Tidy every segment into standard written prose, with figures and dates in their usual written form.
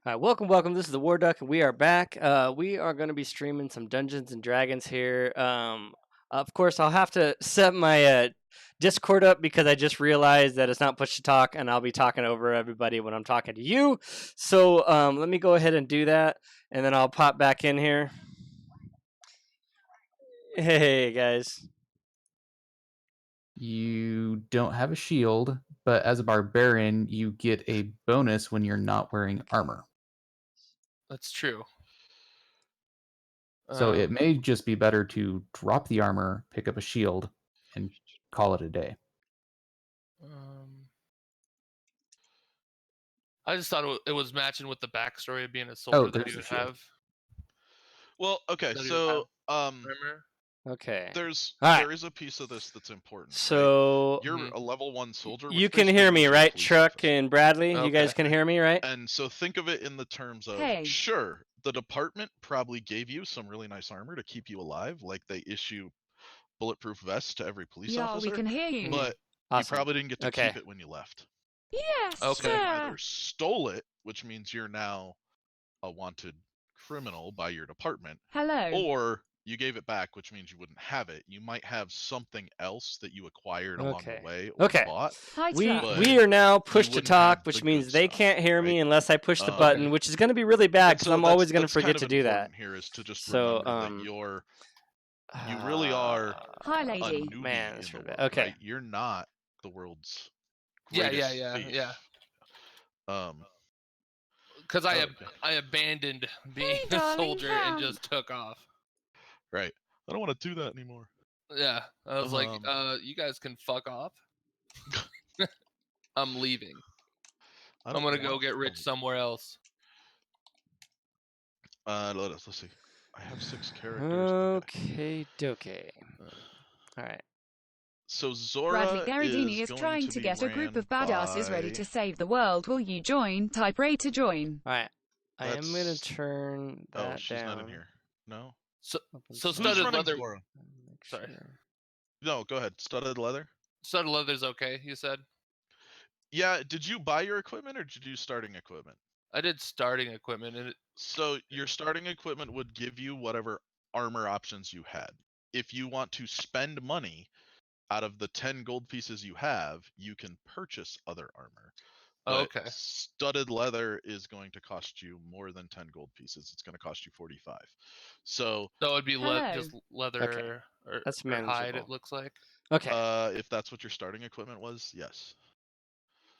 All right, welcome. This is the Warduck, and we are back. We are going to be streaming some Dungeons and Dragons here. Of course, I'll have to set my Discord up because I just realized that it's not push to talk, and I'll be talking over everybody when I'm talking to you. So let me go ahead and do that, and then I'll pop back in here. Hey guys. You don't have a shield, but as a barbarian, you get a bonus when you're not wearing armor. That's true. So it may just be better to drop the armor, pick up a shield, and call it a day. I just thought it was matching with the backstory of being a soldier that there's you the shield. have. Well, okay, That you so Remember? Okay. there is a piece of this that's important. So right? You're a level 1 soldier. you which can basically hear me, means you're a right? police Truck officer. and Bradley, you guys Okay. can hear me, right? And so think of it in the terms of, Hey. sure, the department probably gave you some really nice armor to keep you alive, like they issue bulletproof vests to every police officer. we can hear you. But Awesome. you probably didn't get to Okay. keep it when you left. Yes, Okay. So you sir. either stole it, which means you're now a wanted criminal by your department, Hello. or you gave it back, which means you wouldn't have it. You might have something else that you acquired along the way or bought. Hi, We Truck. are now push to wouldn't talk, have which the means good they stuff, can't hear me right? unless I push the Okay. button, which is going to be really bad because so I'm always going to forget to do that. important here is to just So, remember that you really are Hi, a lady. newbie Man, in that's the really world, bad. Okay. right? You're not the world's Yeah, greatest yeah. thief. Because I abandoned being Hey, a darling soldier Pam. and just took off. Right. I don't want to do that anymore. Yeah, I was like, you guys can fuck off. I'm leaving. I'm gonna go get rich somewhere else. Let's see. I have 6 characters. Okay, doke. All right. So Zora Bradley Garridini is going trying to to be get a group ran of badasses ready by- to save the world. Will you join? Type Ray to join. All right. I am going to That's- turn that Oh, she's down. not in here. No. So Who's studded running leather. Zora? Sorry. No, go ahead. Studded leather. Studded leather's okay. You said. Yeah. Did you buy your equipment or did you do starting equipment? I did starting equipment, and So your starting equipment would give you whatever armor options you had. If you want to spend money out of the 10 gold pieces you have, you can purchase other armor. But okay. Studded leather is going to cost you more than 10 gold pieces. It's going to cost you 45. So it would be Hello. just leather or, That's or hide. manageable. It looks like. Okay. if that's what your starting equipment was, yes.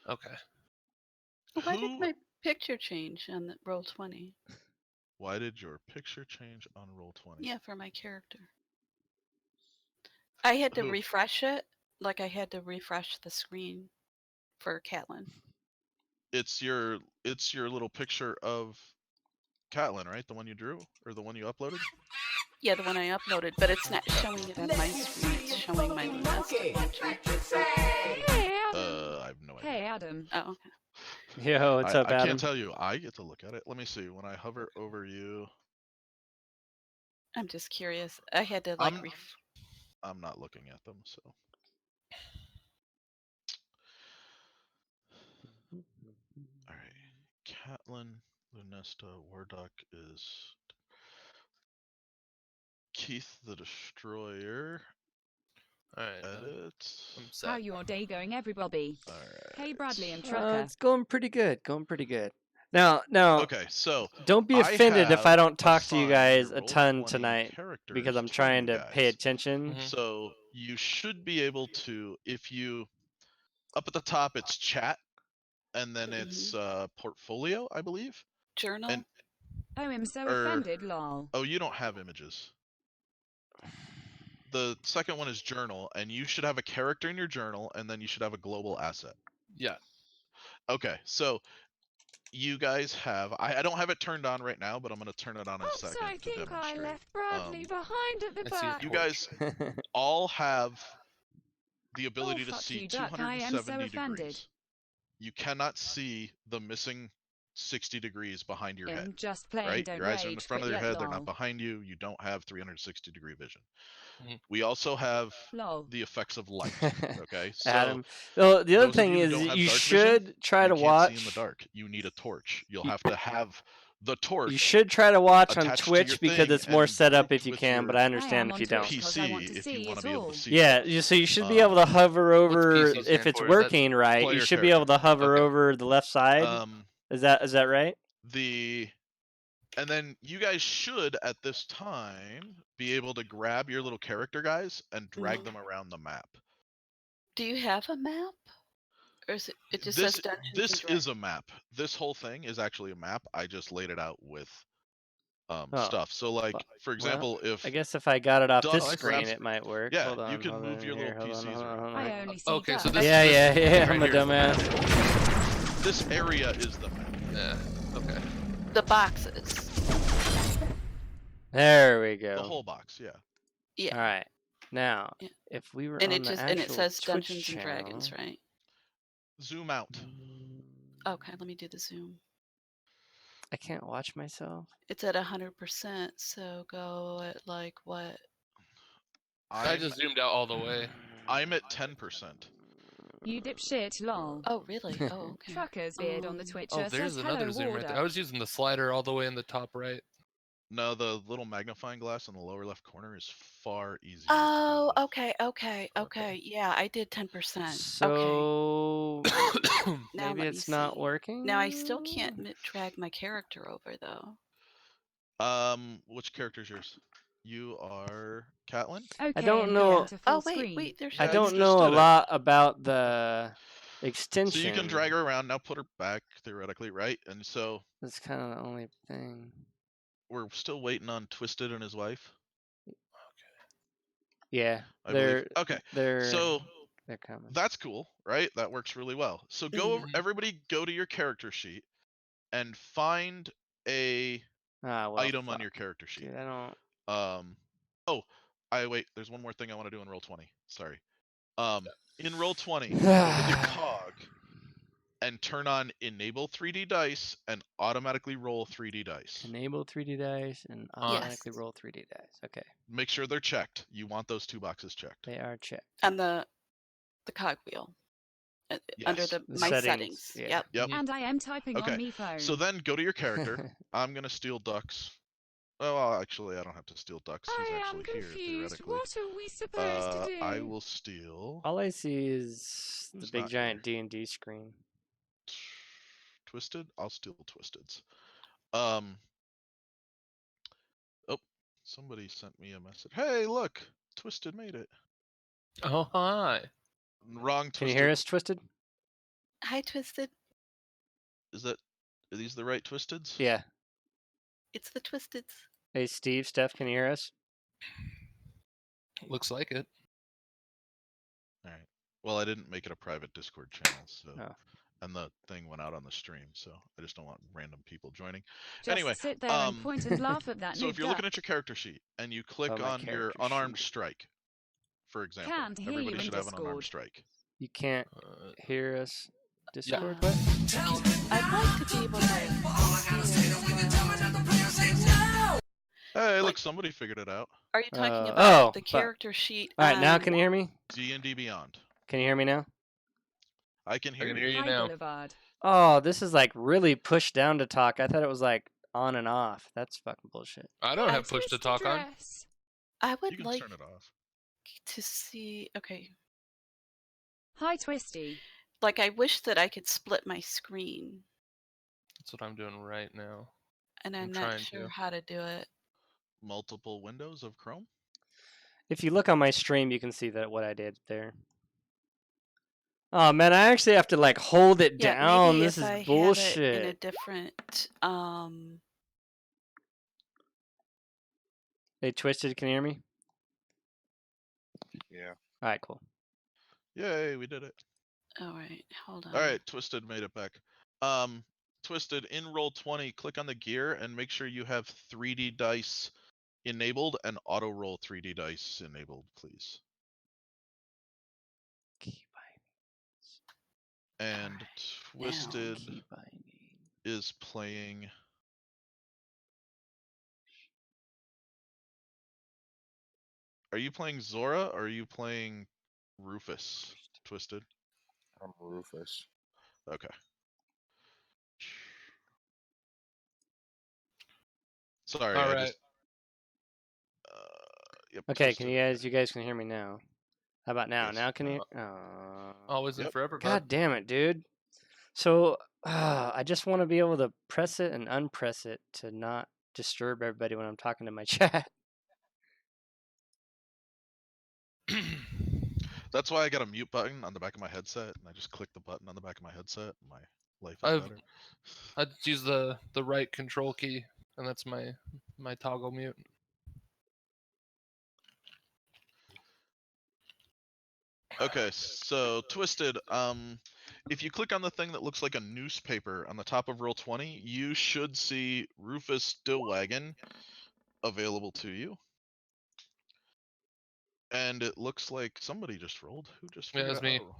Okay. Why did my picture change on the Roll20? Why did your picture change on Roll20? Yeah, for my character. I had to Who? refresh it. Like I had to refresh the screen for Catelyn. It's your little picture of Catelyn, right? The one you drew or the one you uploaded? Yeah, the one I uploaded, but it's not showing it on my screen. It's showing my last picture. Hey, Adam. I have no idea. Hey, Adam. Oh, okay. Yo, what's up, I Adam? can't tell you. I get to look at it. Let me see. When I hover over you, I'm just curious. I had to I'm not looking at them, so. All right. Catelyn, Lunesta, Warduck is Keith the Destroyer. All right. Edit. I'm set. How your day going, everybody? All right. Hey, Bradley and Trucker. It's going pretty good. Now, Okay, so don't be I offended if I have don't talk to you assigned guys your a ton Roll20 tonight characters because I'm to trying you to pay guys. attention. Mhm. So you should be able to, if you up at the top, it's chat, and then it's portfolio, I believe. Journal. And Oh, I'm so or- offended, lol. oh, you don't have images. The second one is journal, and you should have a character in your journal, and then you should have a global asset. Yeah. Okay, so you guys have. I don't have it turned on right now, but I'm going to turn it on in a second I to think I demonstrate. left Bradley behind at the I see back. You guys all have the ability to fuck see you, Duck. I am so 270 offended. degrees. You cannot see the missing 60 degrees behind your head. I'm just playing, Right? don't Your eyes are in the rage front of quit your yet, head. They're not lol. behind you. You don't have 360-degree vision. Mhm. We also have Lol. the effects of light. Okay, so Adam. Well, the other those of thing you who is don't have you dark vision, should try you to can't see in the watch. dark. You need a torch. You'll You- have to have the torch. You should try to watch on attached to your Twitch because thing it's more and set up grouped if you with can, but your I I understand am if on you don't. Twitch 'cause I want to PC if see you want it to be able all. to see. Yeah, things. so you should be able to hover over PC if stand it's for? Is that working right. player You should be able to hover Okay. over the left side. Is that right? And then you guys should at this time be able to grab your little character guys and drag them around the map. Do you have a map? Or is it just This says Dungeons this and Dragons? is a map. This whole thing is actually a map. I just laid it out with Oh, stuff. So like for example, if I guess if I got it off Duck this grabs- screen, it might work. yeah, Hold on, you can hold move on your here, little hold on, PCs hold on, around. hold on. I only see Okay, so ducks. this Yeah, this yeah, thing yeah, right I'm a here is the map. dumbass. This area is the map. Yeah. Okay. The boxes. There we The go. whole box, yeah. Yeah. All right. Now, Yeah. if we were And on it the just actual and it says Twitch Dungeons and Dragons, channel- right? Zoom out. Okay, let me do the zoom. I can't watch myself. It's at 100%, so go at like what? I just zoomed out all the way. I'm at 10%. You dipshit, lol. Oh, really? Oh, okay. Trucker's beard on the Twitcher Oh, there's says another hello, zoom right there. I Warduck. was using the slider all the way in the top right. No, the little magnifying glass in the lower left corner is far easier. Oh, okay. Yeah, I did 10%. Okay. So Now maybe let me it's not see. working. Now I still can't drag my character over though. Which character's yours? You are Catelyn? Okay, I don't and know- VM to full Oh wait, screen. there's. I Yeah, don't you know just a did it. lot about the extension. So you can drag her around. Now put her back, theoretically, right? And so That's kind of the only thing. we're still waiting on Twisted and his wife. Yeah, I they're believe. Okay, they're so they're coming. that's cool, right? That works really well. So everybody go to your character sheet and find a item on your character sheet. Dude, I don't. Wait, there's one more thing I want to do in Roll20. Sorry. In Roll20, go to the cog and turn on Enable 3D Dice and automatically roll 3D dice. Enable 3D dice and automatically roll 3D dice. Okay, Make sure they're checked. You want those two boxes checked. they are checked. And the cogwheel. Under Yes. the The my settings, settings. yeah. Yep. And I am typing Okay, on me phone. So then go to your character. I'm gonna steal Ducks. Well, actually, I don't have to steal Ducks. He's I am actually here, confused. theoretically. What are we supposed to do? I will steal All I see is the Who's big not giant D&D screen. Twisted. I'll steal Twisted's. Somebody sent me a message. Hey, look, Twisted made it. Oh, hi. Wrong Twisted. Can you hear us, Twisted? Hi, Twisted. Are these the right Twisteds? Yeah. It's the Twisteds. Hey, Steph, can you hear us? Looks like it. All right. Well, I didn't make it a private Discord channel, so Oh. and the thing went out on the stream, so I just don't want random people joining. Just Anyway, sit there and point and laugh at that so noob if you're looking duck. at your character sheet and you click my on your character unarmed sheet. strike, for example, Can't hear everybody you in should have an unarmed Discord. strike. You can't hear us, Discord? Yeah. What? I'd like to be able to. Hey, look, somebody figured it out. Are you talking oh, about the fuck. character sheet? All right, now on- can you hear me? D&D Beyond. Can you hear me now? I can hear can you. hear you Hi, now. Boulevard. Oh, this is like really pushed down to talk. I thought it was like on and off. That's fucking bullshit. I don't A have push to twisty talk on. dress. I You would can like turn it off. to see. Okay. Hi, Twisty. Like, I wish that I could split my screen, That's what I'm doing right now. and I'm I'm not trying sure to. how to do it. Multiple windows of Chrome. If you look on my stream, you can see that what I did there. Oh man, I actually have to like hold it Yeah, down. maybe This if is I have it bullshit. in a different. Hey, Twisted, can you hear me? Yeah. All right, cool. Yay, we did it. All right, hold on. All right, Twisted made it back. Twisted, in Roll20, click on the gear and make sure you have 3D dice enabled and auto roll 3D dice enabled, please. Key And Alright, Twisted key binding. is playing. Are you playing Zora or are you playing Rufus? Twisted. I'm Rufus. Okay. Sorry, All I right. just. Yep. Okay, can Twisted. you guys can hear me now? How about now? Yes. Now can you? Always and Yep. forever, God bud. damn it, dude. So I just want to be able to press it and unpress it to not disturb everybody when I'm talking to my chat. That's why I got a mute button on the back of my headset, and I just click the button on the back of my headset. And my life is I've- better. I just use the right control key, and that's my toggle mute. Okay, so Twisted, if you click on the thing that looks like a newspaper on the top of roll 20, you should see Rufus Stillwagon available to you. And it looks like somebody just rolled. Who just Yeah, figured that's out how me. to roll?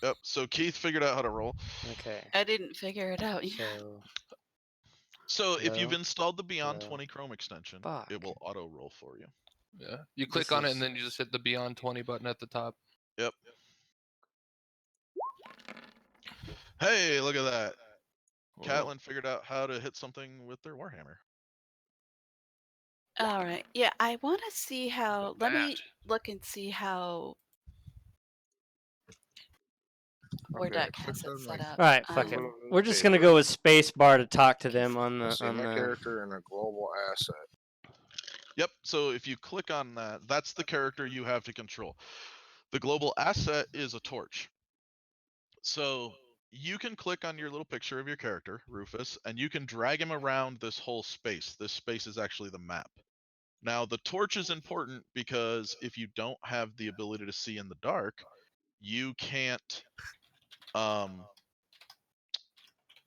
Yep, so Keith figured out how to roll. Okay. I didn't figure it out. So So if you've Hello? installed the Beyond Hello? 20 Chrome extension, Fuck. it will auto roll for you. Yeah, you This click on it, is- and then you just hit the Beyond 20 button at the top. Yep. Hey, look at that. Whoa. Catelyn figured out how to hit something with their Warhammer. All right. Yeah, I want to see how. Let me that? look and see how Okay, Warduck click has it on set my- up. All right, fuck it. Little We're just gonna newspaper. go with space bar to talk to them on the See my character and a global asset. Yep, so if you click on that, that's the character you have to control. The global asset is a torch. So you can click on your little picture of your character, Rufus, and you can drag him around this whole space. This space is actually the map. Now, the torch is important because if you don't have the ability to see in the dark, you can't, what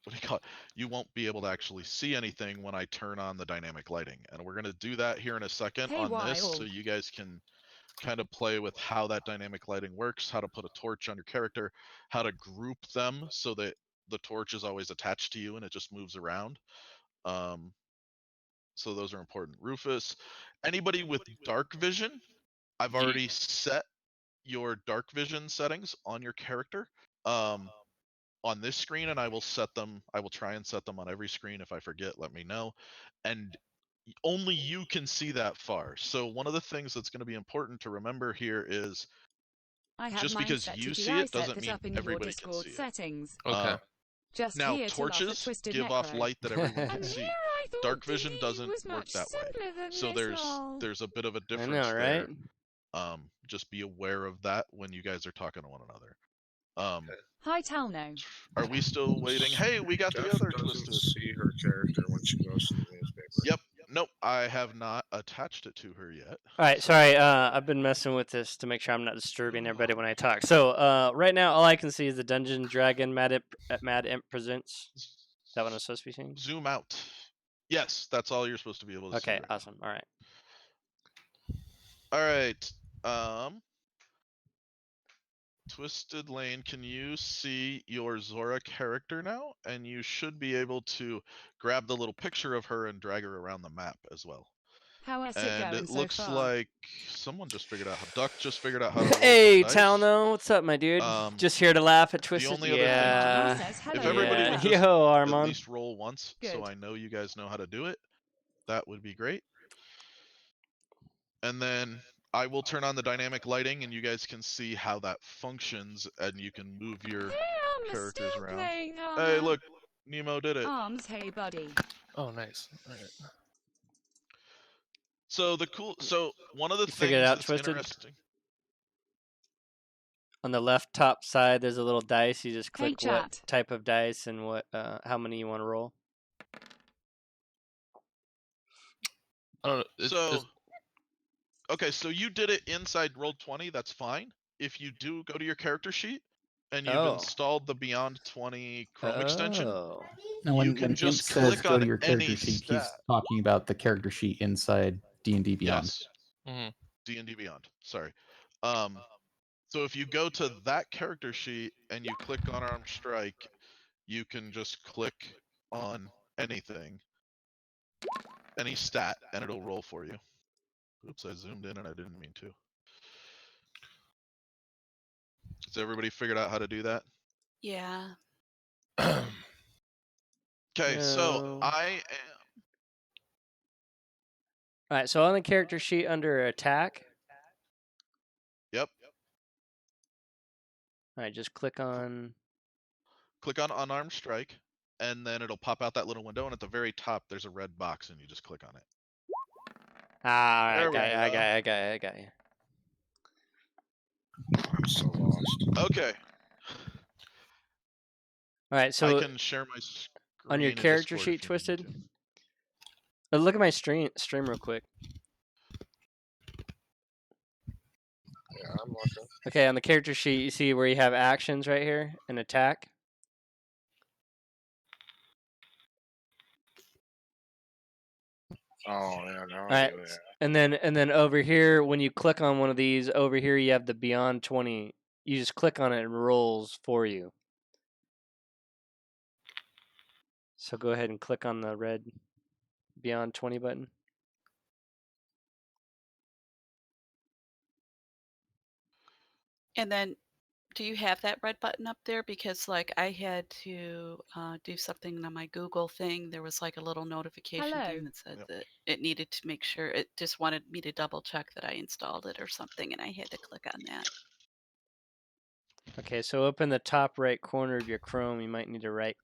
do you call it? You won't be able to actually see anything when I turn on the dynamic lighting. And we're going to do that here in a second Hey, on this, so Wild. you guys can kind of play with how that dynamic lighting works, how to put a torch on your character, how to group them so that the torch is always attached to you and it just moves around. So those are important. Rufus, anybody with dark vision, I've already set your dark vision settings on your character on this screen, and I will try and set them on every screen. If I forget, let me know. And only you can see that far. So one of the things that's going to be important to remember here is I have just mine because set you to see DI. it doesn't Set mean up in your everybody can Discord see it. settings. Okay. Just Now here to laugh at torches Twisted give off Necro. light that everyone can And see. here I thought Dark vision D&D doesn't was work much that way. simpler than So this, lol. there's a bit of a I difference know, right? there. Just be aware of that when you guys are talking to one another. Hi, Talno. Are we still waiting? Hey, we got Jeff the other doesn't Twisted. see her character when she goes to the newspaper. Yep. Nope. I have not attached it to her yet. All right, so- sorry. I've been messing with this to make sure I'm not disturbing everybody when I talk. So, right now, all I can see is the Dungeon Dragon Mad Imp Presents. Is that what I'm supposed to be seeing? Zoom out. Yes, that's all you're supposed to be able to see. Okay, Right now. awesome. All right. All right. Twisted Lane, can you see your Zora character now? And you should be able to grab the little picture of her and drag her around the map as well. How's it And going it so looks far? like someone just figured out how Duck just figured out how to roll Hey, some dice. Talno, what's up, my dude? Um, Just here to laugh at Twisted. only other thing- Yeah. He says hello If in everybody yeah. would chat. just Yo, at Armand. least roll once, so Good. I know you guys know how to do it, that would be great. And then I will turn on the dynamic lighting and you guys can see how that functions and you can move your Hey, I'm characters still around. playing Hey, Armor. look, Nemo did it. Arms, hey, buddy. Oh, nice. All right. So one of the You figured it things out, that's Twisted? interesting. On the left top side, there's a little dice. You just Hey, click what chat. type of dice and what, how many you want to roll. I don't know. Okay, so you did it inside Roll20, that's fine. If you do go to your character sheet and you've Oh. installed the Beyond 20 Chrome extension, Oh. Now, You when can Imp just says click go on to your character any sheet, stat. he's talking about the character sheet inside D&D Beyond. Yes, Mhm. D&D Beyond. Sorry. So if you go to that character sheet and you click on Armed Strike, you can just click on anything, any stat, and it'll roll for you. Oops, I zoomed in and I didn't mean to. Has everybody figured out how to do that? Yeah. Okay, so No. I am. All right, so on the character sheet under attack, Yep. all right, just click on. Click on unarmed strike, and then it'll pop out that little window, and at the very top there's a red box, and you just click on it. Ah, all right, There we I go. got you. I'm so lost. Okay. All right, so I can share my screen on your in character Discord sheet, if you need me Twisted. to. Look at my stream real quick. Yeah, I'm looking. Okay, on the character sheet, you see where you have actions right here and attack. Oh yeah, now All I right, do that. and then over here, when you click on one of these, over here you have the Beyond 20. You just click on it and it rolls for you. So go ahead and click on the red Beyond 20 button. And then, do you have that red button up there? Because like I had to do something on my Google thing. There was like a little notification Hello. thing that said Yep. that it needed to make sure. It just wanted me to double check that I installed it or something, and I had to click on that. Okay, so up in the top right corner of your Chrome, you might need to right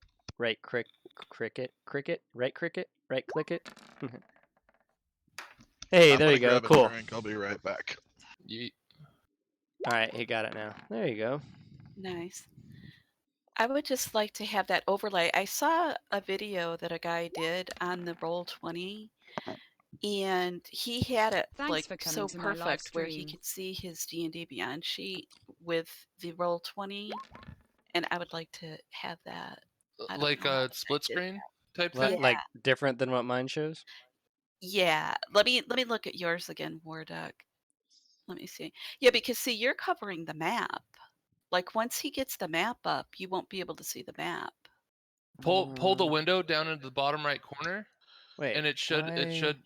click it. Hey, I'm there gonna you go. grab a Cool. drink. I'll be right back. Yeet. All right, he got it now. There you go. Nice. I would just like to have that overlay. I saw a video that a guy did on the Roll20, and he had it Thanks like for coming so to my live perfect where he stream. could see his D&D Beyond sheet with the Roll20, and I would like to have that. I don't Like know how a I split did screen type Like, thing. like different than what mine shows. Yeah, let me look at yours again, Warduck. Let me see. Yeah, because see, you're covering the map. Like once he gets the map up, you won't be able to see the map. Pull the window down into the bottom right corner, Wait, and it should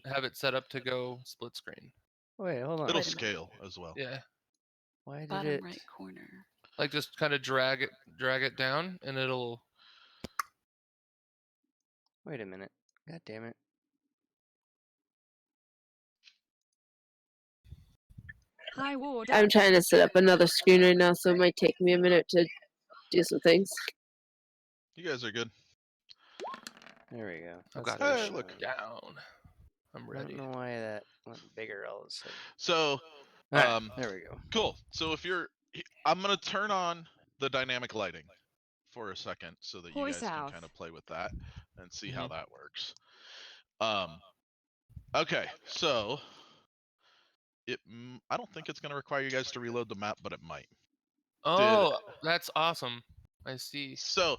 have it set up to go split screen. Wait, hold on. It'll Wait a minute. scale as well. Yeah, Why did Bottom it? right corner. like just kind of drag it down, and it'll. Wait a minute. God damn it. Hi, Warduck. I'm trying to set up another screen right now, so it might take me a minute to do some things. You guys are good. There we go. I've That's got what Hey, it look. was. down. I'm I don't ready. know why that went bigger all of a sudden. So, All right, there we go. cool. So if you're, I'm gonna turn on the dynamic lighting for a second so that you Hoi guys can South. kind of play with that and see how Mhm. that works. Okay, so I don't think it's gonna require you guys to reload the map, but it might. Oh, that's awesome. I see. So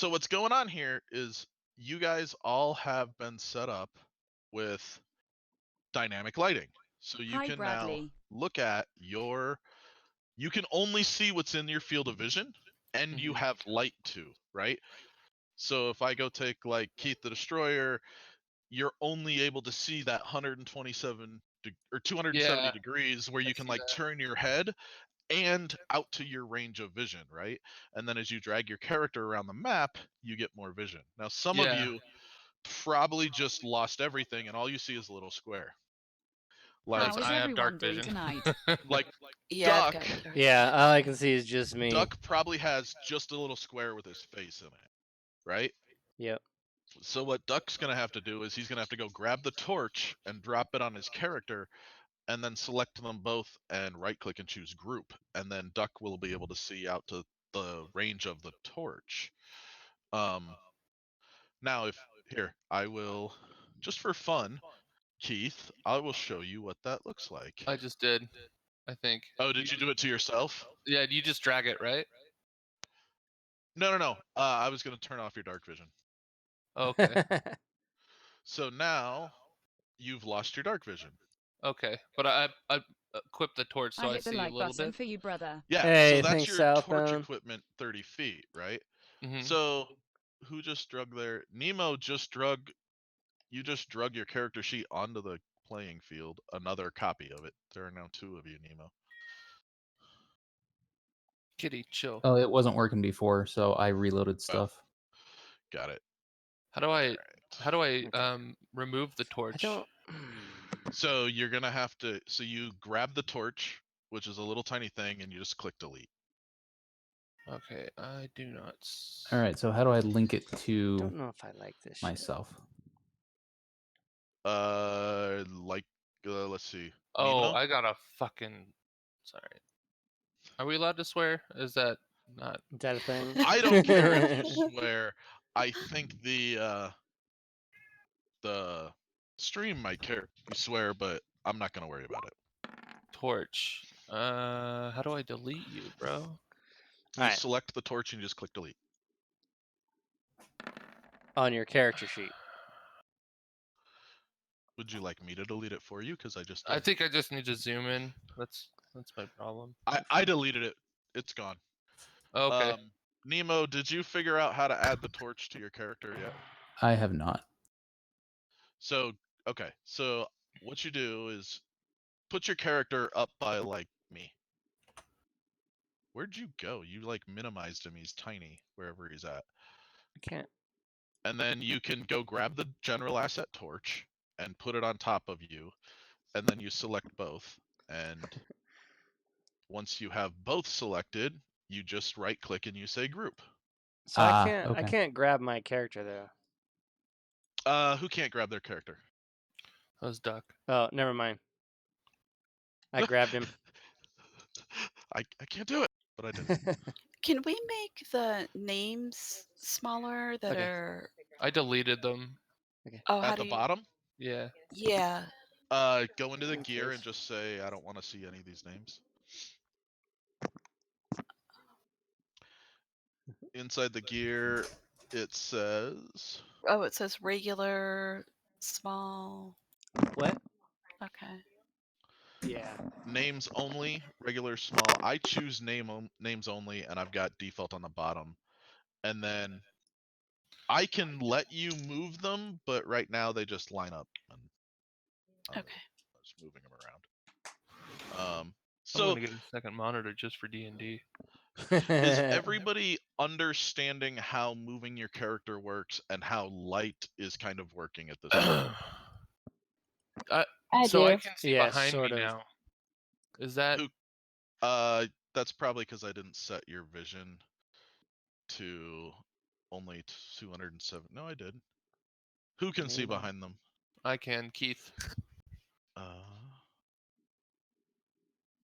what's going on here is you guys all have been set up with dynamic lighting. So you Hi, can Bradley. now look at you can only see what's in your field of vision, and you Mhm. have light too, right? So if I go take like Keith the Destroyer, you're only able to see that 127 or 270 Yeah, degrees where I you can see like that. turn your head and out to your range of vision, right? And then as you drag your character around the map, you get more vision. Now, some of Yeah. you probably just lost everything and all you see is a little square. Like, How is I have everyone dark doing vision. tonight? like Yeah, I've Duck, got dark Yeah, vision. all I can see is just me. Duck probably has just a little square with his face in it, right? Yep. So what Duck's gonna have to do is he's gonna have to go grab the torch and drop it on his character, and then select them both and right click and choose group, and then Duck will be able to see out to the range of the torch. Now if here I will, just for fun, Keith, I will show you what that looks like. I just did. I think. Oh, did you do it to yourself? Yeah, you just drag it, right? No. I was gonna turn off your dark vision. Okay. So now you've lost your dark vision. Okay. But I equipped the torch, so I I hit the see a like little button bit. for you, brother. Yeah, Hey, so that's thanks, your torch Southbound. equipment 30 feet, right? Mhm. So who just drug their Nemo just drug you just drug your character sheet onto the playing field, another copy of it. There are now 2 of you, Nemo. Kitty, chill. Oh, it wasn't working before, so I reloaded stuff. Got it. How do I Alright. Okay. remove the I torch? don't. So you're gonna have to you grab the torch, which is a little tiny thing, and you just click delete. Okay, I do not. All right, so how do I link it to Don't know if I like this. Shit. myself? Let's see. Oh, Nemo? I got a fucking. Sorry. Are we allowed to swear? Is that not? Is that a thing? I don't care if you swear. I think the stream might care if you swear, but I'm not gonna worry about it. Torch. How do I delete you, bro? You Alright. select the torch and you just click delete. On your character sheet. Would you like me to delete it for you? Because I just I did. think I just need to zoom in. That's my problem. I deleted it. It's gone. Okay. Nemo, did you figure out how to add the torch to your character yet? I have not. So okay, so what you do is put your character up by like me. Where'd you go? You like minimized him. He's tiny wherever he's at. I can't. And then you can go grab the general asset torch and put it on top of you, and then you select both. And once you have both selected, you just right click and you say group. So I Okay. can't grab my character though. Who can't grab their character? That was Duck. Oh, never mind. I grabbed him. I can't do it, but I did. Can we make the names smaller that Okay. are? I deleted them. Oh, how At do the you? bottom, Yeah. Yeah. go into the gear Okay. and just say, I don't want to see any of these names. Inside the gear, it says Oh, it says regular, small. What? Okay. Yeah. names only, regular, small. I choose names only, and I've got default on the bottom. And then I can let you move them, but right now they just line up. And I'm Okay. just moving them around. I'm So gonna get a second monitor just for D&D. is everybody understanding how moving your character works and how light is kind of working at this point? So I do. can see Yeah, behind sort me of. now. Is that Who- That's probably because I didn't set your vision to only 207. No, I did. Who can see Maybe. behind them? I can, Keith?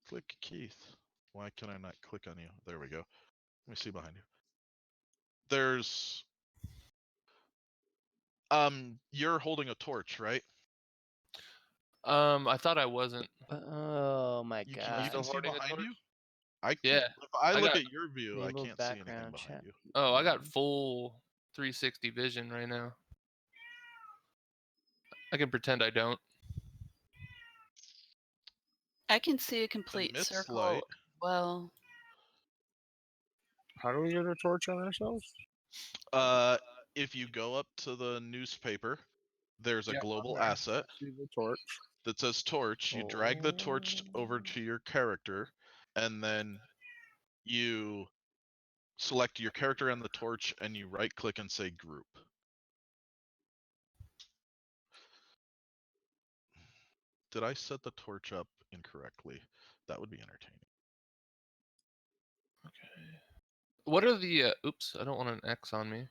Click Keith. Why can I not click on you? There we go. Let me see behind you. There's you're holding a torch, right? I thought I wasn't. Oh my You god. can see holding a behind torch? you? I Yeah. can't, if I look got- at your view, I Enable can't see anything background behind chat. you. Oh, I got full 360 vision right now. I can pretend I don't. I can see a complete Emits circle. light. Well, How do we get a torch on ourselves? If you go up to the newspaper, there's a Yeah, global I'm there. asset I see the torch. that says torch. You drag the torch over to your character, and then you select your character and the torch, and you right click and say group. Did I set the torch up incorrectly? That would be entertaining. Okay. What are the? Oops, I don't want an X on me.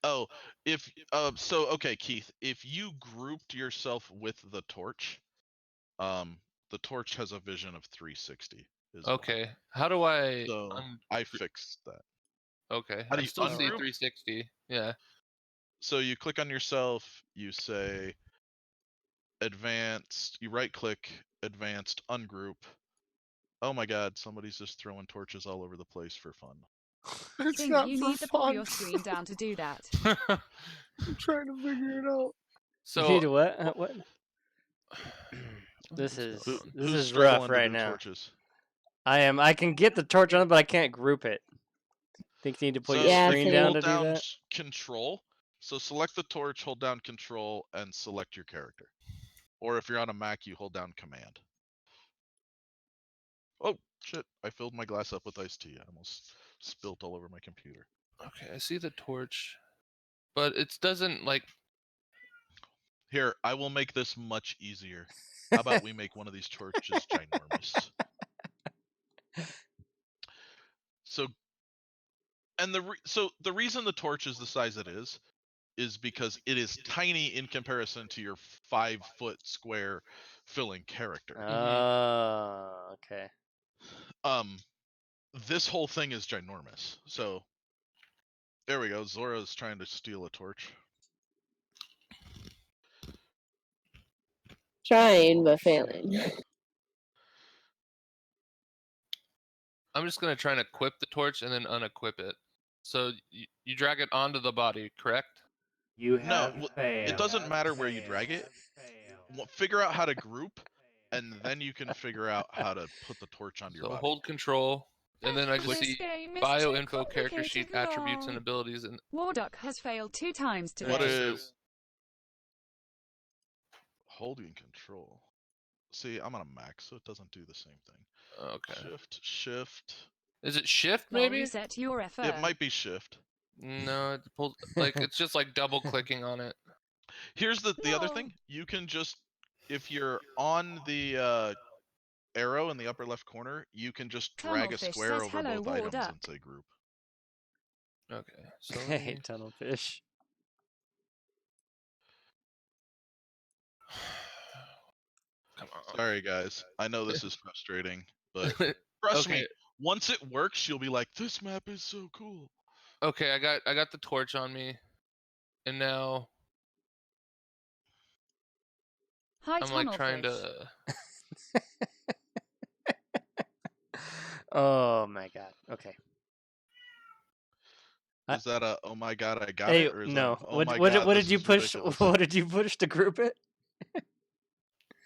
Oh, if so okay, Keith, if you grouped yourself with the torch, the torch has a vision of 360 as well. Okay. How do I? So I fixed that. Okay. How do I you still see ungroup? 360. Yeah. So you click on yourself, you say advanced, you right click, advanced, ungroup. Oh my god, somebody's just throwing torches all over the place for fun. It's Think not you for need to pull fun. your screen down to do that. I'm trying to figure it out. You need so to what? What? This What's is going on? this Who's is rough struggling to right do now. torches? I am. I can get the torch on it, but I can't group it. Think you need to put So your Yeah, if screen you same. down hold to do down that? Control, so select the torch, hold down Control, and select your character. Or if you're on a Mac, you hold down Command. Oh shit! I filled my glass up with iced tea. I almost spilt all over my computer. Okay, I see the torch, but it doesn't like. Here, I will make this much easier. How about we make one of these torches ginormous? So, and the reason the torch is the size it is because it is tiny in comparison to your 5-foot square filling character. Oh, okay. This whole thing is ginormous. So there we go. Zora's trying to steal a torch. Trying, Oh, but shit. failing. I'm just gonna try and equip the torch and then unequip it. So you drag it onto the body, correct? You No, it doesn't matter where you drag it. Figure out how to group, and then you can figure out how to put the torch onto your So body. hold Control, and then I just This see game is bio too info, character sheet, complicated, attributes, and lol. abilities, and Warduck has failed 2 times it What today. just is says holding Control? See, I'm on a Mac, so it doesn't do the same thing. okay. Shift. Is it Shift Lol, maybe? reset your effort. It might be Shift. No, it pulls like it's just like double clicking on it. Here's the other No. thing. You can just, if you're on the arrow in the upper left corner, you can just drag a Tunnelfish square says, over "Hello, both items Warduck." and say group. Okay, so I let me... hate tunnel fish. Come on. Sorry guys, I know this is frustrating, but trust Okay. me, once it works, you'll be like, this map is so cool. Okay, I got the torch on me, and now Hi, I'm like trying Tunnelfish. to. Oh my god. Okay. Is that a oh my god I got Hey, it, or is no. that a, oh my god What this did you is push? ridiculous? What did you push to group it?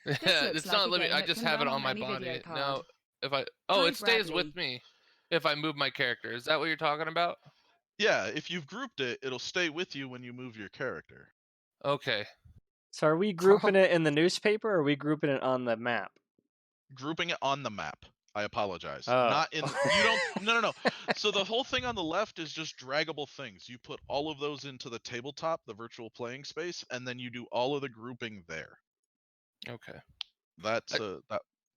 This Yeah, looks it's like not a let me. game I that just can have it run on on my any video body card. now. If I oh, Hi, it stays Bradley. with me if I move my character. Is that what you're talking about? Yeah, if you've grouped it, it'll stay with you when you move your character. Okay. So are we grouping it in the newspaper or are we grouping it on the map? Grouping it on the map. I apologize. Oh. Not in you don't no. So the whole thing on the left is just draggable things. You put all of those into the tabletop, the virtual playing space, and then you do all of the grouping there. Okay. That's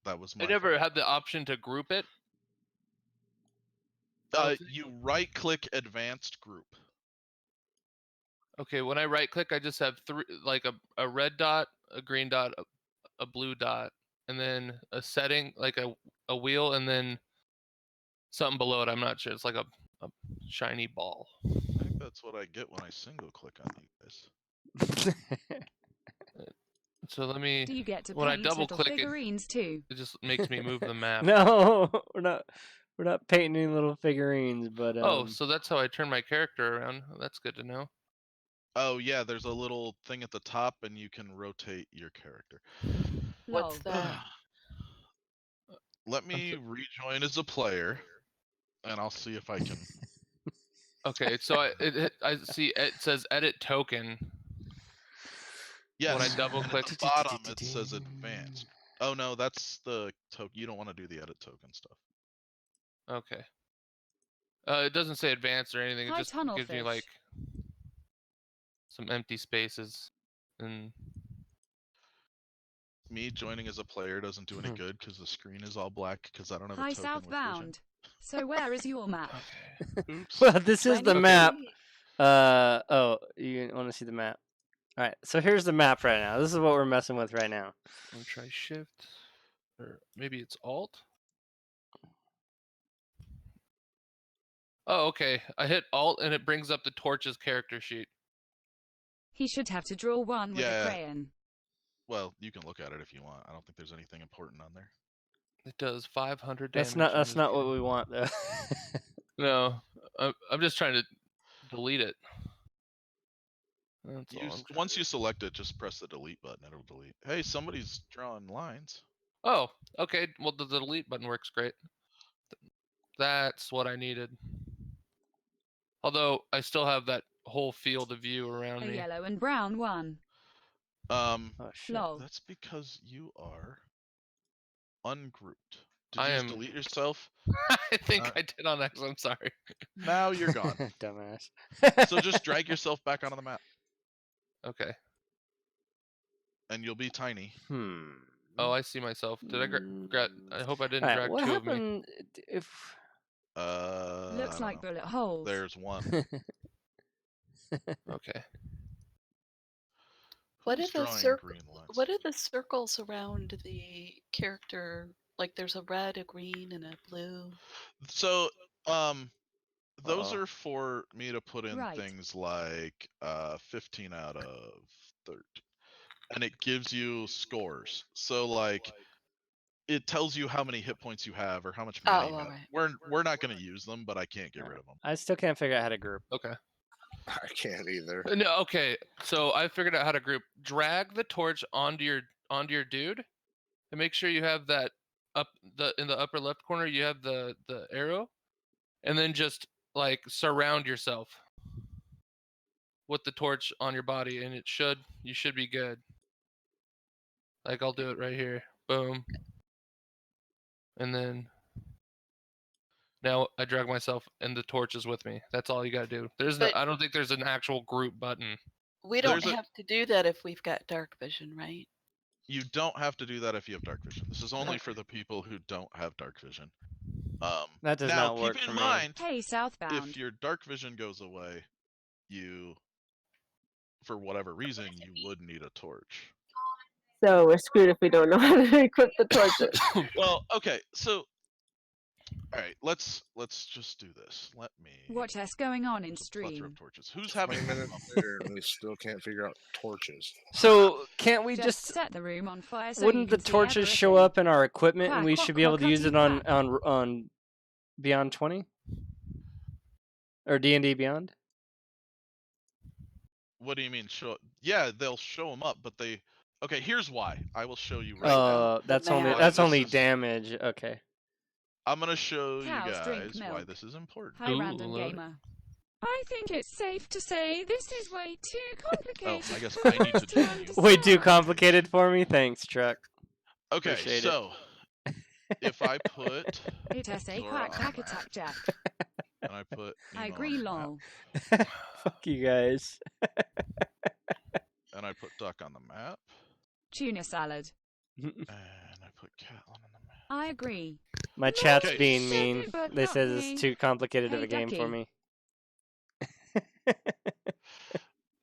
that was my I never fault. had the option to group it. You right click advanced group. Okay, when I right click, I just have three, like a red dot, a green dot, a blue dot, and then a setting, like a wheel, and then something below it. I'm not sure. It's like a shiny ball. I think that's what I get when I single click on you guys. So let me. Do you get to When I paint double little click it, figurines too? it just makes me move the map. No, we're not painting little figurines, but Oh, so that's how I turn my character around. That's good to know. Oh yeah, there's a little thing at the top, and you can rotate your character. What's Lol. that? Let me rejoin as a player, and I'll see if I can. Okay, so I see it says edit token. Yes. When I double and click, at the bottom it says advanced. Oh no, that's the token. You don't want to do the edit token stuff. okay. It doesn't say advanced or anything. It Hi, just gives me Tunnelfish. like some empty spaces, and Me joining as a player doesn't do any good because the screen is all black because I don't have Hi, a token with vision. Southbound. So where is your map? okay. Oops. well, this is the Okay. map. Oh, you want to see the map? All right, so here's the map right now. This is what we're messing with right now. Let me try Shift, or maybe it's Alt. Oh, okay. I hit Alt and it brings up the Torch's character sheet. He should have to draw one with Yeah. a crayon. Well, you can look at it if you want. I don't think there's anything important on there. It does 500 damage. That's not what we want though. No, I'm just trying to delete it. That's all I'm trying Once to you select it, just press the delete button. It'll delete. Hey, somebody's drawing lines. Oh, okay. Well, the delete button works great. That's what I needed. Although I still have that whole field of view around A me. yellow and brown one. Oh shit. Lol. That's because you are ungrouped. Did I you just am- delete yourself? I think I did on X. I'm sorry. Now you're gone. Dumbass. So just drag yourself back onto the map, Okay. and you'll be tiny. Oh, I see myself. Did I I hope I didn't Alright, drag what two of me. happened if I Looks don't like know. bullet holes. There's one. Okay. What Who's are the drawing green lines? What are the circles around the character? Like there's a red, a green, and a blue. So, those Uh-oh. are for me to put in Right. things like 15 out of 30, and it gives you scores. So like, it tells you how many hit points you have or how much mana you have. alright. We're not going to use them, but I can't get rid of them. I still can't figure out how to group. Okay. I can't either. No, okay. So I figured out how to group. Drag the torch onto your dude, and make sure you have that in the upper left corner. You have the arrow, and then just like surround yourself with the torch on your body, and you should be good. Like I'll do it right here. Boom. And then now I drag myself, and the torch is with me. That's all you gotta do. I don't think there's an actual group button. We don't There's a- have to do that if we've got dark vision, right? You don't have to do that if you have dark vision. This is only for the people who don't have dark vision. That does now not work keep for in me. mind, Hey, southbound. if your dark vision goes away, you, for whatever reason, you would need a torch. So we're screwed if we don't know how to equip the torches. Well, okay, so all right, let's just do this. Let me Watch us going on in There's a plethora stream. of torches. Who's 20 having minutes later, and we still can't figure out torches. So can't we Just just set the room on fire so wouldn't you the can see torches show everything. up in our equipment and Quack, we quack, should be able quack, to use it quack. on Beyond 20? Or D&D Beyond? What do you mean show? Yeah, they'll show them up, but they. Okay, here's why. I will show you right now. That's map. only Why that's this only is- damage. Okay. I'm gonna show you Cows drink guys why milk. this is important. Hi, Ooh, random Lord. gamer. I think it's safe to say this is way too complicated. I guess for I need us to do you. Way too understand. complicated for me. Thanks, Truck. Okay, Appreciate it. so if I put It has a Zora quack on quack the map, attack jack. and I put I Nemo agree, on the map, lol. Fuck you guys. and I put Duck on the map, Tuna salad. and I put Catlin on the map. I agree. My chat's Okay. being Said mean. it, but They not said me. it's too complicated of Hey, a game for Ducky. me.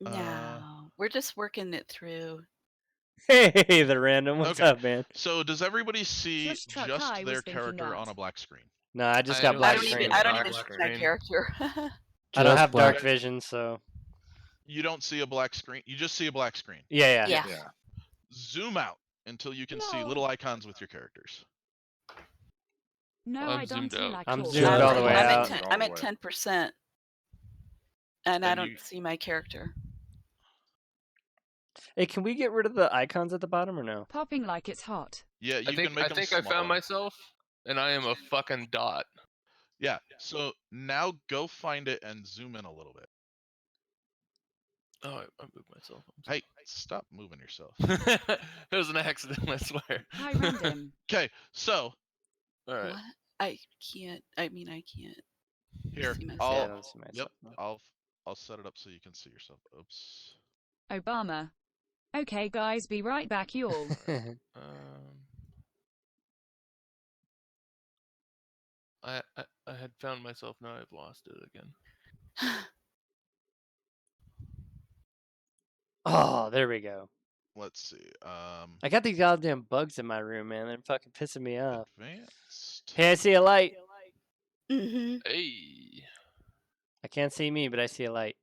No, we're just working it through. Hey, the random. What's Okay. up, man? So does everybody see Shush, Truck just High was their thinking character that. on a black screen? No, I just I got don't black I don't screen. even. I don't Black even see my screen. character. I don't Just have dark black. vision, so You don't see a black screen. You just see a black screen. yeah. Yeah. Yeah. Zoom out until you can see No. little icons with your characters. No, I'm I don't zoomed see out. like I'm all zoomed that. all the way I'm out. at All I'm the at way. 10%, and I And don't you- see my character. Hey, can we get rid of the icons at the bottom or no? Popping like it's hot. Yeah, you I think can make them I smaller. found myself, and I am a fucking dot. Yeah. So now go find it and zoom in a little bit. Oh, I moved myself. Hey, stop moving yourself. it was an accident. I swear. Hi, random. Okay, so All right. What? I can't. I mean, I can't here see Yeah, I myself. don't see Yep, myself. I'll set it up so you can see yourself. Oops. Obama. Okay, guys, be right back, y'all. I had found myself. Now I've lost it again. Oh, there we go. Let's see. I got these goddamn bugs in my room, man. They're fucking pissing me off. Advanced. Hey, I see a light. Mm-hmm. Hey. I can't see me, but I see a light.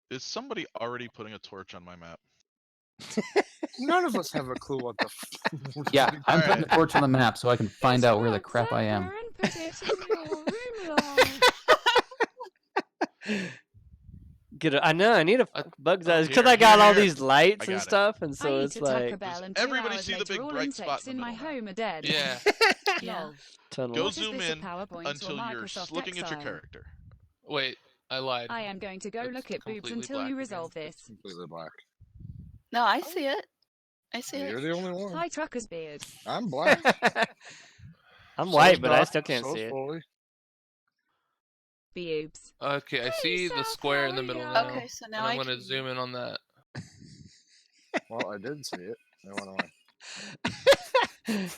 Is somebody already putting a torch on my map? None of us have a clue what the. Yeah, I'm putting Alright. the torch on the map so I can find out where the crap I am. And put it in your room, lol. get it. I know. I need a I- bug's oh, eyes because here, I got here, all here. these lights I and got it. stuff, and so I it's eat a Taco like Bell Does and 2 everybody hours see the later big all bright spot insects in the in my middle now? home are dead. Yeah. Yeah. Lol. tunnel. Go What is zoom this, a in PowerPoint or until you're Microsoft looking at your Excel? character. Wait, I lied. I am going to go It's look at boobs completely until black you again. resolve this. Completely black. No, I see it. I see You're it. the only one. Hi, Trucker's beard. I'm black. I'm So's white, but I Doc, still can't so's see it. Foley. Boobs. Okay, I see the South, square in how the are middle you? now. Okay, so And now I'm I gonna can. zoom in on that. Well, I did see it. It went away.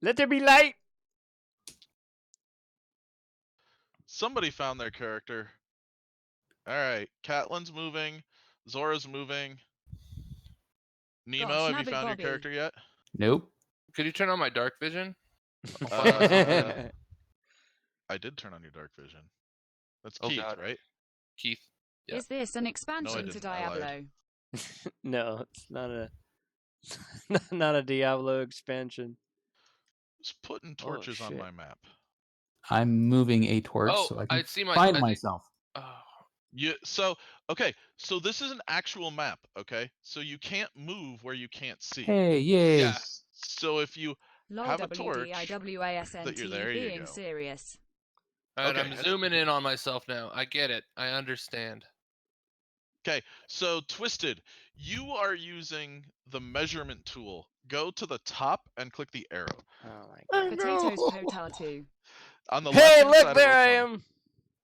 Let there be light. Somebody found their character. All right, Catelyn's moving. Zora's moving. Nemo, Gosh, have you nabbit found Bobby. your character yet? Nope. Could you turn on my dark vision? I'll find myself. I did turn on your dark vision. That's Oh, Keith, God. right? Keith. Yeah. Is this an expansion to didn't. I lied. Diablo? No, it's not a not a Diablo expansion. Just putting torches on shit. my map. I'm moving a torch Oh, so I can I see my. find I think- myself. oh, Okay, so this is an actual map, okay? So you can't move where you can't see. Hey, yay. Yeah. So if you Lol have a torch WDIWASNT that you're there, you being go. serious. Alright, Okay, I'm and- zooming in on myself now. I get it. I understand. Okay, so Twisted, you are using the measurement tool. Go to the top and click the arrow. Oh my Oh, god. Potatoes no. potato. On the Hey, left-hand side look, of there I roll 20. am.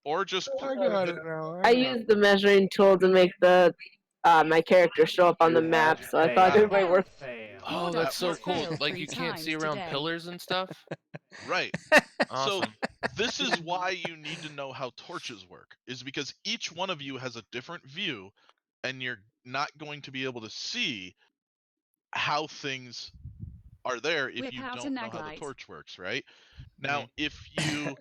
Or just I got it now. I used the measuring tool to make the my character show up on the map, so I thought it might work. Oh, Warduck that's so has cool. failed Like 3 you can't see times around today. pillars and stuff. right. Awesome. So this is why you need to know how torches work, is because each one of you has a different view, and you're not going to be able to see how things are there if Whip you out a don't know how the naglight. torch works, right? Now, if you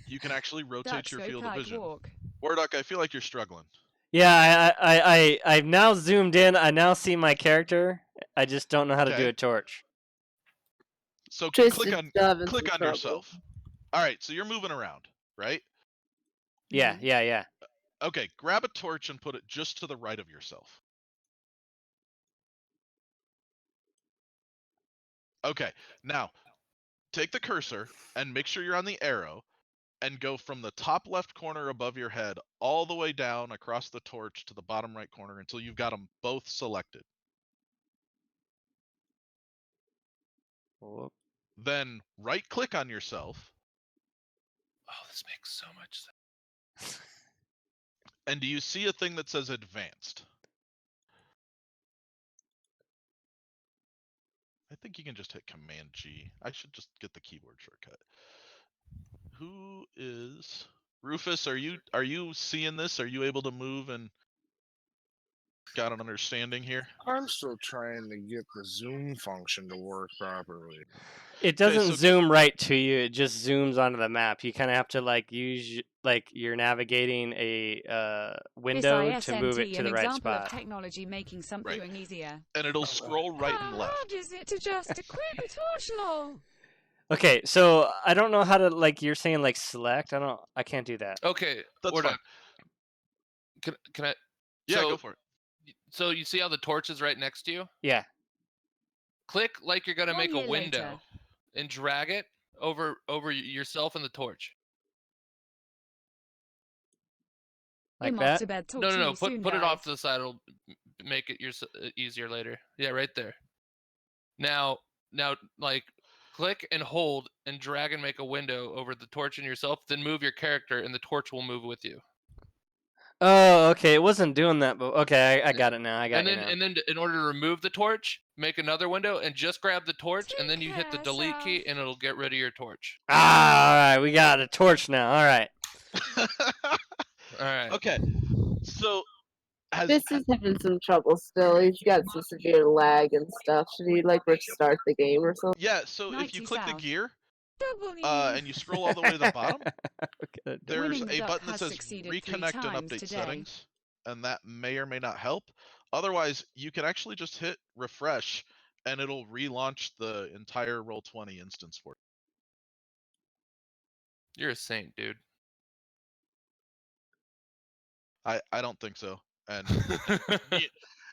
you can actually rotate Ducks your go field of kite vision. walk. Warduck, I feel like you're struggling. Yeah, I've now zoomed in. I now see my character. I just don't know how to do Okay. a torch. So Tristan click Dove in on some trouble. yourself. All right, so you're moving around, right? Yeah, Mhm. yeah. Okay, grab a torch and put it just to the right of yourself. Okay, now take the cursor and make sure you're on the arrow and go from the top left corner above your head all the way down across the torch to the bottom right corner until you've got them both selected. Whoop. Then right click on yourself, Oh, this makes so much sense. and do you see a thing that says advanced? I think you can just hit Command G. I should just get the keyboard shortcut. Who is Rufus? Are you seeing this? Are you able to move and got an understanding here? I'm still trying to get the zoom function to work properly. It doesn't so- zoom right to you. It just zooms onto the map. You kind of have to use you're navigating a window This to move it ISNT, to an the right example of spot. technology making something easier. And it'll scroll right and How left. hard is it to just equip a torch, lol? Okay, so I don't know how to you're saying select. I can't do that. Okay, That's Warduck, fine. Can I? Yeah, so, go for it. So you see how the torch is right next to you? Yeah. Click like you're gonna 1 make a year window, later. and drag it over yourself and the torch. Like Him that? off to bed. Talk No, to no. you Put soon, it guys. off to the side. It'll make it easier later. Yeah, right there. Now, click and hold and drag and make a window over the torch and yourself. Then move your character, and the torch will move with you. Oh, okay. It wasn't doing that, but okay, I got it now. I got And you then, now. and then, in order to remove the torch, make another window and just grab the torch, and then Take you hit the care, delete key, Sal. and it'll get rid of your torch. All right, we got a torch now. All right. All right. Okay, so This is having some trouble still. He's got some severe lag and stuff. Should he restart the game or something? yeah, so Night if you to click the south. gear W. and you scroll all the way to the bottom, Okay. there's Winning the a duck button that has says succeeded 3 reconnect and times update today. settings, and that may or may not help. Otherwise, you can actually just hit refresh and it'll relaunch the entire Roll20 instance for you. You're a saint, dude. I don't think so. And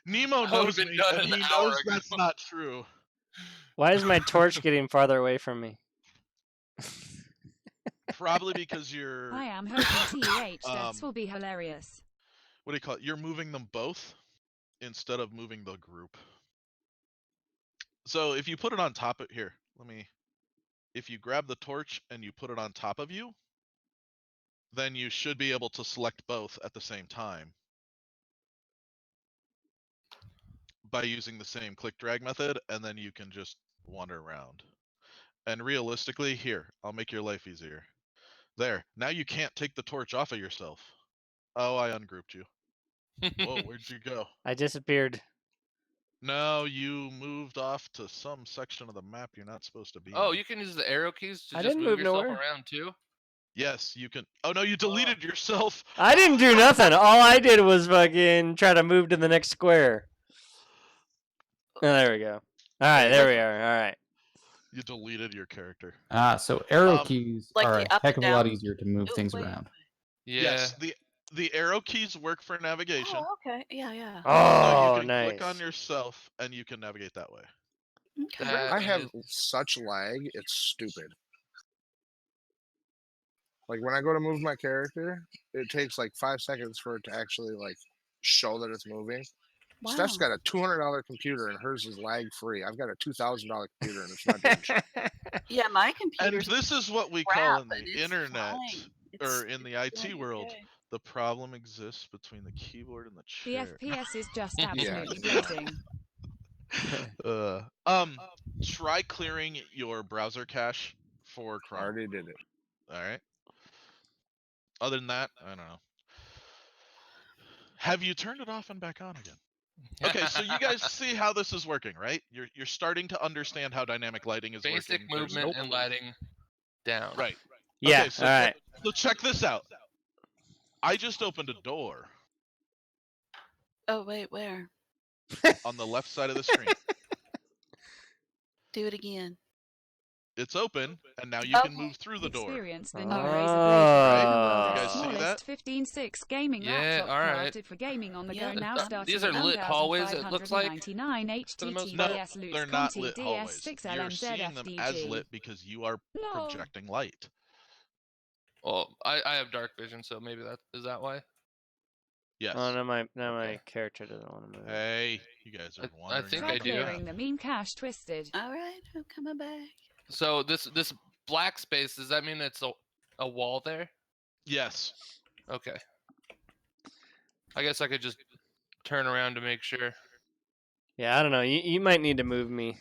Nemo That would've knows been me, done and an he hour knows that's ago. not true. Why is my torch getting farther away from me? Probably because you're I am hoping TH deaths Um, will be hilarious. what do you call it? You're moving them both instead of moving the group. So if you put it on top of here, if you grab the torch and you put it on top of you, then you should be able to select both at the same time by using the same click drag method, and then you can just wander around. And realistically, here, I'll make your life easier. There, now you can't take the torch off of yourself. Oh, I ungrouped you. Whoa, where'd you go? I disappeared. No, you moved off to some section of the map you're not supposed to be Oh, in. you can use the arrow keys to I just didn't move move yourself nowhere. around too. Yes, you can. Oh no, you deleted yourself. I didn't do nothing. All I did was fucking try to move to the next square. Oh, there we go. All right, there we are. All right. You deleted your character. So arrow Um, keys Like are the a up heck and of a lot down? easier to move Oh, things wait. around. Yeah. Yes, the arrow keys work for navigation. Oh, okay. Yeah, yeah. So Oh, you can nice. click on yourself and you can navigate that way. Okay. That I have is- such lag, it's stupid. Like when I go to move my character, it takes like 5 seconds for it to actually like show that it's moving. Wow. Steph's got a $200 computer and hers is lag free. I've got a $2,000 computer and it's not doing shit. Yeah, my And computer's this is what we crap, call in and the it's internet fine. It's or in the IT doing world, okay. the problem exists between the keyboard and the The chair. FPS is just Yeah. absolutely blazing. Try clearing your browser cache for I Chrome. already did it. All right. Other than that, I don't know. Have you turned it off and back on again? Okay, so you guys see how this is working, right? You're starting to understand how dynamic lighting is basic working. There's movement no and proof. lighting down. Right. Yeah. Okay, so all right. So check this out. I just opened a door Oh, wait, where? on the left side of the screen. Do it again. It's open, and now you can Okay. move through the door. Experience the Oh. new Razer Blade Right? the You world's guys see smallest that? 15.6 gaming Yeah, laptop alright. crafted for gaming on the Yeah, go now th- starting these at are lit hallways, it looks like, 1,599 for the most No, part. HTTPS Lutz they're not Conti lit hallways. You're DS6LMZ seeing them as FDG. lit because you are Lol. projecting light. Well, I have dark vision, so maybe that is that why. Yes. Oh, now my Okay. character doesn't want to move. Hey, you guys are I wandering think around Try I the do. clearing map. the meme cache twisted. All right, I'm coming back. So this black space, does that mean it's a wall there? Yes. Okay. I guess I could just turn around to make sure. Yeah, I don't know. You might need to move me.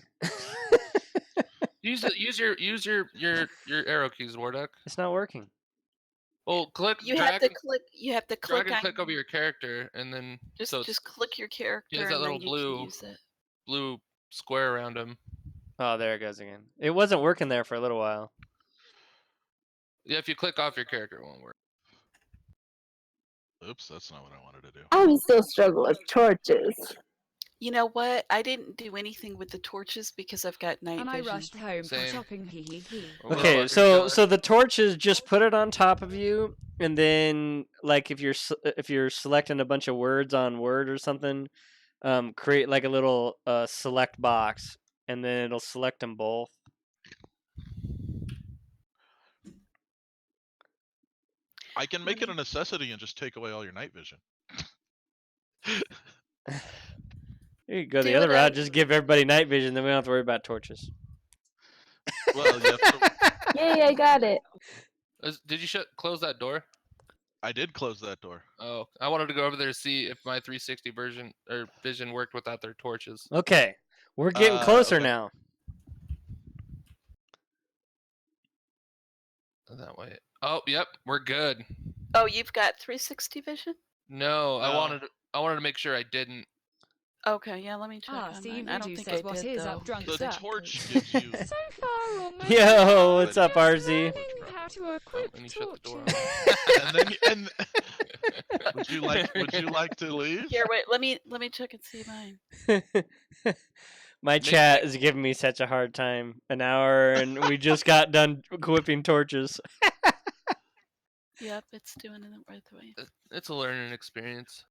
Use your arrow keys, Warduck. It's not working. Well, click You drag have to and, click. You have to drag click and on. click over your character, and then so it's Just click your character, that and little then you blue- can use it. blue square around him. Oh, there it goes again. It wasn't working there for a little while. Yeah, if you click off your character, it won't work. Oops, that's not what I wanted to do. I'm still struggling with torches. You know what? I didn't do anything with the torches because I've got night And I vision. rushed home from Same. shopping. Hee hee hee. What Okay, about so your so the torches, just put it on top of you, and then like if you're selecting a bunch of words on Word or something, create like a little select box, and then it'll select them both. I can make it a necessity and just take away all your night vision. You could go the Do other it, route, just give everybody night vision, then we don't have to worry about torches. Well, yeah. Yay, I got it. Did you close that door? I did close that door. Oh, I wanted to go over there to see if my 360 version or vision worked without their torches. Okay, we're getting closer okay. now. That way. Oh, yep, we're good. Oh, you've got 360 vision? No, I No. wanted to make sure I didn't. Okay, yeah, let me check Ah, on see, mine. I don't Voodoo think says I what did, is though. up, drunk The up. torch gives you. So far on my Yo, what's up, RZ? learning how to equip Let me shut the door. torches. and would you like to leave? Here, wait, let me check and see mine. My chat is giving me such a hard time. An hour, and we just got done equipping torches. Yep, it's doing it right away. It's a learning experience.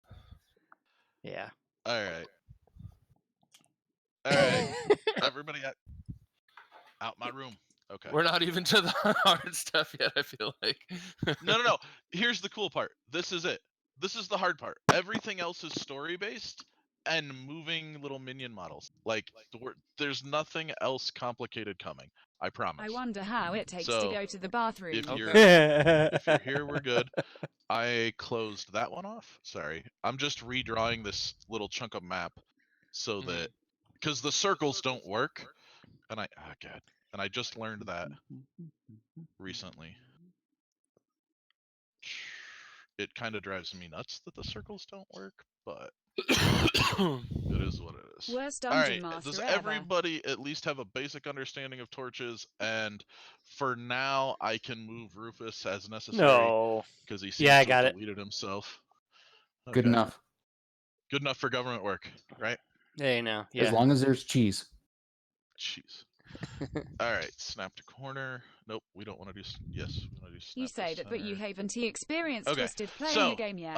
Yeah. All right. All right. Everybody out my room. Okay. We're not even to the hard stuff yet, I feel like. No. Here's the cool part. This is it. This is the hard part. Everything else is story based and moving little minion models. Like there's nothing else complicated coming. I promise. I wonder how it takes to So, go to the bathroom. if you're yeah, if you're here, we're good. I closed that one off. Sorry. I'm just redrawing this little chunk of map so Mhm. that because the circles don't work, and I just learned that recently. It kind of drives me nuts that the circles don't work, but it is what it is. Worst All dungeon right, master does ever. everybody at least have a basic understanding of torches? And for now, I can move Rufus as necessary no. because he seems Yeah, I to got have it. deleted himself. Good Okay. enough. Good enough for government work, right? Hey, now. As Yeah. long as there's cheese. Jeez. All right, snap to corner. Nope, we don't want to do. Yes, we want to do snap. You say to that, but you center. haven't experienced Okay, Twisted playing so, the game yet.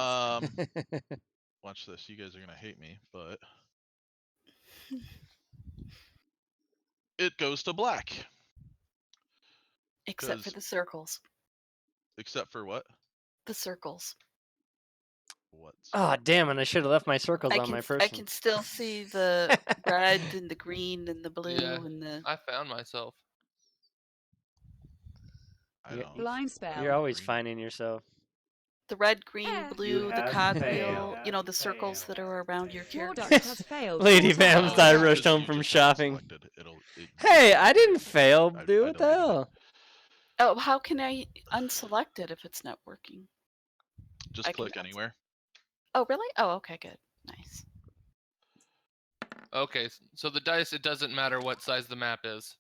Watch this. You guys are gonna hate me, but it goes to black. Except for 'Cause- the circles. Except for what? The circles. What? Oh, damn it. I should have left my circles on my person. I can still see the red and the green and the blue Yeah. and the. I found myself. I Yeah. don't. Blind spell. You're always Green. finding yourself. The red, green, Yeah. blue, the have cogwheel, failed. you know, the circles that are around your Warduck characters. has failed. Lady 4 times. Vamps, I it's rushed 'cause home you from just have it shopping. selected. Hey, I didn't fail, I dude. What the deleted it. hell? Oh, how can I unselect it if it's not working? Just I can click anywhere. Oh, really? Oh, okay, good. Nice. Okay, so the dice, it doesn't matter what size the map is.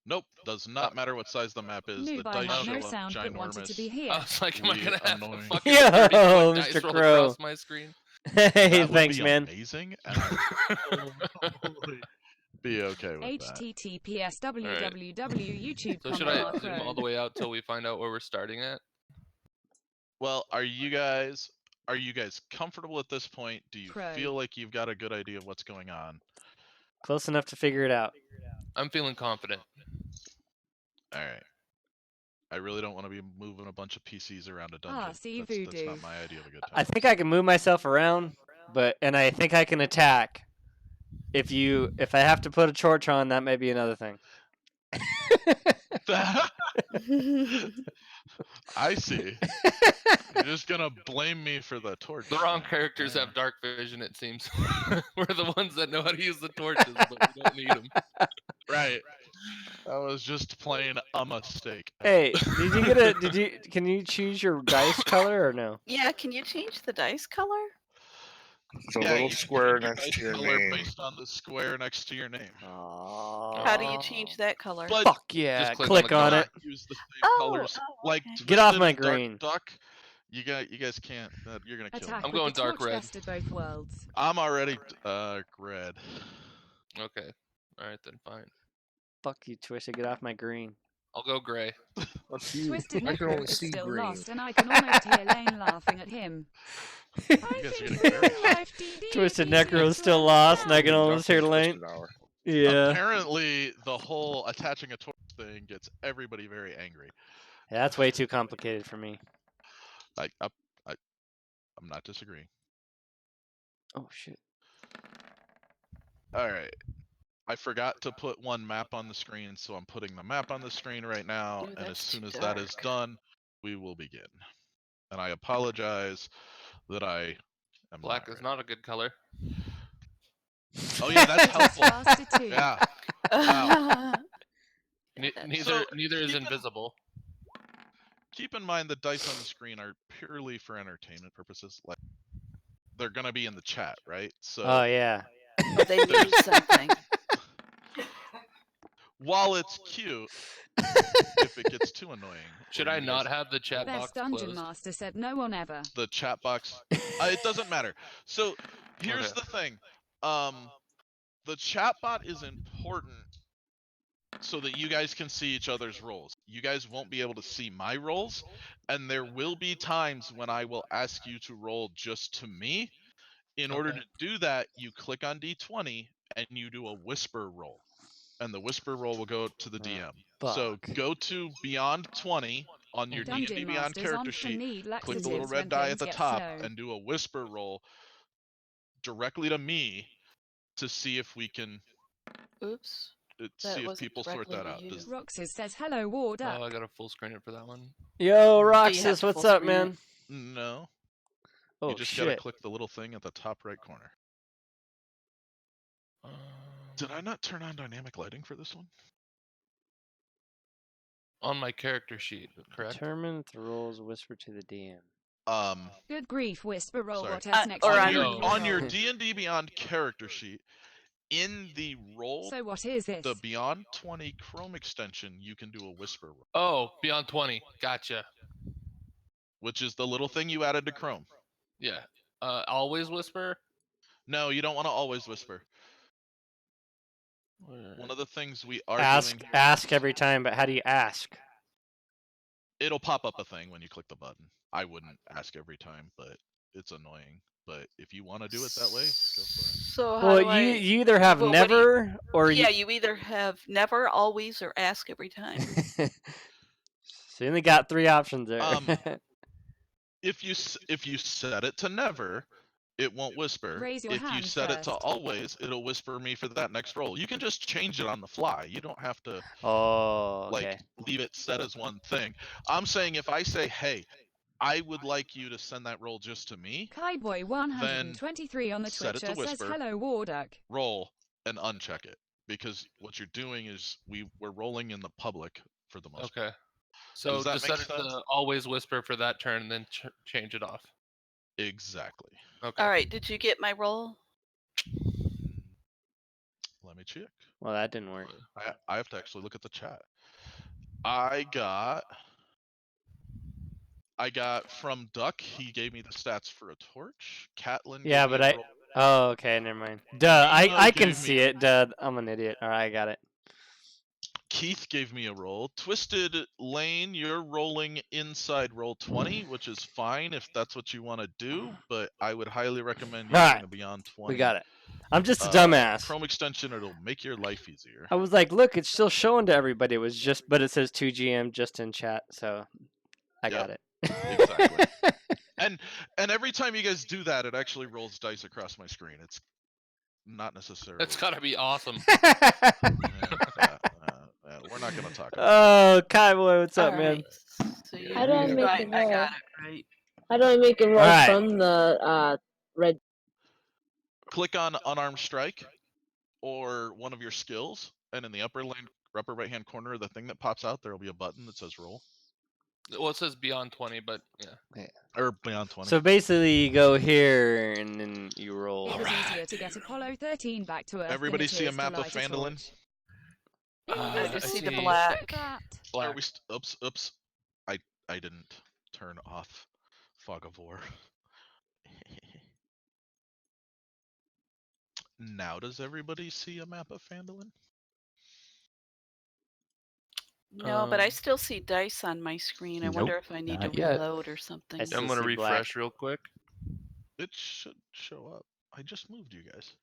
Nope, does not matter what size the map is. Noob, the I dice have show no up sound but wanted to be ginormous. here. I was like, am I We gonna have a annoying. fucking Yo, 30-foot dice Mr. roll Crow. across my screen? Hey, That would thanks, be man. amazing, and I would be okay with that. HTTPS www.youtube. So should I zoom all the way out till we find out where we're starting at? Well, are you guys comfortable at this point? Do you Crow. feel like you've got a good idea of what's going on? Close enough to figure it out. I'm feeling confident. All right. I really don't want to be moving a bunch of PCs around a dungeon. see That's voodoo. not my idea of a good time. I think I can move myself around, and I think I can attack. If I have to put a torch on, that may be another thing. I see. You're just gonna blame me for the torch. The wrong characters have dark vision, it seems. We're the ones that know how to use the torches, but we don't need them. Right. That was just plain a mistake. Hey, can you choose your dice color or no? Yeah, can you change the dice color? It's a Yeah, little you can square change your next dice to your color name. based on the square next to your name. How do you change that color? But Fuck yeah! Just click Click on on the it. use the same Oh, colors. Like okay. Get off Twisted my and Dark green. Duck. You guys can't. You're gonna kill Attack me. I'm with going the dark torch, red. best of both worlds. I'm already red. Okay. Alright then, fine. Fuck you, Twisted. Get off my green. I'll go gray. What's you? Twisted I can Necro only is see still green. lost, and I can almost hear Lane laughing at him. You guys are getting very hot. Twisted Necro's still lost, and I can almost hear Lane. Twisted Hour. Yeah. Apparently, the whole attaching a torch thing gets everybody very angry. That's way too complicated for me. I'm not disagreeing. Oh shit. All right. I forgot to put one map on the screen, so I'm putting the map on the screen right now, Ooh, and as that's soon too as that is dark. done, we will begin. And I apologize that I am Black is not a good color. Oh yeah, that's helpful. Faster too. Yeah. Wow. Neither is keep in- invisible. Keep in mind the dice on the screen are purely for entertainment purposes. Like they're gonna be in the chat, right? So Oh yeah. Oh, they mean something. while it's cute, if it gets too annoying, Should or I you not guys- have the chat box Best dungeon closed? master said no one ever. the chat box? It doesn't matter. So here's Okay. the thing. The chat bot is important so that you guys can see each other's roles. you guys won't be able to see my rolls, and there will be times when I will ask you to roll just to me. In order to do that, you click on D20 and you do a whisper roll, and the whisper roll will go to the DM. So Fuck. go to Beyond 20 on your D&D Dungeon Beyond Masters character often sheet, need click the little laxatives red when die things at the get top, slow. and do a whisper roll directly to me to see if we can Oops. see if wasn't people sort directly that to out. you. Roxas says hello, Warduck. Oh, I got to full screen it for that one. Yo, Do you have Roxas, to what's full up, screen it? man? No, Oh you just gotta shit. click the little thing at the top right corner. Did I not turn on dynamic lighting for this one? On my character sheet, correct? Determine if the rolls whisper to the DM. Good grief, whisper roll. Sorry. What else next? or to on you? your- on your roll. D&D Beyond character sheet, in the roll, So what is this? the Beyond 20 Chrome extension, you can do a whisper roll, Oh, Beyond 20. Gotcha. which is the little thing you added to Chrome. Yeah. Always whisper. No, you don't want to always whisper. Where- One of the things we are Ask doing, ask every time, but how do you ask? it'll pop up a thing when you click the button. I wouldn't ask every time, but it's annoying. But if you want to do it that way, go for it. So how Well, do you either have well, what do you- never or Yeah, you either have never, always, or ask every time. so you only got 3 options there. If you set it to never, it won't whisper. Raise your If you hand set it to first. always, it'll whisper me for that next roll. You can just change it on the fly. You don't have to Oh, like okay. leave it set as one thing. I'm saying if I say, hey, I would like you to send that roll just to me, Kaiboy 123 on the set it to Twitcher says whisper. hello, Warduck. roll and uncheck it. Because what you're doing is we're rolling in the public for the most part. Okay. So Does that just make set it sense? to always whisper for that turn, and then change it off. Exactly. Okay. All right, did you get my roll? Let me check. Well, that didn't work. I have to actually look at the chat. I got from Duck. He gave me the stats for a torch. Catlin. Yeah, gave me but a I roll. Oh, okay, never mind. Duh, Nemo I can gave see me- it. Duh, I'm an idiot. All right, I got it. Keith gave me a roll. Twisted Lane, you're rolling inside roll 20, which is fine if that's what you want to do, but I would highly recommend using Alright, the Beyond 20. We got it. I'm just a dumbass. Chrome extension, it'll make your life easier. I was like, look, it's still showing to everybody. It was just, but it says 2GM just in chat, so I got it. Exactly. And every time you guys do that, it actually rolls dice across my screen. It's not necessarily. That's gotta be awesome. We're not gonna talk about Oh, Kai boy, what's up, All man? right, So you, How do I make right, it I roll? got it right. How do I make a roll Alright. from the red? Click on Unarmed Strike or one of your skills, and in the upper right hand corner of the thing that pops out, there will be a button that says roll. Well, it says Beyond 20, but yeah. Or Beyond 20. So basically, you go here and then you roll. It was easier to get Apollo 13 back to Earth. Everybody than it see a is to map of light a Phandalin? torch. I just see the see black. Black. Are we oops. I didn't turn off Fog of War. Now does everybody see a map of Phandalin? No, but I still see dice on my screen. I wonder Nope, if I need to not yet. reload or something. I still I'm gonna see black. refresh real quick. It should show up. I just moved you guys.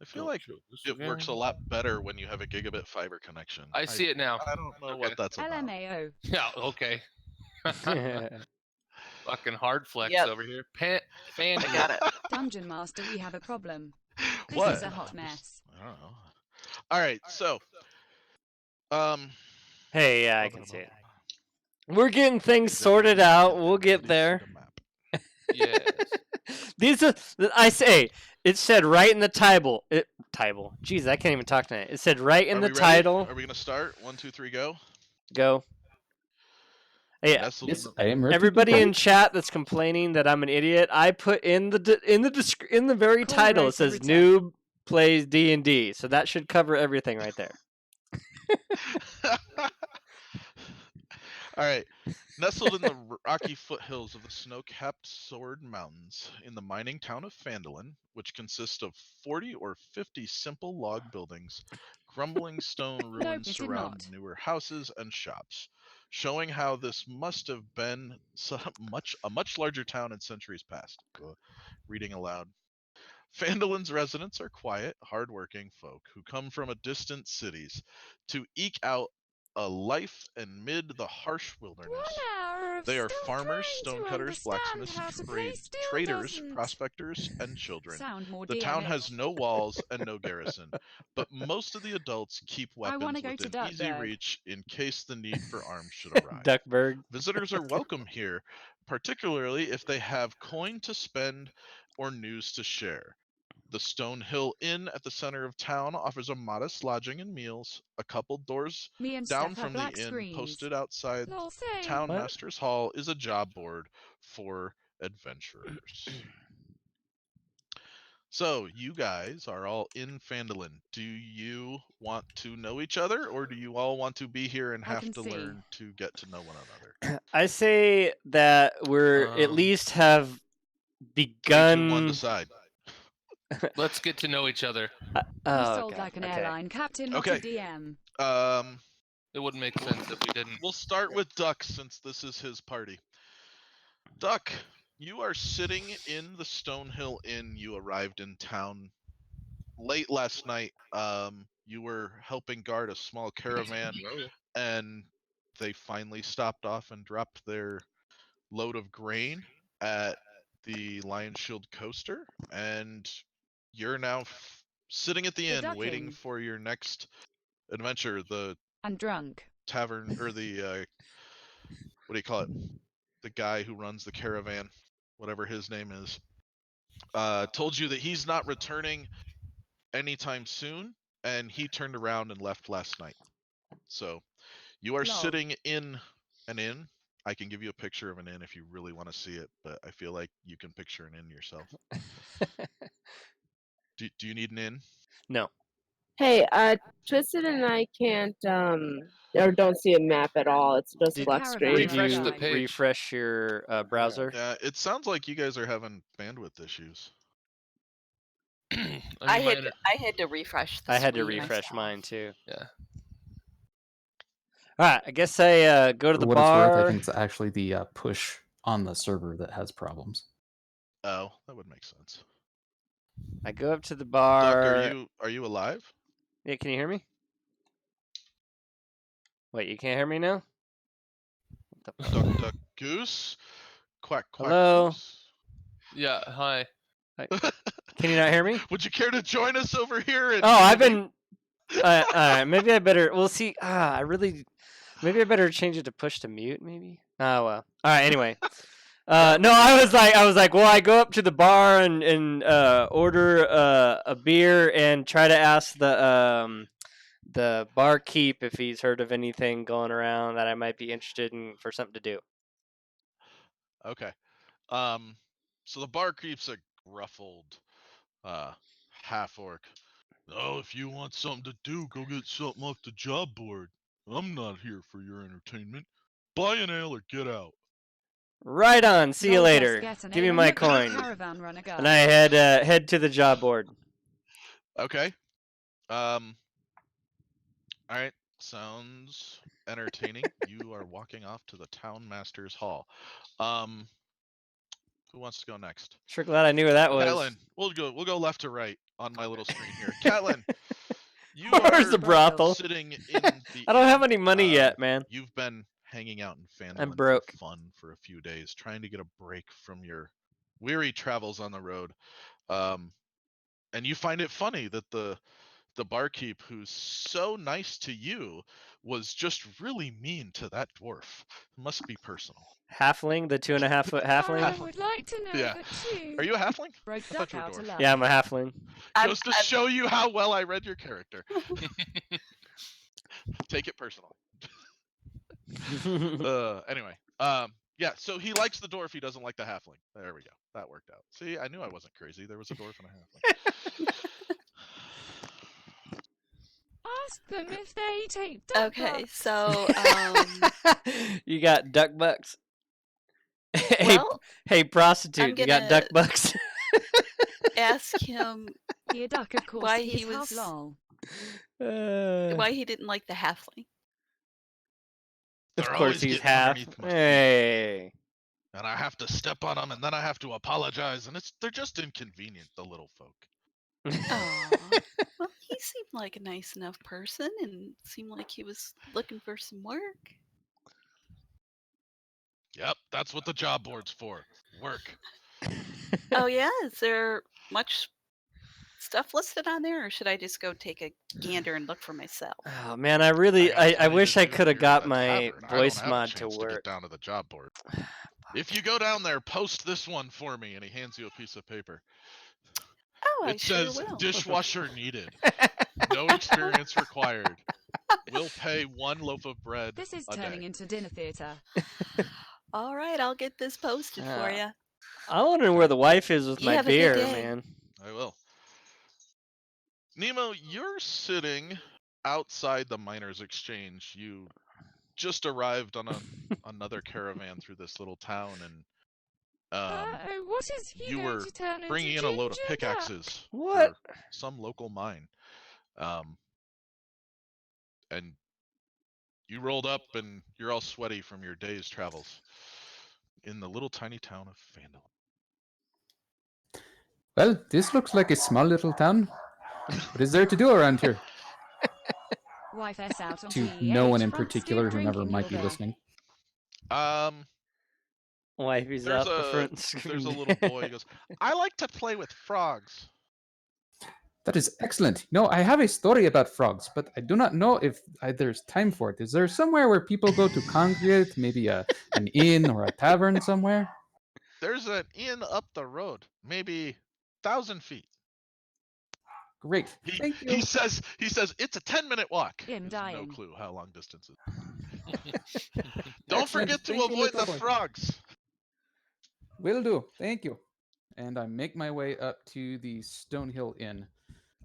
I feel Don't like show this it works a again. lot better when you have a gigabit fiber connection. I see it now. I don't know Okay. what that's about. LMAO. Yeah, okay. Fucking hard flex Yep. over here. Fan. I got it. Dungeon Master, we have a problem. This What? is a hot mess. I don't know. All right, so Hey, yeah, I can see it. We're getting things sorted out. We'll get there. Yes. These are, I say, it said right in the title. Jeez, I can't even talk tonight. It said right in Are the we ready? title. Are we gonna start? 1, 2, 3, go. Go. Yeah. Nestled Yes, in I am ready. Everybody in chat that's complaining that I'm an idiot, I put in the very Call title. It Rose says Rita. Noob Plays D&D, so that should cover everything right there. All right. Nestled in the rocky foothills of the snow-capped Sword Mountains, in the mining town of Phandalin, which consists of 40 or 50 simple log buildings Crumbling stone ruins it did surround not. newer houses and shops, showing how this must have been a much larger town in centuries past. Reading aloud. Phandolin's residents are quiet, hardworking folk who come from distant cities to eke out a life amid the harsh 1 wilderness. hour of They are still farmers, trying to stonecutters, understand blacksmiths, how to play still traders, doesn't prospectors, and children. sound more The town DMX. has no walls and no garrison, but most of the adults keep I want weapons to go to within easy Duckburg. reach in case the need for arms should arrive. Duckburg. Visitors are welcome here, particularly if they have coin to spend or news to share. The Stone Hill Inn at the center of town offers a modest lodging and meals. A couple doors Me and down Steph are from the black inn, screens. posted outside Lol, same. Town What? Master's Hall, is a job board for adventurers. So, you guys are all in Phandalin. Do you want to know each other, or do you all want to be here and I have can to see. learn to get to know one another? I say that we're at least have 3, 2, 1, begun. decide. Let's get to know each other. You Oh, sold God. like an Okay. airline captain, not Okay. a DM. It wouldn't make sense if we didn't. We'll start with Duck since this is his party. Duck, you are sitting in the Stonehill Inn. You arrived in town late last night. You were helping guard a small caravan, and they finally stopped off and dropped their load of grain at the Lion Shield Coaster, and you're now sitting at the The inn waiting ducking. for your next adventure. The And drunk. tavern, or the what do you call it? The guy who runs the caravan, whatever his name is, told you that he's not returning anytime soon, and he turned around and left last night. So you are Lol. sitting in an inn. I can give you a picture of an inn if you really want to see it, but I feel like you can picture an inn yourself. Do you need an inn? No. Hey, Twisted and I can't or don't see a map at all. It's just Did- black Caravan screen. Did Refresh you the page. refresh your browser? Yeah, it sounds like you guys are having bandwidth issues. I had to refresh the I had to screen refresh myself. mine too. Yeah. All right, I guess I go to For the what it's worth, I bar. think it's actually the push on the server that has problems. Oh, that would make sense. I go up to the Duck, bar. are you alive? Yeah, can you hear me? Wait, you can't hear me now? What the fuck? Duck, goose, quack, quack. Hello? Goose. Yeah. Hi. Can you not hear me? Would you care to join us over here? And Oh, I've been. All right, maybe I better. We'll see. Maybe I better change it to push to mute. Maybe. Oh well. All right. Anyway. No, I was like, well, I go up to the bar and order a beer and try to ask the barkeep if he's heard of anything going around that I might be interested in for something to do. Okay. So the barkeep's a gruff old half orc. Oh, if you want something to do, go get something off the job board. I'm not here for your entertainment. Buy an ale or get out. Right on. See you Lol, just later. get an Give me ale my and let the coin. Caravan run a guy. And I head to the job board. Okay. All right. Sounds entertaining. You are walking off to the town master's hall. Who wants to go next? Sure glad I knew where that was. Catelyn, we'll go left to right on my little screen here. Catelyn, you Where's are the brothel? sitting in the I don't have inn. any money yet, man. You've been hanging out in I'm Phandalin broke. for fun for a few days, trying to get a break from your weary travels on the road. And you find it funny that the barkeep, who's so nice to you, was just really mean to that dwarf. It must be personal. Halfling, the 2.5 foot halfling. I would like to know Yeah. that too. Are you a halfling? Broke I thought duck you were a out dwarf. alive. Yeah, I'm a halfling. Just to show you how well I read your character. Take it personal. Anyway, yeah. So he likes the dwarf. He doesn't like the halfling. There we go. That worked out. See, I knew I wasn't crazy. There was a dwarf and a halfling. Ask them if they take duck Okay, bucks. so You got duck bucks. Hey, well, hey, prostitute, I'm you got gonna- duck bucks. ask him Be a duck, of course. why he he is half was- lol. Why he didn't like the halfling? Of They're course always he's getting half. underneath my feet. Hey. And I have to step on them, and then I have to apologize, and they're just inconvenient, the little folk. Aw. Well, he seemed like a nice enough person and seemed like he was looking for some work. Yep, that's what the job board's for. Work. Oh, yeah? Is there much stuff listed on there, or should I just go take a gander and look for myself? Oh man, I gotta I tell you wish the I truth, could have you're at got the my tavern. I don't voice have a mod to chance to get work. down to the job board. If you go down there, post this one for me, and he hands you a piece of paper. Oh, I It sure says will. dishwasher needed. No experience required. We'll pay 1 loaf of bread This is a turning day. into dinner theater. All right, I'll get this posted for you. I'm wondering where the wife is with You my have a good beer, day. man. I will. Nemo, you're sitting outside the miners' exchange. You just arrived on another caravan through this little town, and What is he you going were to turn into bringing in a load of Ginger Duck? pickaxes What? for some local mine. And you rolled up, and you're all sweaty from your day's travels in the little tiny town of Vandal. Well, this looks like a small little town. What is there to do around here? Wife S out on To TEH, no one in front particular, stoop whomever drinking might your be beer. listening. Wifey's There's out the a front there's a screen. little boy. He goes, "I like to play with frogs." That is excellent. No, I have a story about frogs, but I do not know if there's time for it. Is there somewhere where people go to congregate? Maybe an inn or a tavern somewhere? There's an inn up the road, maybe 1,000 feet. Great. Thank you. He says it's a 10-minute walk. He Him has dying. no clue how long distance is. Don't Excellent. forget to Thank you, avoid little the boy. frogs. Will do. Thank you. And I make my way up to the Stonehill Inn.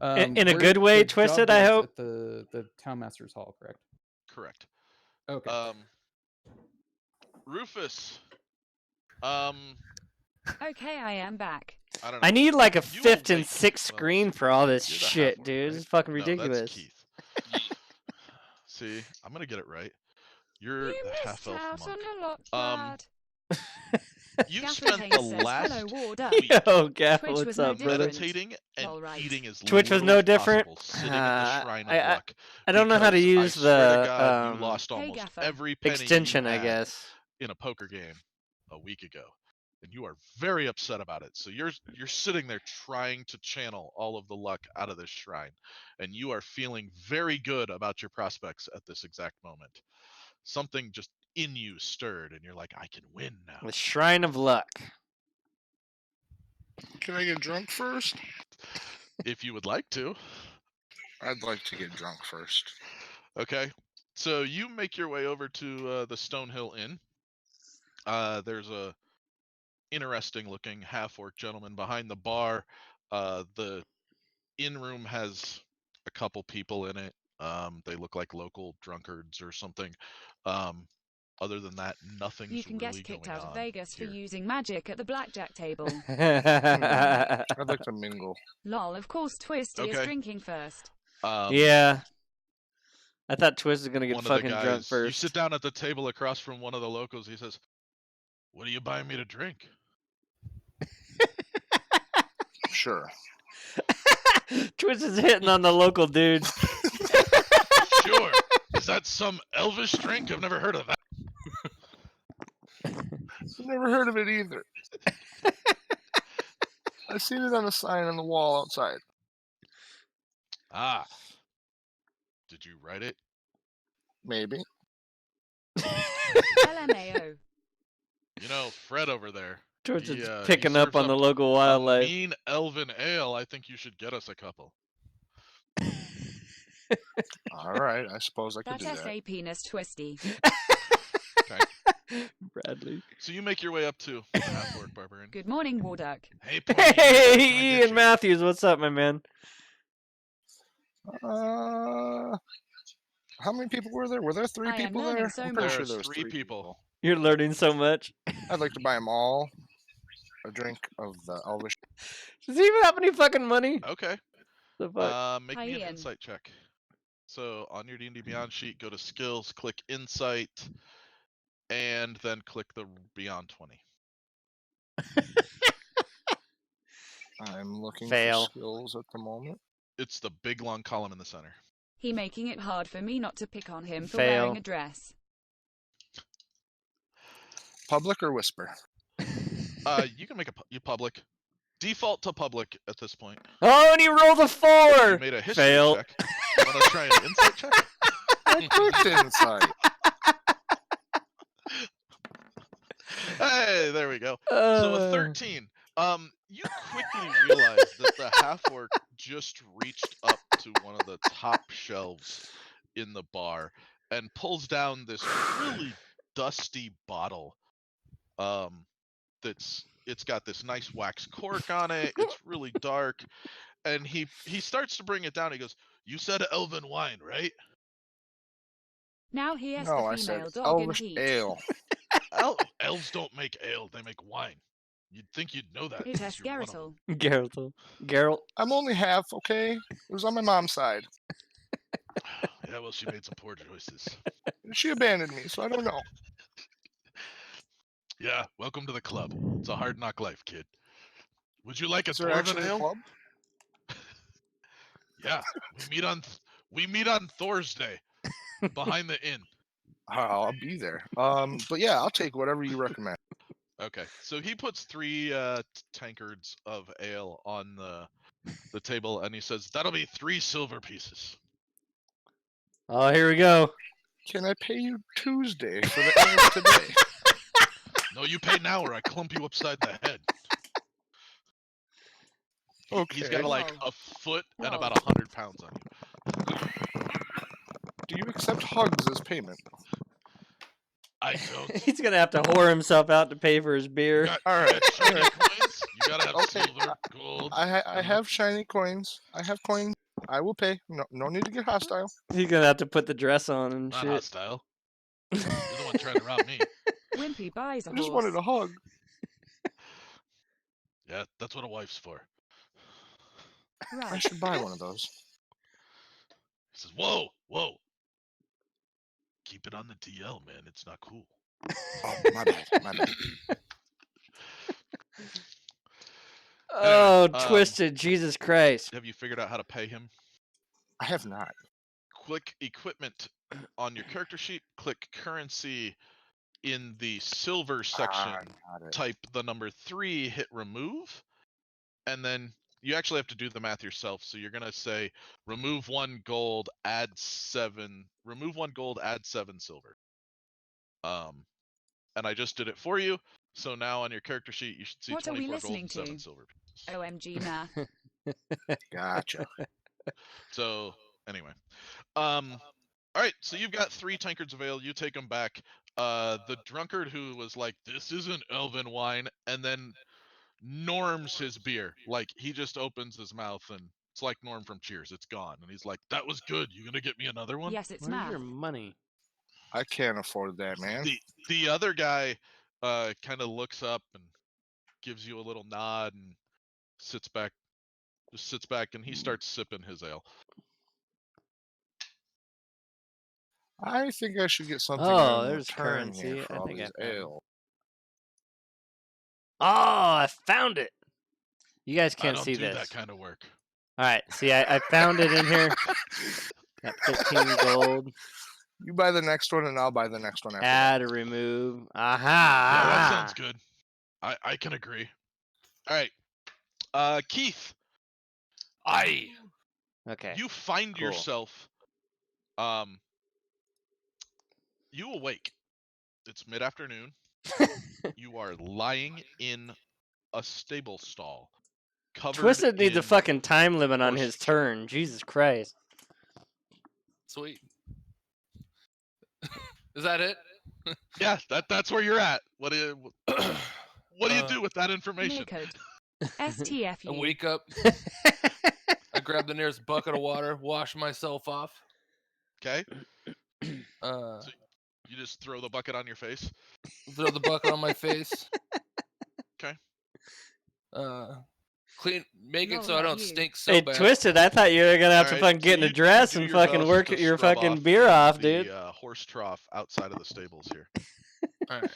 In a where good way, the job Twisted, I board's hope? At the Townmaster's Hall, correct? Correct. Okay. Rufus. Okay, I am back. I don't know. I need like a You 5th and awake. 6th Well, screen let's see. for all this You're the shit, half-orc, dude. right? This is fucking No, ridiculous. that's Keith. See, I'm gonna get it right. You're You the missed half-elf out monk. on a lot, lad. You've Gaffer spent Hayes the says, last hello, Warduck. week Yo, Gaff, Twitch what's was no up, brother? different. meditating and All right. eating as Twitch was little no as different? possible, sitting at the shrine of I luck. I don't know how to because use I swear to the God, you lost Hey, almost Gaffer. every penny extension, you I had guess. in a poker game a week ago, and you are very upset about it. So you're sitting there trying to channel all of the luck out of this shrine, and you are feeling very good about your prospects at this exact moment. Something just in you stirred, and you're like, I can win now. The Shrine of Luck. Can I get drunk first? If you would like to. I'd like to get drunk first. Okay. So you make your way over to the Stonehill Inn. There's a interesting looking half-orc gentleman behind the bar. The inn room has a couple people in it. They look like local drunkards or something. Other than that, nothing's You can really get kicked going out of on Vegas for here. using magic at the blackjack table. I'd like to mingle. Lol, of course Twisty is Okay. drinking first. Yeah. I thought Twist was gonna get One of the fucking drunk guys, first. you sit down at the table across from one of the locals. He says, "What are you buying me to drink?" Sure. Twist is hitting on the local dudes. Sure. Is that some elvish drink? I've never heard of that. Never heard of it either. I've seen it on a sign on the wall outside. Ah. Did you write it? Maybe. LMAO. You know, Fred over there. Twist He, is he picking up serves on the up local a wildlife. mean elven ale. I think you should get us a couple. All right, I suppose I could That's do that. SA penis Twisty. Okay. Bradley. So you make your way up to the half-orc barbarian. Good morning, Warduck. Hey, pointy ears, what can I Hey, get Ian you? Matthews, what's up, my man? How many people were there? Were there 3 I am people learning there? so I'm pretty much. sure There's there was 3 3 people. You're learning so much. I'd like to buy them all a drink of the elvish. Does he even have any fucking money? Okay. The fuck? Make Hi, me an Ian. insight check. So on your D&D Beyond sheet, go to skills, click insight, and then click the Beyond 20. I'm looking Fail. for skills at the moment. It's the big long column in the center. He making it hard for me not to pick on him for Fail. wearing a dress. Public or whisper? You can make you public. Default to public at this point. Oh, and he rolled a 4. You made a history Fail. check. You want to try an insight check? I clicked insight. Hey, there we go. So a 13. You quickly realize that the half-orc just reached up to one of the top shelves in the bar and pulls down this really dusty bottle. It's got this nice wax cork on it. It's really dark, and he starts to bring it down. He goes, "You said elven wine, right?" Now here's No, I the said female dog in elvish heat. ale. Elves don't make ale; they make wine. You'd think you'd know that. It's since you're one of them. Geralt. Geralt. I'm only half, okay? It was on my mom's side. Yeah, well, she made some poor choices. She abandoned me, so I don't know. Yeah, welcome to the club. It's a hard knock life, kid. Would you like a Is there dwarven actually a ale? club? Yeah, we meet on Thursday behind the inn. I'll be there. But yeah, I'll take whatever you recommend. Okay, so he puts 3 tankards of ale on the table, and he says, "That'll be 3 silver pieces." Oh, here we go. Can I pay you Tuesday for the ale today? No, you pay now, or I clump you upside the head. He's got Okay. like Whoa. a foot and Whoa. about 100 pounds on you. Do you accept hugs as payment? I don't. He's gonna have to whore himself out to pay for his beer. All right. Shiny coins. You gotta have Okay, silver, gold. I have shiny coins. I have coins. I will pay. No need to get hostile. He's gonna have to put the dress on and Not shit. hostile. You're the one trying to rob me. Wimpy buys a I just horse. wanted a hug. Yeah, that's what a wife's for. I Right. should buy one of those. He says, "Whoa, whoa. Keep it on the DL, man. It's not cool." Oh, my bad. My bad. Oh, Anyway, twisted, Jesus Christ. Have you figured out how to pay him? I have not. Click equipment on your character sheet. Click currency in the silver section. Got it. Type the number 3, hit remove, and then you actually have to do the math yourself. So you're gonna say remove 1 gold, add 7. Remove 1 gold, add 7 silver. And I just did it for you. So now on your character sheet, you should see What are we 24 gold listening and 7 to? silver pieces. OMG math. Gotcha. So anyway, all right. So you've got 3 tankards of ale. You take them back. The drunkard who was like, "This isn't elven wine," and then Norm's his beer. Like he just opens his mouth and it's like Norm from Cheers. It's gone, and he's like, "That was good. You gonna get me another one?" Yes, it's Where's math. your money? I can't afford that, man. The other guy kind of looks up and gives you a little nod and sits back, and he starts sipping his ale. I think I should get something Oh, in there's return currency. here for I all think I these found it. ale. Oh, I found it. You guys I can't don't see do this. that kind of work. All right, see, I found it in here. Got 15 gold. You buy the next one, and I'll buy the next one after Add or remove. Aha. Yeah, that aha. sounds good. I can agree. All right, Keith. Okay. You find cool. yourself, you awake. It's mid-afternoon. You are lying in a stable stall. Covered Twisted needs a in fucking time limit on horse his shit. turn. Jesus Christ. Sweet. Is that it? Yeah, that's where you're at. What do you do with that information? Naked. I STFU. wake up, I grab the nearest bucket of water, wash myself off. Okay, Uh, you just throw the bucket on your face. throw the bucket on my face. 'Kay. Make it Lol so I at don't you. stink so Hey, bad. Twisted, I thought you were gonna have to Alright, fucking so get in a you dress do and your fucking best work to your scrub fucking off beer in off, the, dude. horse trough outside of the stables here. All right.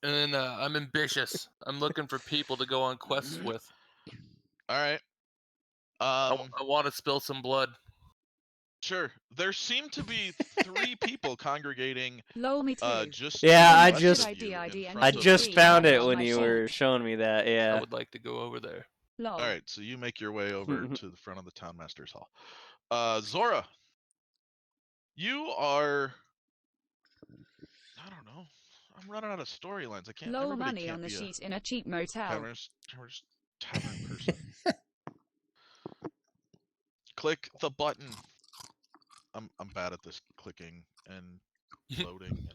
And then I'm ambitious. I'm looking for people to go on quests with. All right. I want to spill some blood. Sure. There seem to be 3 people congregating Lol me too. just Yeah, to the I west just- of you in I front I of just the found town it when master's you hall. were showing me that. I Yeah. would like to go over there. Lol. All right, so you make your way over to the front of the town master's hall. Zora, you are. I don't know. I'm running out of storylines. I can't. Lol Everybody money can't on the be a sheet in a cheap motel. tavern person. Click the button. I'm bad at this clicking and loading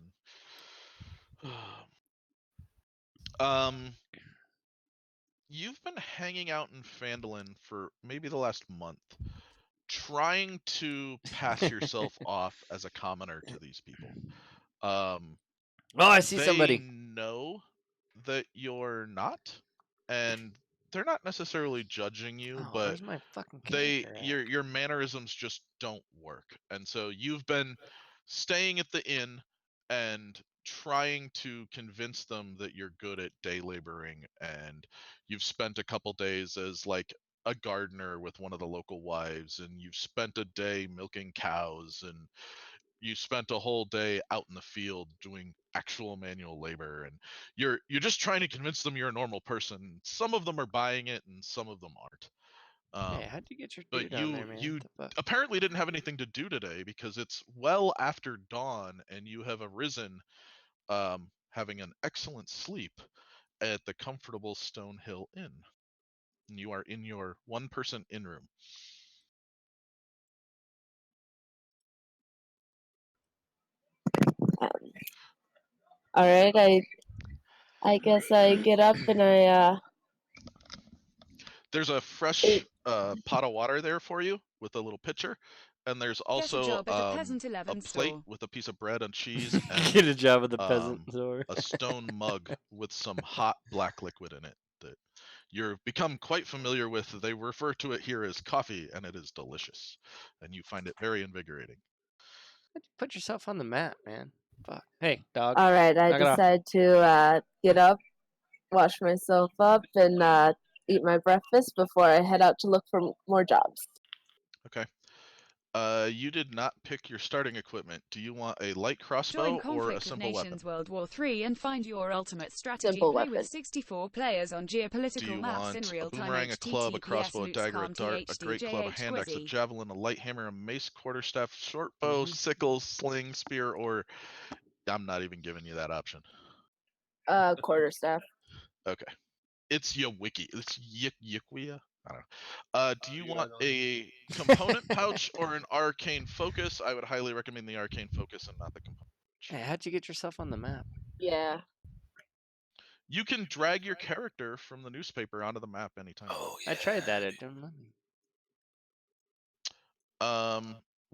and. You've been hanging out in Phandalin for maybe the last month, trying to pass yourself off as a commoner to these people. Oh, I see They somebody. know that you're not, and they're not necessarily judging you, Oh, but where's my fucking character at? your mannerisms just don't work. And so you've been staying at the inn and trying to convince them that you're good at day laboring, and you've spent a couple days as like a gardener with one of the local wives, and you've spent a day milking cows, and you spent a whole day out in the field doing actual manual labor, and you're just trying to convince them you're a normal person. Some of them are buying it and some of them aren't. Hey, how'd you get your But dude on there, man? you What the fuck? apparently didn't have anything to do today because it's well after dawn and you have arisen, having an excellent sleep at the comfortable Stonehill Inn. And you are in your one-person inn room. All right, I guess I get up and I There's a fresh eat. pot of water there for you with a little pitcher, and there's Get a also job at the Peasant a 11 plate store. with a piece of bread and cheese and Get a job at the peasant um, store. a stone mug with some hot black liquid in it that you've become quite familiar with. They refer to it here as coffee, and it is delicious, and you find it very invigorating. Put yourself on the map, man. Fuck. Hey, dog. All right, I Knock it off. decide to get up, wash myself up, and eat my breakfast before I head out to look for more jobs. Okay. You did not pick your starting equipment. Do you want a light Join crossbow or a Conflict of simple weapon? Nations World War III and find your ultimate strategy. Simple Play weapon. with 64 players on Do geopolitical you maps in want a real time. boomerang, a club, a crossbow, a HTTPS dagger, a Luxcom dart, a great club, a hand axe, a THDJH javelin, a light hammer, a mace, quarterstaff, short bow, sickle, sling, spear, or I'm not even giving you that option. Quarterstaff. Okay. It's Yawiki. It's Yikwia? I don't know. Do you want a component pouch or an arcane focus? I would highly recommend the arcane focus and not the component pouch. Hey, how'd you get yourself on the map? Yeah. You can drag your character from the newspaper onto the map anytime. Oh, I tried that. It didn't let me.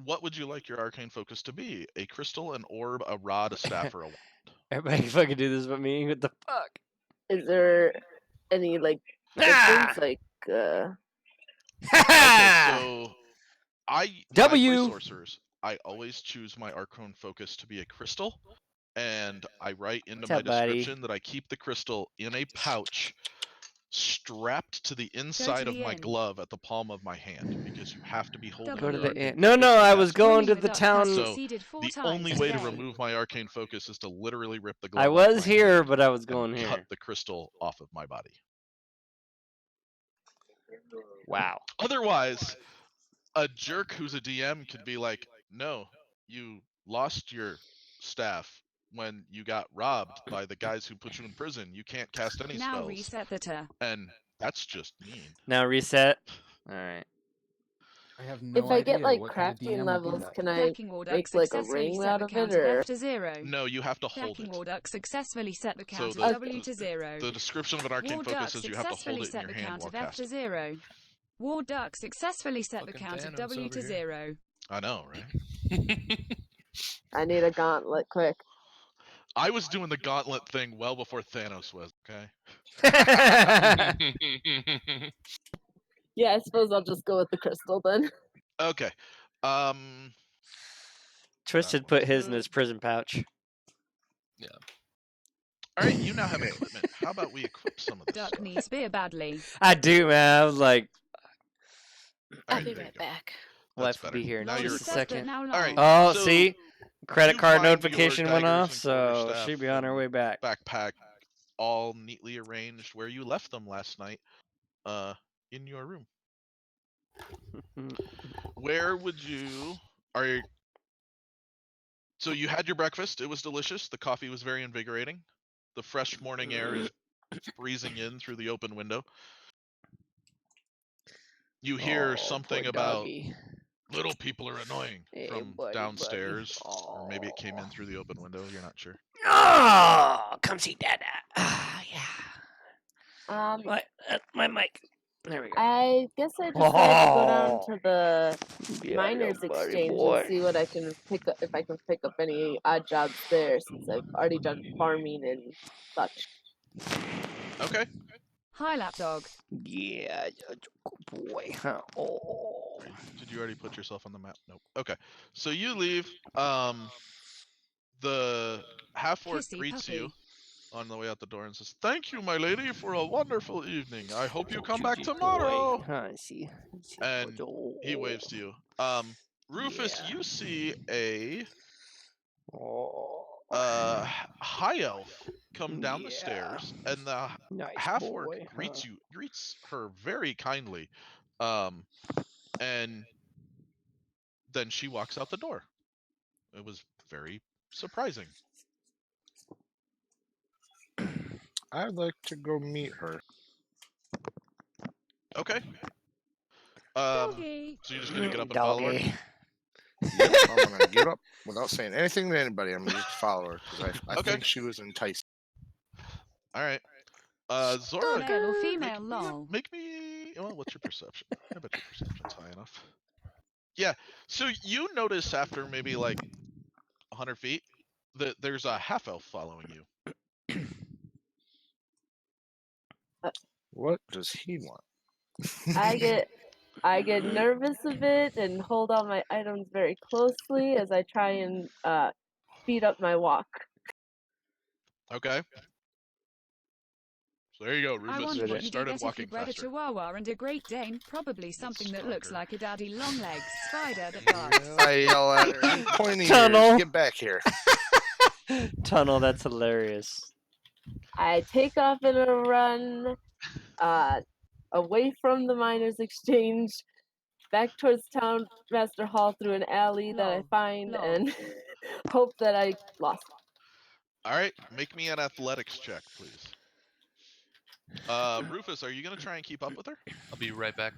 What would you like your arcane focus to be? A crystal, an orb, a rod, a staff, or a wand? Everybody can fucking do this but me. What the fuck? Is there any like Ah! difference? Like Okay, so when I play W. sorcerers, I always choose my arcane focus to be a crystal, and I write into What's my up, buddy? description that I keep the crystal in a pouch strapped to the inside of the my inn. glove at the palm of my hand because you have to be holding Go to your the arcane inn. No, focus no, to I was cast it. going to Joining the the duck has town. So succeeded 4 the times only way to today. remove my arcane focus is to literally rip the glove I off was my here, hand but I was and going cut here. the crystal off of my body. Wow. Otherwise, a jerk who's a DM could be like, no, you lost your staff when you got robbed by the guys who put you in prison. You can't cast any Now spells. reset the tur. And that's just mean. Now reset. All right. I have no if I get idea like what kind of crafting DM would do levels, that. can I Hacking Warduck make like a successfully ring set out the of it, count of or F to 0. No, you have to hold Hacking it. Warduck successfully set the So count the, of Okay. W to 0. the description of an arcane Warduck focus is you have to hold successfully it in set your the hand count while of F to casting. 0. Warduck successfully set the Fucking count of Thanos W over to here. 0. I know, right? I need a gauntlet quick. I was doing the gauntlet thing well before Thanos was. Okay. Yeah, I suppose I'll just go with the crystal then. Okay. Twisted That put one's his in good. his prison pouch. All right, you now have equipment. How about we equip some of this Duck stuff? needs beer badly. I do, man. I was like, I'll Alright, be there you right go. back. we'll That's have to better. be here in Now Lol, you're just a says equipped. that second. now All right. lol. Oh, So see? Credit you card find your notification went daggers off, and so quarterstaff she'll be on her and way back. backpack all neatly arranged where you left them last night, in your room. Where would you? So you had your breakfast. It was delicious. The coffee was very invigorating. The fresh morning air is breezing in through the open window. You hear Oh, something poor about doggy. little people are annoying Hey, from buddy. downstairs, or maybe it Oh. came in through the open window. You're not sure. Oh, come see Dada. Ah, yeah. My mic. There we go. I guess I decided to go down to the Yeah, miners buddy exchange boy. and see what I can pick up, if I can pick up any odd jobs there, since I've already done farming and such. Okay. Hi, lapdog. Yeah, good boy. Huh? Oh. Did you already put yourself on the map? Nope. Okay. So you leave. The half orc Kissy greets you puppy. on the way out the door and says, "Thank you, my lady, for a wonderful evening. I hope you come back Cutie tomorrow." boy. Huh, see. And he waves to you. Rufus, Yeah. you see a Oh. high elf come down the Yeah. stairs, and the Nice half orc boy. Huh? greets her very kindly, and then she walks out the door. It was very surprising. I'd like to go meet her. Okay. Doggy. So you're just gonna get up and follow her? Doggy. Yep, I'm gonna get up without saying anything to anybody. I'm gonna just follow her because I Okay. think she was enticed. All right. Zora, Male or make female, me, lol. make me. Well, what's your perception? I bet your perception's high enough. Yeah. So you notice after maybe like 100 feet that there's a half elf following you. What does he want? I get nervous a bit and hold all my items very closely as I try and speed up my walk. Okay. So there you go, I Rufus. wonder You what you'd started get if you walking bred a faster. Chihuahua and a Great Dane. Probably something that looks stronger. like a daddy longlegs spider that barks. I yell at her, pointy Tunnel. ears, get back here. Tunnel, that's hilarious. I take off in a run, away from the miners' exchange, back towards Town Master Hall through an alley that I Lol. find, Lol. and hope that I lost. All right, make me an athletics check, please. Rufus, are you gonna try and keep up with her? I'll be right back.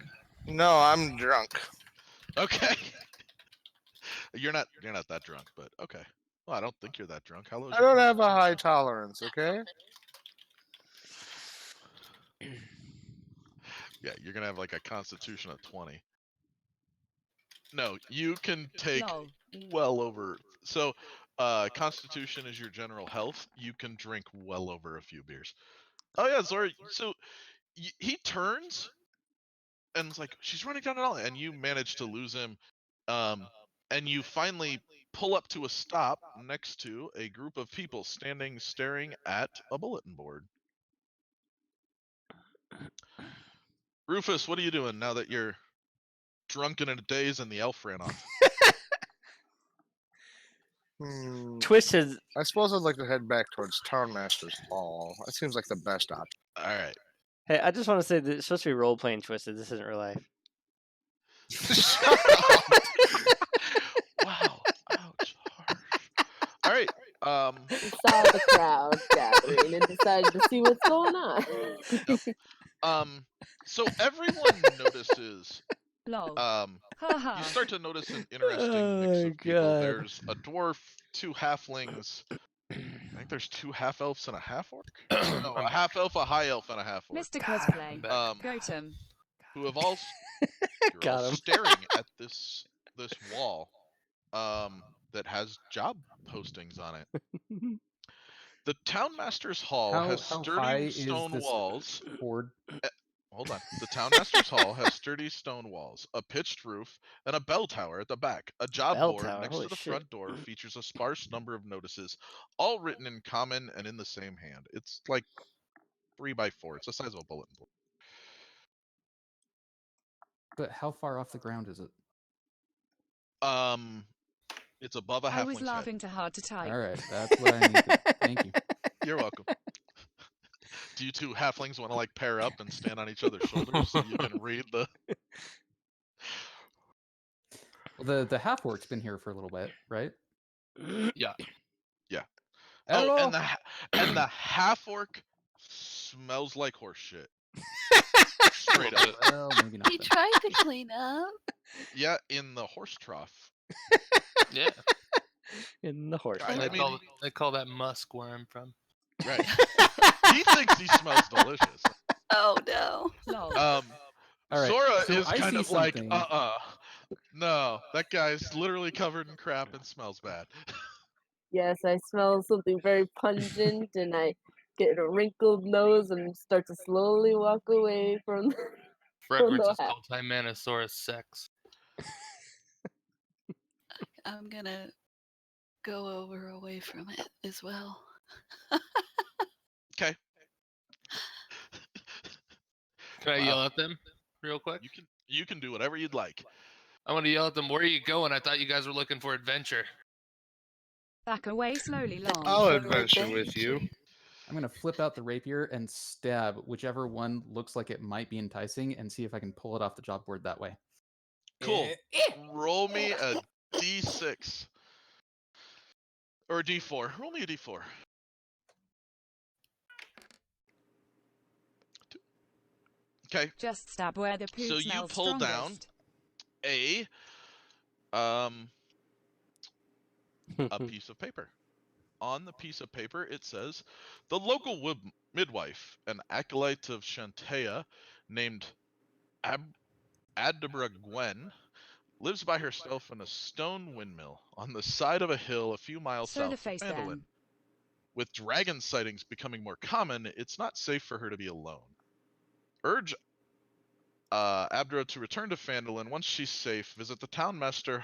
No, I'm drunk. Okay. You're not that drunk, but okay. Well, I don't think you're that drunk. How low is I your don't have a high constitution? tolerance, okay? Yeah, you're gonna have like a constitution of 20. No, you can take Lol. well over. So, constitution is your general health. You can drink well over a few beers. Oh yeah, Zora. So he turns and it's like she's running down an alley, and you manage to lose him. And you finally pull up to a stop next to a group of people standing staring at a bulletin board. Rufus, what are you doing now that you're drunk and in a daze and the elf ran off? Twisted. I suppose I'd like to head back towards Town Master's Hall. That seems like the best option. All right. Hey, I just want to say that it's supposed to be role playing Twisted. This isn't real life. Wow. Ouch. Harsh. All right. We saw the crowd gathering and decided to see what's going on. So everyone notices. Lol. You Haha. start to notice an interesting Oh mix my of people. God. There's a dwarf, 2 halflings. I think there's 2 half elves and a half orc. No, a half elf, a high elf, and a half orc. Mr. Cosplay. Back. Gotem. Who have all you're Got all him. staring at this wall that has job postings on it. The Townmaster's Hall How has high sturdy is stone this walls. board? Hold on. The Townmaster's Hall has sturdy stone walls, a pitched roof, and a bell tower at the back. A job Bell board tower, next holy to the shit. front door features a sparse number of notices, all written in common and in the same hand. It's like 3x4. It's the size of a bulletin board. But how far off the ground is it? It's above a I was halfling's head. laughing too hard to type. All right, that's what I needed. Thank you. You're welcome. Do you two halflings want to like pair up and stand on each other's shoulders so you can read the? Well, the half orc's been here for a little bit, right? Yeah. Hello. Oh, and the half orc smells like horse shit. Straight up. Well, maybe not. He then. tried to clean up. Yeah, in the horse trough. Yeah. In the horse. I They, mean- they call that musk where I'm from. Right. He thinks he smells delicious. Oh no. Lol. All right, Zora so is I kind see of like, something. no, that guy's literally covered in crap and smells bad. Yes, I smell something very pungent, and I get a wrinkled nose and start to slowly walk away from. Fragrance no is hat. called Timanosaurus sex. I'm gonna go over away from it as well. Okay. Can I Wow. yell at them real quick? You can do whatever you'd like. I want to yell at them. Where are you going? I thought you guys were looking for adventure. Back away slowly, lol. I'll For adventure with you. adventure. I'm gonna flip out the rapier and stab whichever one looks like it might be enticing, and see if I can pull it off the job board that way. Cool. Roll me a d6 or a d4. Roll me a d4. Okay. Just stab where the poo So you smells pull down strongest. a piece of paper. On the piece of paper, it says, the local midwife, an acolyte of Shantea named Adebra Gwen, lives by herself in a stone windmill on the side of a hill a few miles Sew the south of face Phandalin. then. With dragon sightings becoming more common, it's not safe for her to be alone. Urge Abdra to return to Phandalin. Once she's safe, visit the Townmaster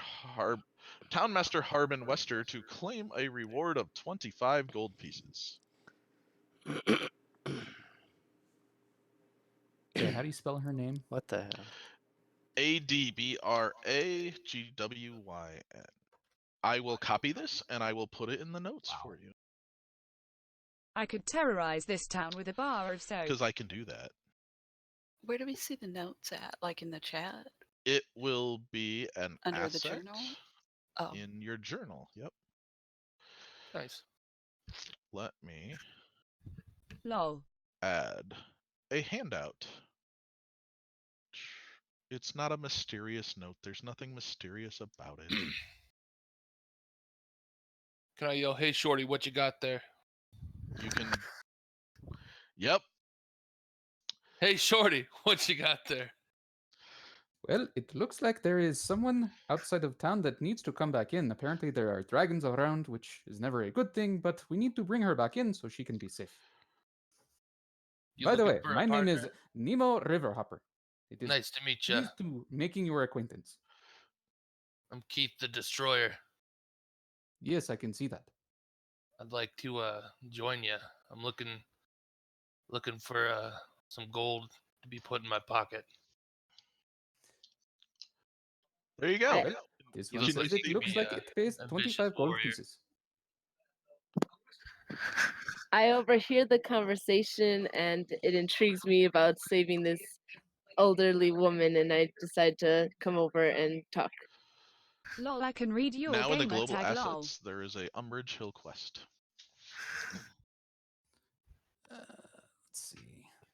Harbin Wester to claim a reward of 25 gold pieces. Okay, how do you spell her name? What the hell? Adbragwyn. I will copy this and I will put it in the notes for you. I could terrorize this town with a bar of soap. Because I can do that. Where do we see the notes at? Like in the chat? It will be an Under the asset journal? Oh. in your journal. Yep. Nice. Let me Lol. add a handout. It's not a mysterious note. There's nothing mysterious about it. Can I yell, hey, Shorty, what you got there? You can. Yep. Hey, Shorty, what you got there? Well, it looks like there is someone outside of town that needs to come back in. Apparently, there are dragons around, which is never a good thing, but we need to bring her back in so she can be safe. You By the looking way, for a my name is partner? Nemo Riverhopper. It is Nice to meet you. pleased to making your acquaintance. I'm Keith the Destroyer. Yes, I can see that. I'd like to join you. I'm looking for some gold to be put in my pocket. There you go. I- Well, this You one look says like it you'd looks be, like it pays ambitious 25 gold warrior. pieces. I overhear the conversation, and it intrigues me about saving this elderly woman, and I decide to come over and talk. Lol, I can read your Now in the gamer global tag lol. assets, there is a Umbridge Hill quest. Let's see.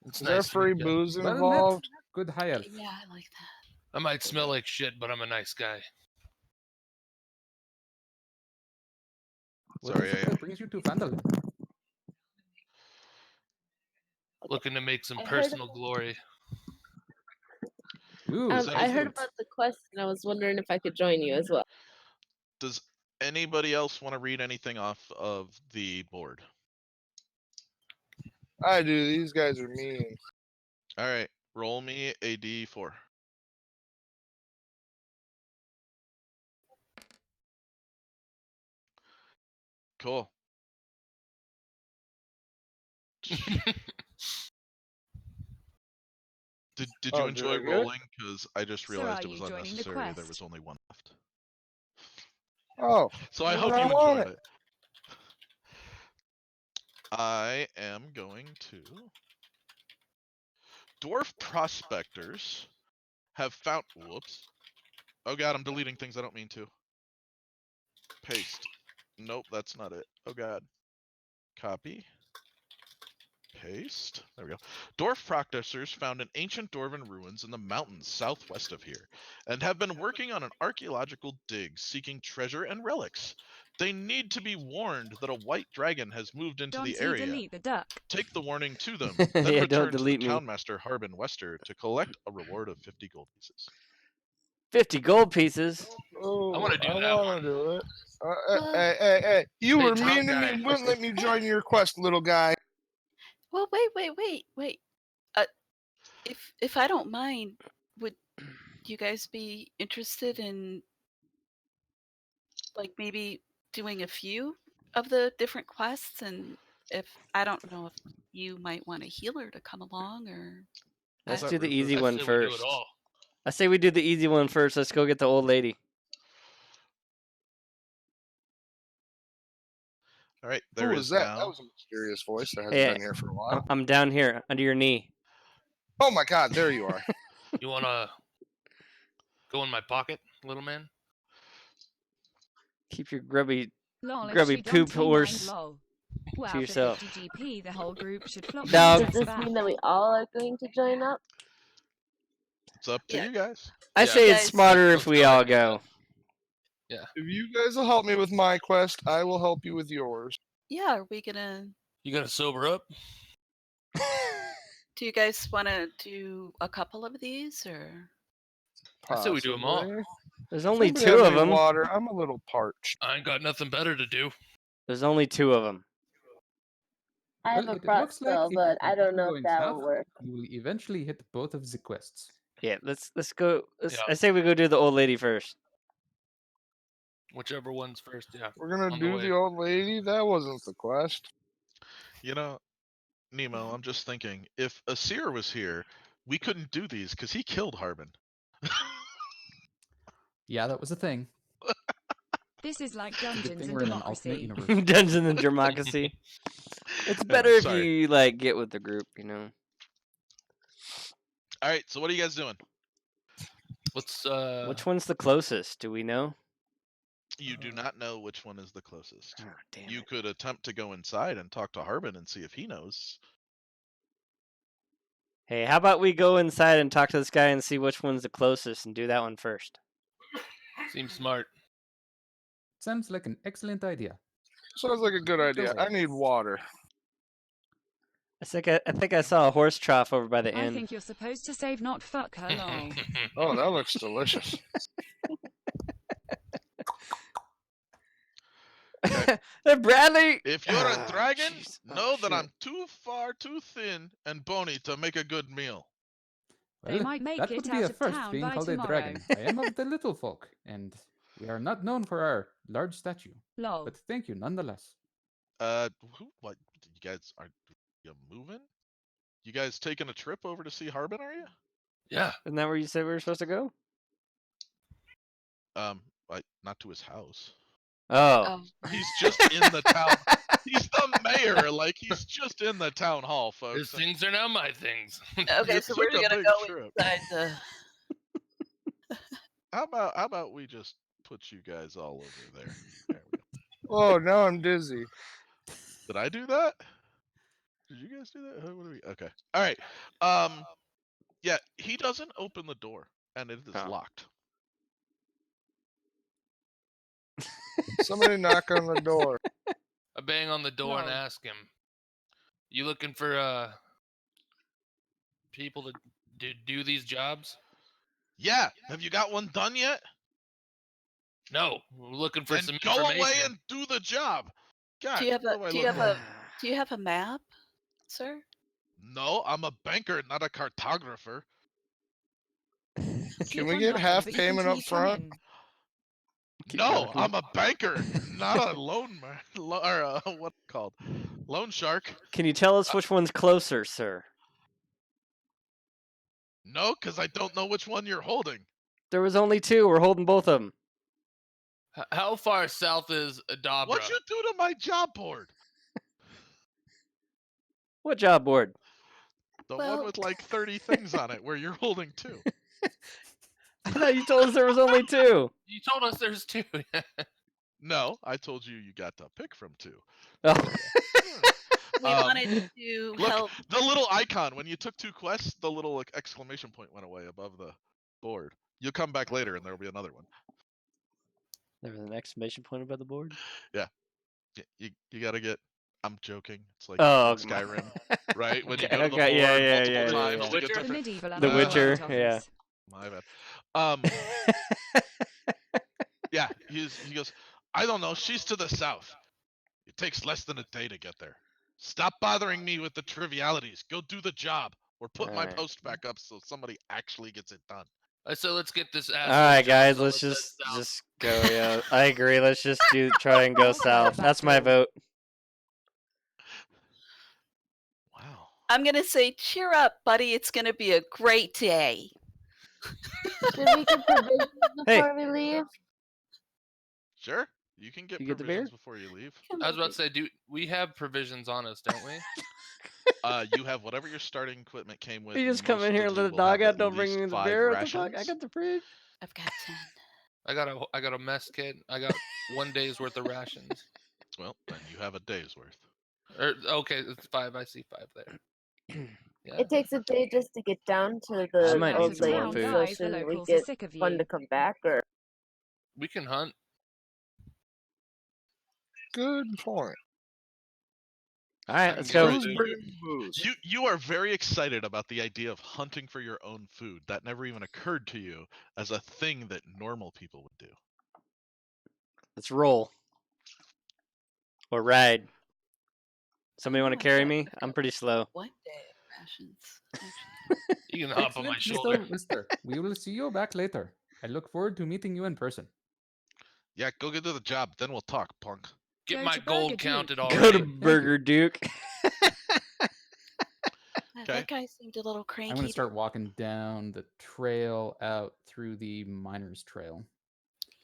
It's Is there nice to free meet ya. booze Well met. involved? Good high elf. Yeah, I like that. I might smell like shit, but I'm a nice guy. What Sorry, is it that brings you to Vandal? Looking to make some I heard- personal glory. Ooh, Is that I heard excellent. about the quest, and I was wondering if I could join you as well. Does anybody else want to read anything off of the board? I do. These guys are mean. All right, roll me a d4. Cool. Did you Oh, enjoy did I get it? rolling? Because I just So realized are it was you joining the unnecessary. There quest? was only one left. Oh, So I well, hope then you I'm on enjoyed it. it. I am going to. Dwarf prospectors have found. Whoops. Oh god, I'm deleting things I don't mean to. Paste. Nope, that's not it. Oh god. Copy. Paste. There we go. Dwarf practicers found an ancient dwarven ruins in the mountains southwest of here, and have been working on an archaeological dig seeking treasure and relics. They need to be warned that a white dragon has moved into the Don't you area. delete the duck. Take the warning to them, then Yeah, don't return to the delete me. townmaster Harbin Wester to collect a reward of 50 gold pieces. 50 gold pieces. Oh, I want to do I that want one. to do it. Well- Hey! You Hey, were drop mean to me guy. and wouldn't let me join your quest, little guy. Well, wait. If I don't mind, would you guys be interested in like maybe doing a few of the different quests? And if I don't know if you might want a healer to come along, or Let's I- do the Rufus? easy I one say we do it first. all. I say we do the easy one first. Let's go get the old lady. All right, Who there was is that? now. That was a mysterious voice that hasn't Hey, been here for a while. I'm down here under your knee. Oh my god, there you are. You want to go in my pocket, little man? Keep your grubby Lol, if grubby she poop don't mind, horse lol. to Wow, for yourself. 50 GP, the whole group should flop Dog. Does this mean that we all are going to join up? It's up to Yeah. you guys. I Yeah. say You it's guys- smarter Let's if we go ahead all and do that. go. If you guys will help me with my quest, I will help you with yours. Yeah, are we gonna? You gotta sober up. Do you guys want to do a couple of these, or? I say we do 'em all. Possibly. There's only Somebody two have of any them. water. I'm a little parched. I ain't got nothing better to do. There's only two of them. I have Well, a it frost looks like spell, if you but I don't continue know if going that south, will work. you will eventually hit both of the quests. Yeah, let's go. Yeah. I say we go do the old lady first. Whichever one's first, yeah. We're gonna On the do way. the old lady. That wasn't the quest. You know, Nemo, I'm just thinking, if Asir was here, we couldn't do these because he killed Harbin. Yeah, that was a thing. This is like It's a good Dungeons thing and we're in an alternate Democracy. universe. Dungeons and Democracy. It's better if sorry. you like get with the group, you know. All right, so what are you guys doing? Let's Which one's the closest? Do we know? You do not know which one is the closest. Oh, damn You it. could attempt to go inside and talk to Harbin and see if he knows. Hey, how about we go inside and talk to this guy and see which one's the closest and do that one first? seems smart. Sounds like an excellent idea. Sounds like a good idea. I need water. I think I saw a horse trough over by the I inn. think you're supposed to save, not fuck her, lol. Oh, that looks delicious. Bradley! If you're Ah, a dragon, jeez. Oh, know that shit. I'm too thin and bony to make a good meal. They Well, might make that it would be out a of first, town being by called tomorrow. a dragon. I am of the little folk, and we are not known for our large statue. Lol. But thank you nonetheless. What? You guys are you moving? You guys taking a trip over to see Harbin? Are you? Yeah. Isn't that where you said we were supposed to go? Not to his house. Oh. Oh, He's just in the town. He's the mayor. Like he's just in the town hall, His folks. things are now my things. okay. You So took we're a gonna big go trip. inside the. How about we just put you guys all over there? There we go. Oh, now I'm dizzy. Did I do that? Did you guys do that? What are we? Okay. All right. Yeah, he doesn't open the door, and it is Oh. locked. Somebody knock on the door. I bang on the door and Lol. ask him, "You looking for people to do these jobs?" Yeah. Have you got one done yet? No, we're looking for Then some go information. away and do the job. God, Do you have what a? do I Do you look have like? a? Do you have a map, sir? No, I'm a banker, not a cartographer. Can we get half payment up front? Keep No, talking. I'm a banker, not a what called loan shark. Can you tell us which one's closer, sir? No, because I don't know which one you're holding. There was only 2. We're holding both of them. How far south is Adabra? What'd you do to my job board? What job board? The Well- one with like 30 things on it, where you're holding 2. I thought you told us there was only 2. You told us there's 2. No, I told you got to pick from 2. Oh. We wanted to Look, help. the little icon when you took 2 quests, the little like, exclamation point went away above the board. You'll come back later, and there'll be another one. There was an exclamation point above the board. You gotta get. I'm joking. It's like Oh, in Skyrim, right? When you Okay, go to the okay, board yeah, yeah, multiple yeah, yeah, times yeah. to get Witcher? The different. medieval The Underground Witcher, Post yeah. Office. My bad. Yeah, he goes. I don't know. She's to the south. It takes less than a day to get there. Stop bothering me with the trivialities. Go do the job, or put my Alright. post back up so somebody actually gets it done. So let's get this All asshole. right, guys, John, let's head just south. go. Yeah, I agree. Let's just try and go south. That's my vote. Wow. I'm gonna say, cheer up, buddy. It's gonna be a great day. Should we get provisions Hey. before we leave? Sure. You can get You get the beer? provisions before you leave. Come I was on, about to say, do we have provisions on us, don't we? You have whatever your starting equipment came with. You just come in Most here of and you let the will have dog out. at Don't bring least me the 5 beer. What the fuck? I rations. got the fridge. I've got 10. I got a mess kit. I got 1 day's worth of rations. Well, then you have a day's worth. Okay, it's 5. I see 5 there. Yeah. It takes a day just to get down to I the might need old some more lady, food. so Guys, the shouldn't we locals are get sick of fun you. to come back? Or We can hunt. Good point. All right, I let's can go. get Who's food. bringing booze? You are very excited about the idea of hunting for your own food. That never even occurred to you as a thing that normal people would do. Let's roll or ride. Somebody want to Oh, carry I've me? got I'm pretty slow. 1 day of rations. Actually. You can hop on my Excellent, shoulder. Mister. We will see you back later. I look forward to meeting you in person. Yeah, go get to the job. Then we'll talk, punk. Get Go my to gold Burger counted Duke. Go already. to Burger Duke. Okay. That guy seemed a little cranky. I'm going to start walking down the trail out through the Miners Trail.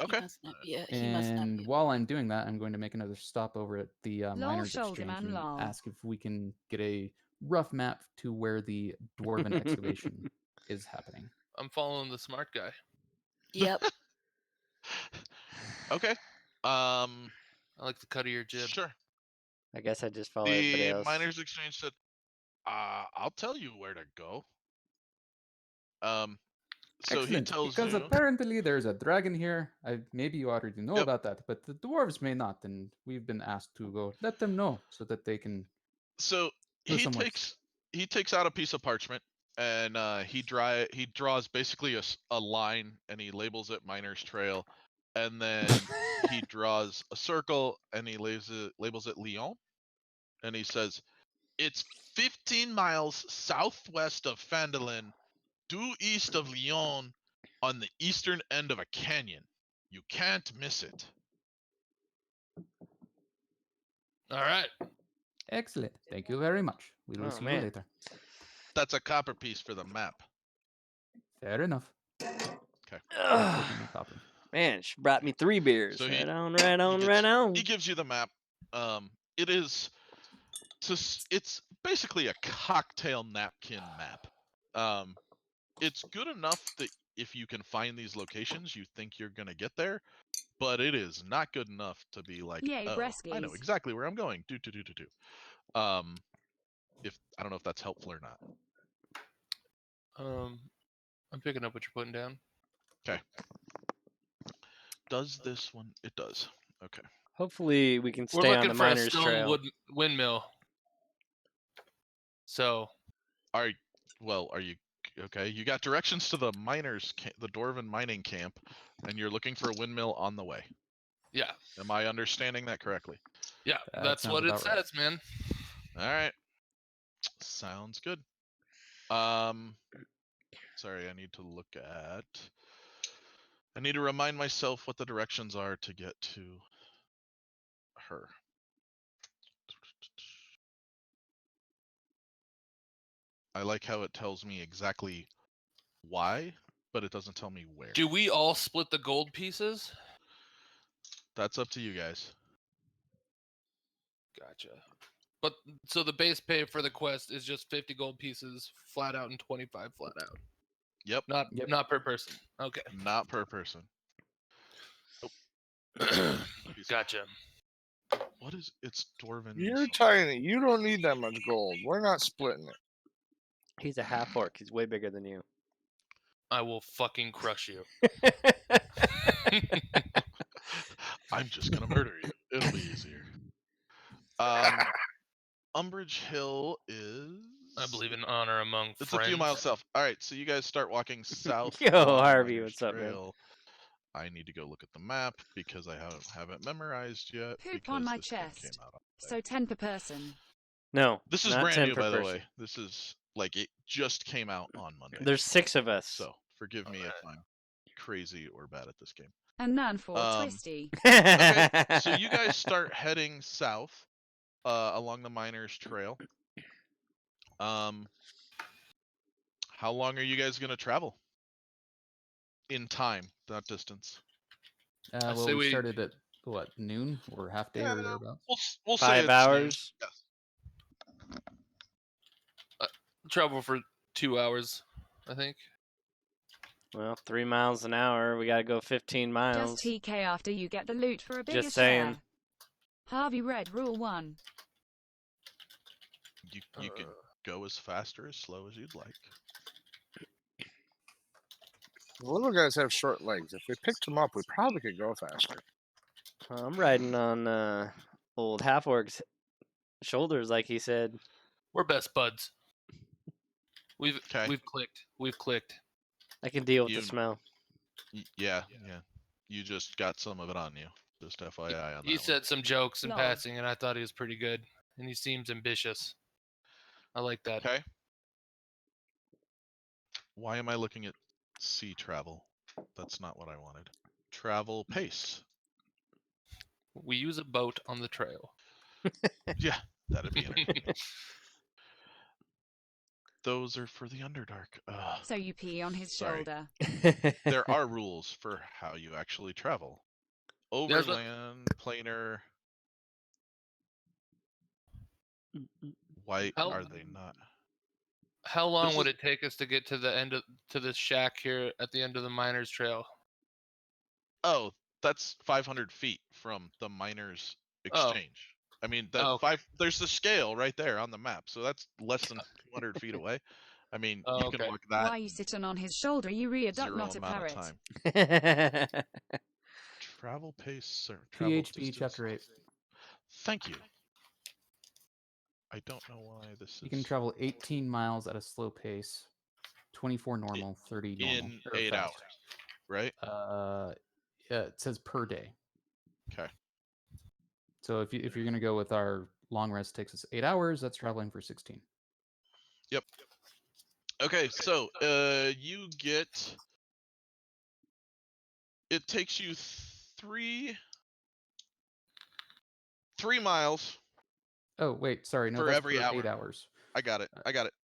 Okay. He must not be he must not And be while I'm doing that, I'm going to make another stop over at the Lol, Miners shoulder Exchange man, and lol. ask if we can get a rough map to where the dwarven excavation is happening. I'm following the smart guy. Yep. Okay. I like the cut of your jib. Sure. I guess I just follow everybody The else. Miners Exchange said, I'll tell you where to go. So he Excellent, tells because you. apparently there's a dragon here. Maybe you already know Yep. about that, but the dwarves may not, and we've been asked to go let them know so that they can. So Do he some work. takes out a piece of parchment and he draws basically a line and he labels it Miner's Trail, and then he draws a circle and he labels it Lyon, and he says it's 15 miles southwest of Fandolin, due east of Lyon, on the eastern end of a canyon. You can't miss it. All right. Excellent. Thank you very much. We will Oh, see man. you later. That's a copper piece for the map. Fair enough. Ugh. Taking my copper. Man, she brought me 3 beers. So Right on, right on, right on. He gives you the map. It is it's basically a cocktail napkin map. It's good enough that if you can find these locations, you think you're gonna get there, but it is not good enough to be like, Yay, oh, I know breskies. exactly where I'm going. Do. If I don't know if that's helpful or not. I'm picking up what you're putting down. Does this one? It does. Okay. Hopefully, we can We're stay on looking the for a Miners stone Trail. windmill. So Are you okay? You got directions to the the Dwarven mining camp, and you're looking for a windmill on the way. yeah, Am I understanding that correctly? yeah, That that's sounds what it about right. says, man. All right. Sounds good. Sorry, I need to look at. I need to remind myself what the directions are to get to her. I like how it tells me exactly why, but it doesn't tell me where. Do we all split the gold pieces? That's up to you guys. Gotcha. But so the base pay for the quest is just 50 gold pieces flat out and 25 flat out. Yep. Not per person. Okay. Not per person. Gotcha. What is it's Dwarven? You're tiny. You don't need that much gold. We're not splitting it. He's a half orc. He's way bigger than you. I will fucking crush you. I'm just gonna murder you. It'll be easier. Umbrage Hill is. I believe in honor among It's friends. a few miles south. All right, so you guys start walking south. Yo, along the Harvey, Miners what's up, man? Trail. I need to go look at the map because I haven't memorized yet. Poop because on my this game chest. Came out on So 10 per person. No, This is not brand 10 new, per by the person. way. This is like it just came out on Monday. There's 6 of us. So forgive me if I'm crazy or bad at this game. And none for Twisty. Okay, so you guys start heading south along the Miners Trail. How long are you guys gonna travel? In time, not distance. Well, say we we- started at what, noon or half day or thereabouts? We'll say 5 it's noon. hours. Yes. Travel for 2 hours, I think. Well, 3 miles an hour. We gotta go 15 miles. Just TK after you get the loot for a bigger Just saying. share. Harvey read rule 1. You can go as fast or as slow as you'd like. The little guys have short legs. If we picked them up, we probably could go faster. I'm riding on old half orc's shoulders, like he said. We're best buds. We've 'Kay. clicked. We've clicked. I can deal with You- the smell. Yeah. You just got some of it on you. Just FYI on that. He said some jokes in Lol. passing, and I thought he was pretty good. And he seems ambitious. I like that. Okay. Why am I looking at sea travel? That's not what I wanted. Travel pace. We use a boat on the trail. Yeah, that'd be entertaining. Those are for the Underdark. Ugh. So you pee on his Sorry. shoulder. There are rules for how you actually travel. There's a- Overland, planar. Why How- are they not? How long This would is- it take us to get to the end of this shack here at the end of the Miners Trail? Oh, that's 500 feet from the Miners Oh. Exchange. I mean, that Oh, okay. there's the scale right there on the map, so that's less than 200 feet away. I mean, Oh, you can okay. walk that Why are you sitting on his shoulder? You rear duck, 0 not a amount of parrot. time. Travel pace or travel PHP distance. chapter 8. Thank you. I don't know why this You is can travel 18 miles at a slow pace, 24 normal, 30 normal. in or 8 fast. hours, right? Yeah, it says per day. Okay. So if you're gonna go with our long rest takes us 8 hours, that's traveling for 16. Yep. Okay, so you get. It takes you 3 miles Oh wait, sorry, no, for that's every per hour. 8 hours. I got it.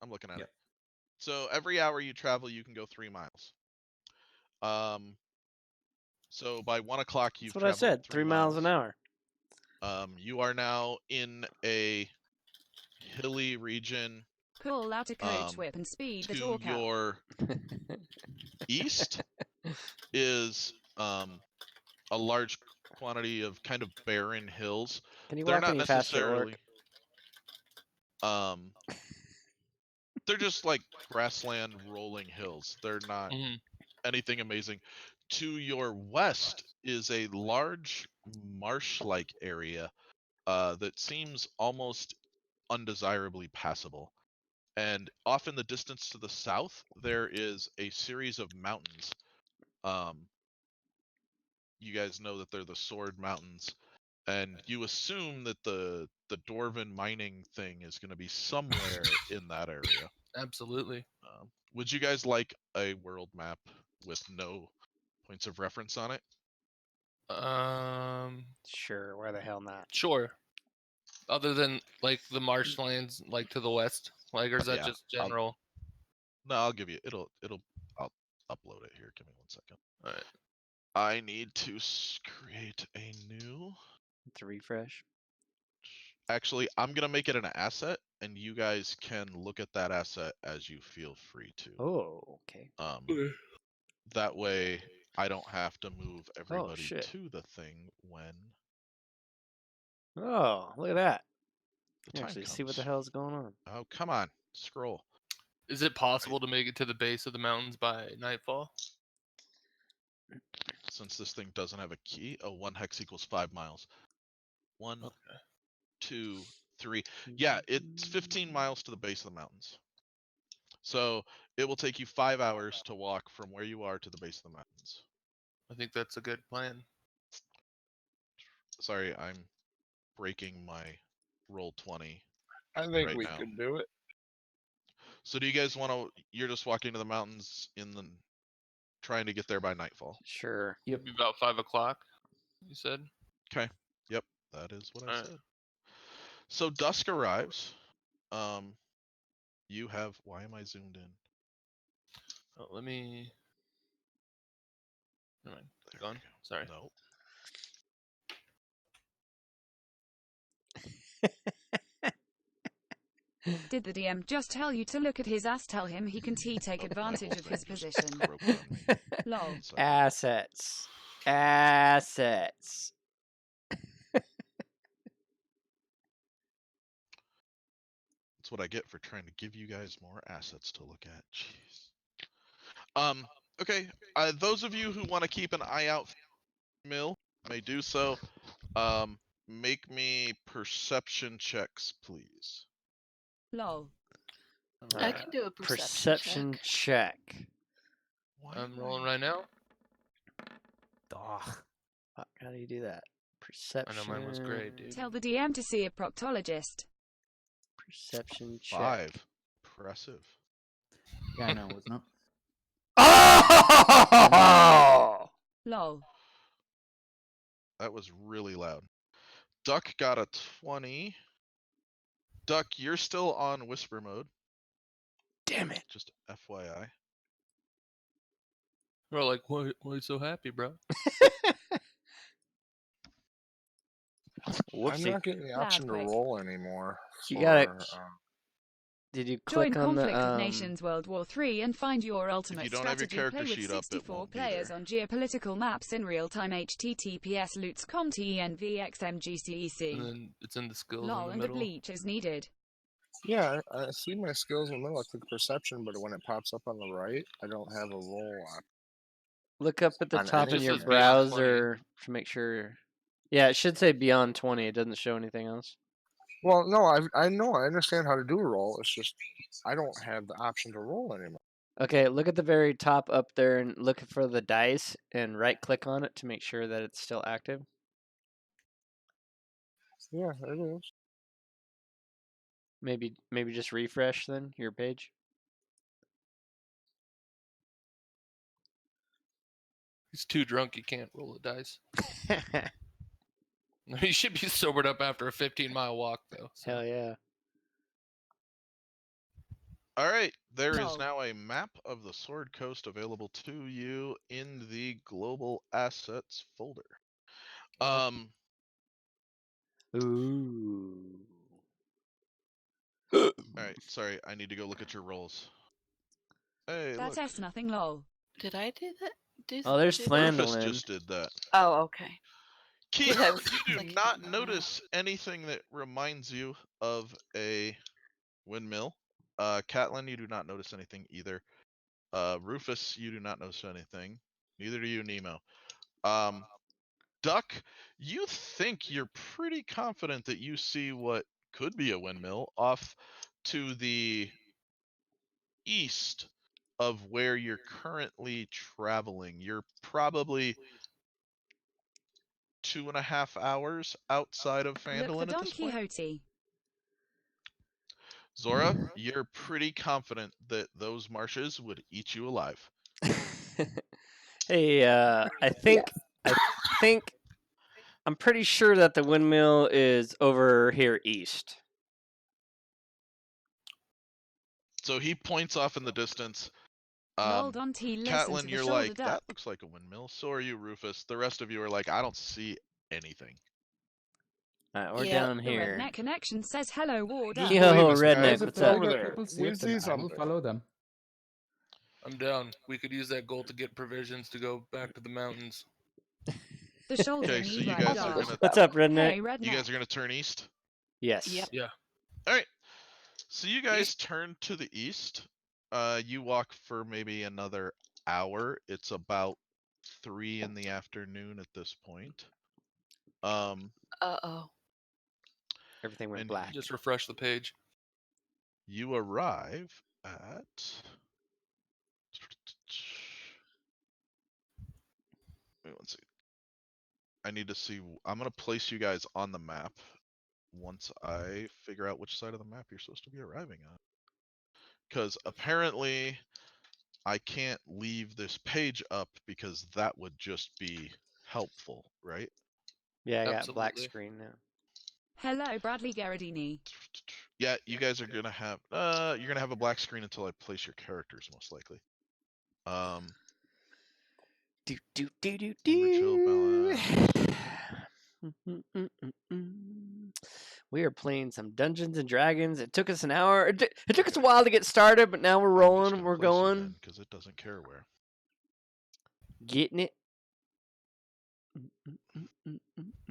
I'm looking at Yep. it. So every hour you travel, you can go 3 miles. So by 1 o'clock you've That's what I traveled said. 3 miles an hour. You are now in a hilly region. Pull out a coach whip and speed the To talk up. your east is a large quantity of kind of barren hills. Can you They're walk not any faster, necessarily. orc? They're just like grassland rolling hills. They're not Mhm. anything amazing. To your west is a large marsh-like area that seems almost undesirably passable. And off in the distance to the south, there is a series of mountains. You guys know that they're the Sword Mountains. and you assume that the dwarven mining thing is going to be somewhere in that area. Absolutely. Would you guys like a world map with no points of reference on it? Sure, why the hell not? Sure. Other than like the marshlands, like to the west, like, or is that Yeah, just general? No, I'll give you. I'll upload it here. Give me 1 second. All right. I need to create a new. To refresh. Actually, I'm gonna make it an asset, and you guys can look at that asset as you feel free to. Oh, okay. That way, I don't have to move everybody shit. to the thing when Oh, look at that. the time Actually, comes. see what the hell's going on. Oh, come on, scroll. Is it possible to make it to the base of the mountains by nightfall? Since this thing doesn't have a key, 1 hex equals 5 miles. 1, 2, 3. Yeah, it's 15 miles to the base of the mountains. So it will take you 5 hours to walk from where you are to the base of the mountains. I think that's a good plan. Sorry, I'm breaking my roll 20. I think right we now. could do it. So do you guys want to? You're just walking to the mountains trying to get there by nightfall. Sure. Yep. Maybe about 5 o'clock. You said. Okay. Yep, that is what I Alright. said. So dusk arrives. You have. Why am I zoomed in? Oh, let me. Never mind. There Gone. we go. Sorry. No. Did the DM just tell you to look at his ass? Tell him he can take Oh, my advantage whole of his thing just position. croaked on me. Lol. So, Assets. Assets. that's what I get for trying to give you guys more assets to look at. Jeez. Okay. Those of you who want to keep an eye out for mill may do so. Make me perception checks, please. Lol. I can do a Perception check. Why I'm am rolling I- right now. Ugh. Fuck, how do you do that? I Perception. know mine was great, dude. Tell the DM to see a proctologist. Perception check. 5. Impressive. Yeah, I know, wasn't it? Oh! Lol. That was really loud. Duck got a 20. Duck, you're still on whisper mode. Damn it. Just FYI. We're like, why are you so happy, bro? I'm Whoopsie. not getting the option to Loudwig. roll anymore. You gotta- for, Did you Join click on Conflict the with Nations World War III and find your ultimate you don't have your strategy. character Play with sheet up, it 64 won't be players there. on geopolitical maps in real time. https loots.com And TENVXMGCEC. then it's in the skills Lol, in and the a middle. bleach is needed. Yeah, I see my skills in the middle. I click perception, but when it pops up on the right, I don't have a roll on. look up at the On top any in your It says beyond 20. browser to make sure? Yeah, it should say beyond 20. It doesn't show anything else. Well, no, I know, I understand how to do a roll. It's just I don't have the option to roll anymore. Okay, look at the very top up there and look for the dice and right click on it to make sure that it's still active. Yeah, it is. Maybe just refresh then your page. He's too drunk. He can't roll the dice. He should be sobered up after a 15-mile walk, though. So. Hell yeah. All right, there is Lol. now a map of the Sword Coast available to you in the Global Assets folder. Ooh. All right, sorry, I need to go look at your rolls. Hey, That's look. S nothing. Lol. Did I do that? Oh, there's do that? Flan- Rufus Flandolin. just did that. Oh, okay. Keith, I was you do thinking not about that. notice anything that reminds you of a windmill. Catelyn, you do not notice anything either. Rufus, you do not notice anything. Neither do you, Nemo. Duck, you think you're pretty confident that you see what could be a windmill off to the east of where you're currently traveling. You're probably 2.5 hours outside of Look for Phandalin at Don this point. Quixote. Zora, you're pretty confident that those marshes would eat you alive. Hey, I think I'm pretty sure that the windmill is over here east. So he points off in the distance. Lol, Don T, listen Catelyn, to the you're shoulder like, duck. that looks like a windmill. So are you, Rufus. The rest of you are like, I don't see anything. Alright, we're Yeah, down The here. redneck connection says hello, Warduck. Just Yo, believe us, redneck, guys. If what's the up? other There. people see With us, them, see I will something. follow them. I'm down. We could use that gold to get provisions to go back to the mountains. The shoulder Okay, and so you you right guys are guard. gonna What's up, redneck? Hey, redneck. you guys are gonna turn east. Yes. Yep. Yeah. All right. So you guys turn to the east. You walk for maybe another hour. It's about 3 in the afternoon at this point. Uh-oh. Everything went And black. Just refresh the page. you arrive at. Wait one second. I need to see. I'm gonna place you guys on the map once I figure out which side of the map you're supposed to be arriving on. Because apparently I can't leave this page up because that would just be helpful, right? Yeah, I got black Absolutely. screen now. Hello, Bradley Garridini. Yeah, you guys are gonna have you're gonna have a black screen until I place your characters, most likely. Do do do do Lumber chill do. balance. We are playing some Dungeons and Dragons. It took us an hour. It took us a while to get started, but now we're rolling. We're going. Because it doesn't care where. Getting it.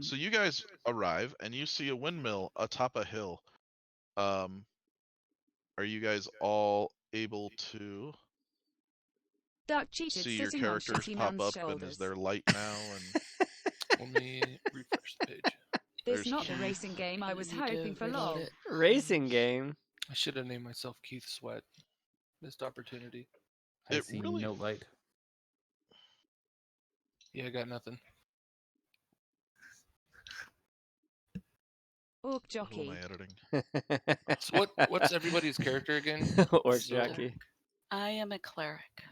So you guys arrive and you see a windmill atop a hill. Are you guys all able to Duck cheated see your sitting on characters shitty pop man's up? And shoulders. is there light now? And Let me refresh the page. This there's not the Yeah. racing game I was You need to hoping for reload lol. it. Racing game. I should have named myself Keith Sweat. Missed opportunity. I It see really- no light. Yeah, I got nothing. Orc who am jockey. I editing? So what's everybody's character again? Or So- jockey. I am a cleric.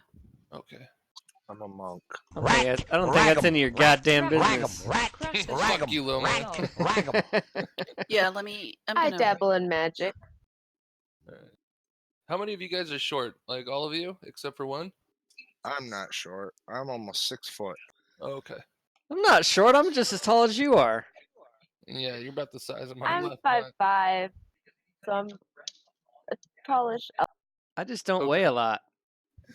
Okay. I'm a monk. I don't think that's any of your goddamn business. Crush the Fuck shit. you, Loma. Lol. Yeah, let me. I'm I gonna. dabble in magic. Alright. How many of you guys are short? Like all of you, except for one? I'm not short. I'm almost 6 foot. Oh, okay. I'm not short. I'm just as tall as you are. Yeah, you're about the size of my I'm left 5'5", so I'm a tallish. I just don't Okay. weigh a lot.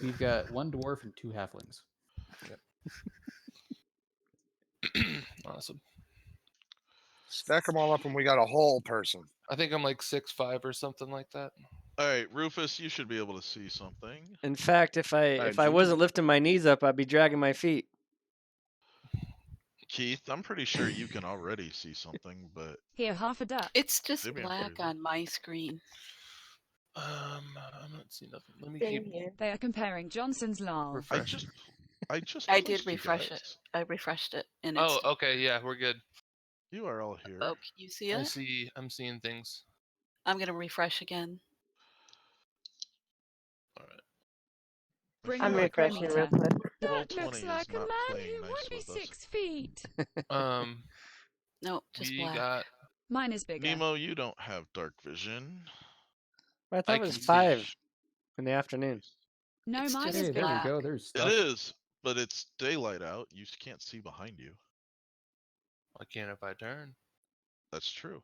We've got 1 dwarf and 2 halflings. Awesome. Stack them all up, and we got a whole person. I think I'm like 6'5" or something like that. All right, Rufus, you should be able to see something. In fact, if I you wasn't can- lifting my knees up, I'd be dragging my feet. Keith, I'm pretty sure you can already see something, but Here, half a duck. It's just Maybe I'm black crazy. on my screen. I'm not seeing nothing. Let me Same keep here. They are comparing Johnson's lol. I refreshing. just I placed did you refresh it. guys. I refreshed it, and Oh, it's. okay, yeah, we're good. You are all here. Oh, can you see it? I'm seeing things. I'm gonna refresh again. All right. Bring I'm your refreshing real quick. Roll That looks 20 is like a not man playing who nice would be with us. 6 feet. No, just We black. got Mine is bigger. Nemo, you don't have dark vision. I thought I it was can see- 5 in the afternoon. No, It's mine just is Hey, there bigger. we black. go. There's It stuff. is, but it's daylight out. You can't see behind you. I can't if I turn. That's true.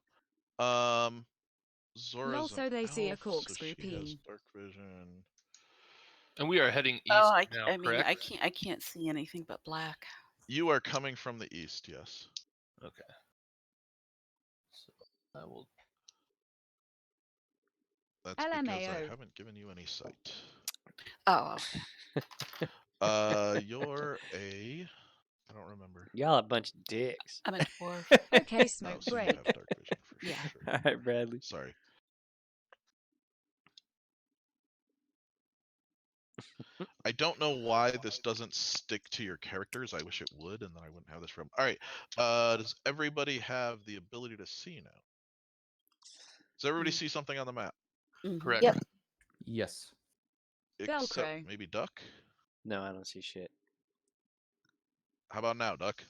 Zora's Also, an they see a elf, so corkscrew she has peen. dark vision. And we are heading east Oh, now, I mean, correct? I can't see anything but black. You are coming from the east, yes. Okay. So I will. That's because I LMAO. haven't given you any sight. Oh, You're a. I don't remember. Y'all a bunch of dicks. I'm a dwarf. Okay, No, smoke so you break. have dark vision for Yeah. sure. All right, Bradley. Sorry. I don't know why this doesn't stick to your characters. I wish it would, and then I wouldn't have this problem. All right. Does everybody have the ability to see now? Does everybody see something on the map? Correct. Yep. Yes. Except Velcro. maybe Duck? No, I don't see shit. How about now, Duck?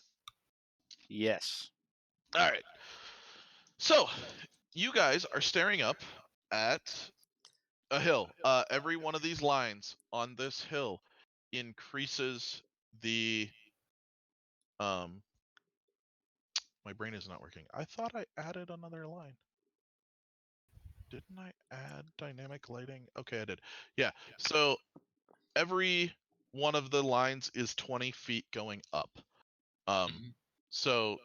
Yes. All right. So, you guys are staring up at a hill. Every one of these lines on this hill increases the my brain is not working. I thought I added another line. Didn't I add dynamic lighting? Okay, I did. Yeah. So every one of the lines is 20 feet going up. So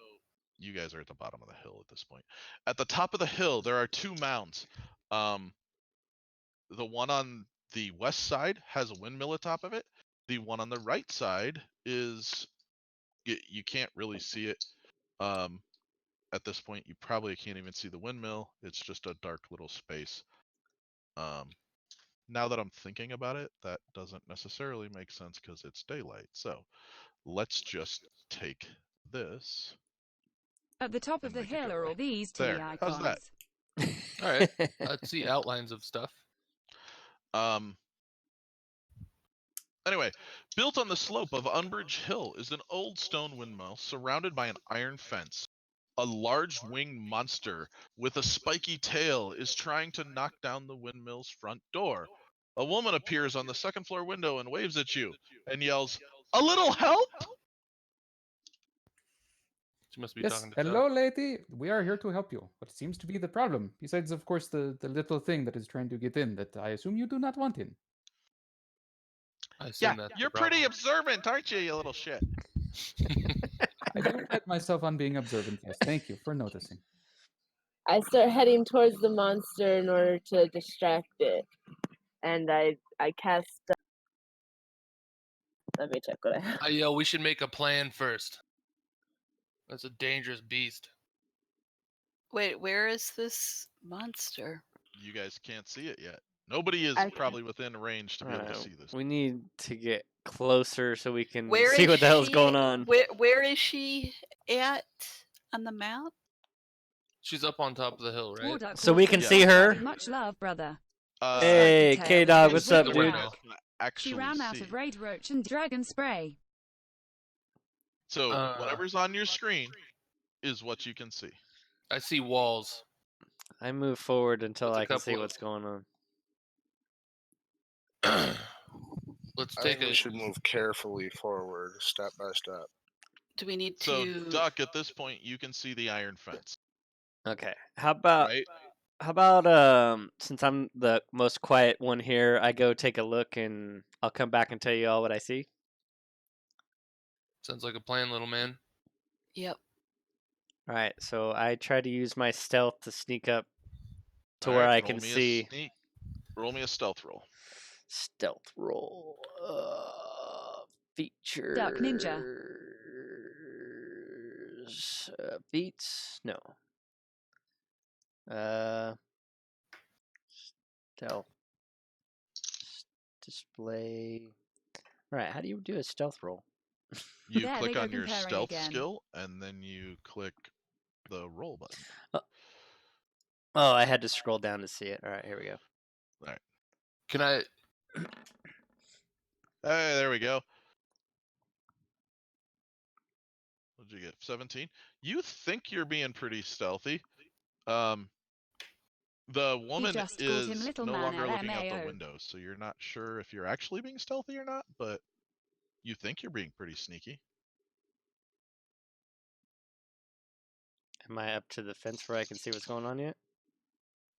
you guys are at the bottom of the hill at this point. At the top of the hill, there are two mounds. The one on the west side has a windmill atop of it. The one on the right side is you can't really see it. At this point, you probably can't even see the windmill. It's just a dark little space. Now that I'm thinking about it, that doesn't necessarily make sense because it's daylight. So let's just take this. At the top of And the make it hill go are away. all these There. tiny How's that? icons. All right. I see outlines of stuff. Anyway, built on the slope of Unbridge Hill is an old stone windmill surrounded by an iron fence. A large winged monster with a spiky tail is trying to knock down the windmill's front door. A woman appears on the second floor window and waves at you and yells, "A little help?" She must be Yes. talking to Hello, Chuck. lady. We are here to help you. What seems to be the problem? Besides, of course, the little thing that is trying to get in that I assume you do not want in. I Yeah, assume that's you're the pretty problem. observant, aren't you, you little shit? I do pride myself on being observant. Yes. Thank you for noticing. I start heading towards the monster in order to distract it, and I cast. Let me check what I have. Yo, we should make a plan first. That's a dangerous beast. Wait, where is this monster? You guys can't see it yet. Nobody is I- probably within range to be able to see this. We need to get closer so we can Where see is what the hell's she- going on. Where is she at on the map? She's up on top of the hill, right? Warduck So we also can says, see her? Much love, brother. Hey, Spiky tail K-Dog, and what's red up, wiggle dude? whack. Actually She ran out see. of raid roach and dragon spray. So whatever's on your screen is what you can see. I see walls. I move forward until With a I can see couple of- what's going on. Let's I take think we a. should move carefully forward, step by step. Do we need So to? Duck, at this point, you can see the iron fence, Okay. How about right? since I'm the most quiet one here, I go take a look and I'll come back and tell you all what I see. Sounds like a plan, little man. Yep. All right. So I try to use my stealth to sneak up to All where right, I can see. Roll me a stealth roll. Stealth roll. Features. Duck ninja. Feats. No. Stealth. Display. All right. How do you do a stealth roll? You There they click go on your comparing stealth again. skill, and then you click the roll button. Oh, I had to scroll down to see it. All right, here we go. All right. Can I? Hey, there we go. What'd you get? 17. You think you're being pretty stealthy. The woman just called him is Little no Man longer looking out the LMAO. window, so you're not sure if you're actually being stealthy or not, but you think you're being pretty sneaky. Am I up to the fence where I can see what's going on yet?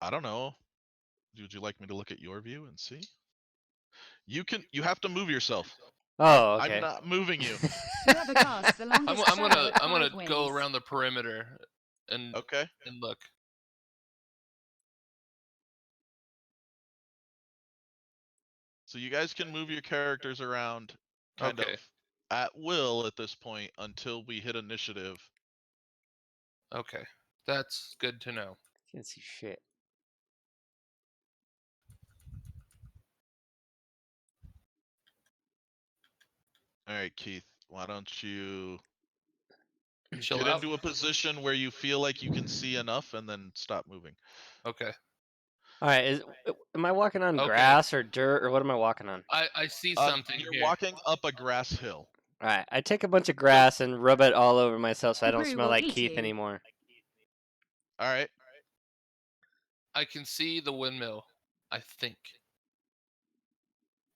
I don't know. Would you like me to look at your view and see? You have to move yourself. Oh, okay. I'm not moving you. Whoever casts the I'm longest gonna shadow at I'm gonna five go wins. around the perimeter and Okay. look. So you guys can move your characters around kind Okay. of at will at this point until we hit initiative. Okay, that's good to know. Can't see shit. All right, Keith. Why don't you Chill get out. into a position where you feel like you can see enough, and then stop moving. Okay. All right, am I walking on Okay. grass or dirt or what am I walking on? I see something You're here. walking up a grass hill. All right, I take a bunch of grass and rub it all over myself so I don't Roo smell will like eat Keith you. anymore. All right. I can see the windmill, I think.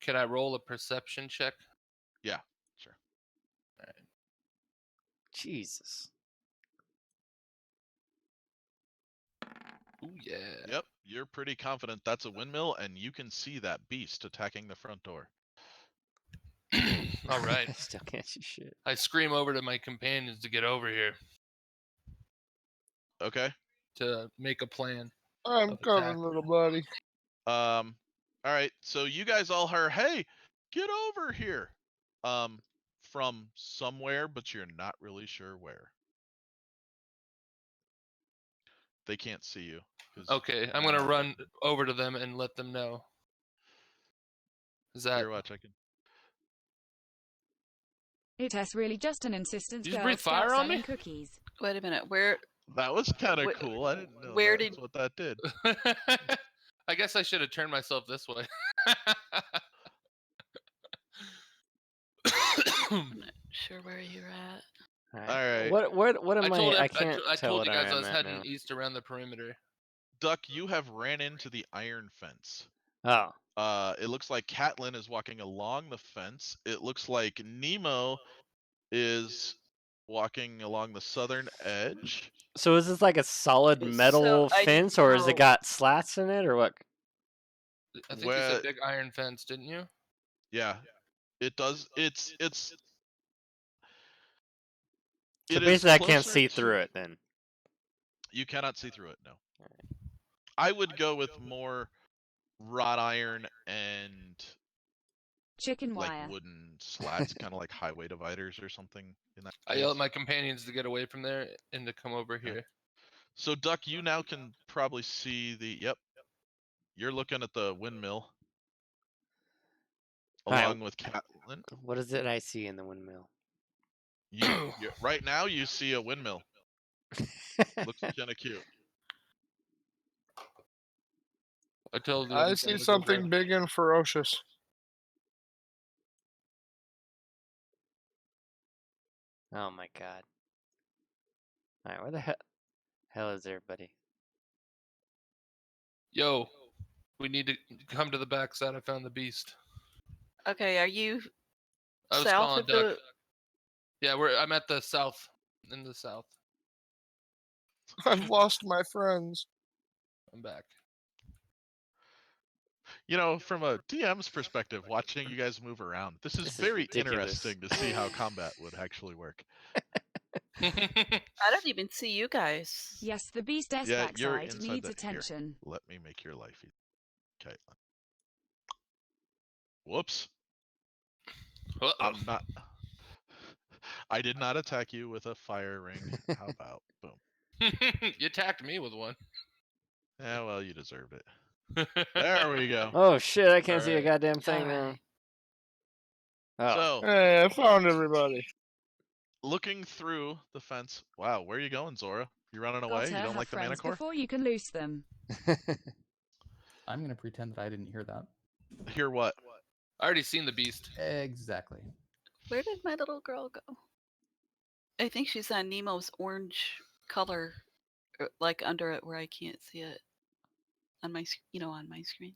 Can I roll a perception check? Yeah. Sure. Jesus. Ooh, yeah. Yep. You're pretty confident that's a windmill, and you can see that beast attacking the front door. All right. I still can't see shit. I scream over to my companions to get over here Okay. to make a plan. I'm Of coming, attack. little buddy. All right. So you guys all heard, "Hey, get over here!" From somewhere, but you're not really sure where. They can't see you. 'Cause Okay, I'm gonna run over to them and let them know. Is that Here, watch. I can. It's really just an insistent Did you Girl breathe Scout fire on selling me? cookies. Wait a minute. Where? That was kind of Wh- cool. I didn't know where that's did- what that did. I guess I should have turned myself this way. I'm not sure where you're at. All All right. What am I I can't tell told what you guys I am was at heading now. east around the perimeter. Duck, you have ran into the iron fence. Oh. It looks like Catelyn is walking along the fence. It looks like Nemo is walking along the southern edge. So is this like a solid metal I need fence to or has it know- got slats in it or what? I think you said big iron fence, didn't you? Yeah. It does. So It is basically I can't closer see to- through it then. You cannot see through it, no. I would go with more wrought iron and Chicken like wire. wooden slats, kind of like highway dividers or something in that I yell at case. my companions to get away from there and to come over here. So Duck, you now can probably see the You're looking at the windmill Alright. along with Catelyn. What is it I see in the windmill? Right now you see a windmill. Looks kind of cute. I told you. I see something big and ferocious. Oh my god. Alright, where the hell is everybody? Yo, we need to come to the backside. I found the beast. Okay, are you I was south calling of Duck. the? Yeah, I'm at the south. In the south. I've lost my friends. I'm back. You know, from a DM's perspective, watching you guys move around, this is very ridiculous. interesting to see how combat would actually work. I don't even see you guys. Yes, the beast S Yeah, you're backside inside needs Here, attention. let me make your life easy. Okay. Whoops. I'm not. I did not attack you with a fire ring. How about boom? You attacked me with one. Yeah, well, you deserved it. There we go. Oh shit, I can't see a Alright. goddamn thing now. Alright. Oh. So, Hey, I found everybody. looking through the fence. Wow, where are you going, Zora? You running away? Gotta You don't have like the friends Manicore? before you can loose them. I'm gonna pretend that I didn't hear that. Hear what? I already seen the beast. Exactly. Where did my little girl go? I think she's on Nemo's orange color, like under it where I can't see it on my, on my screen.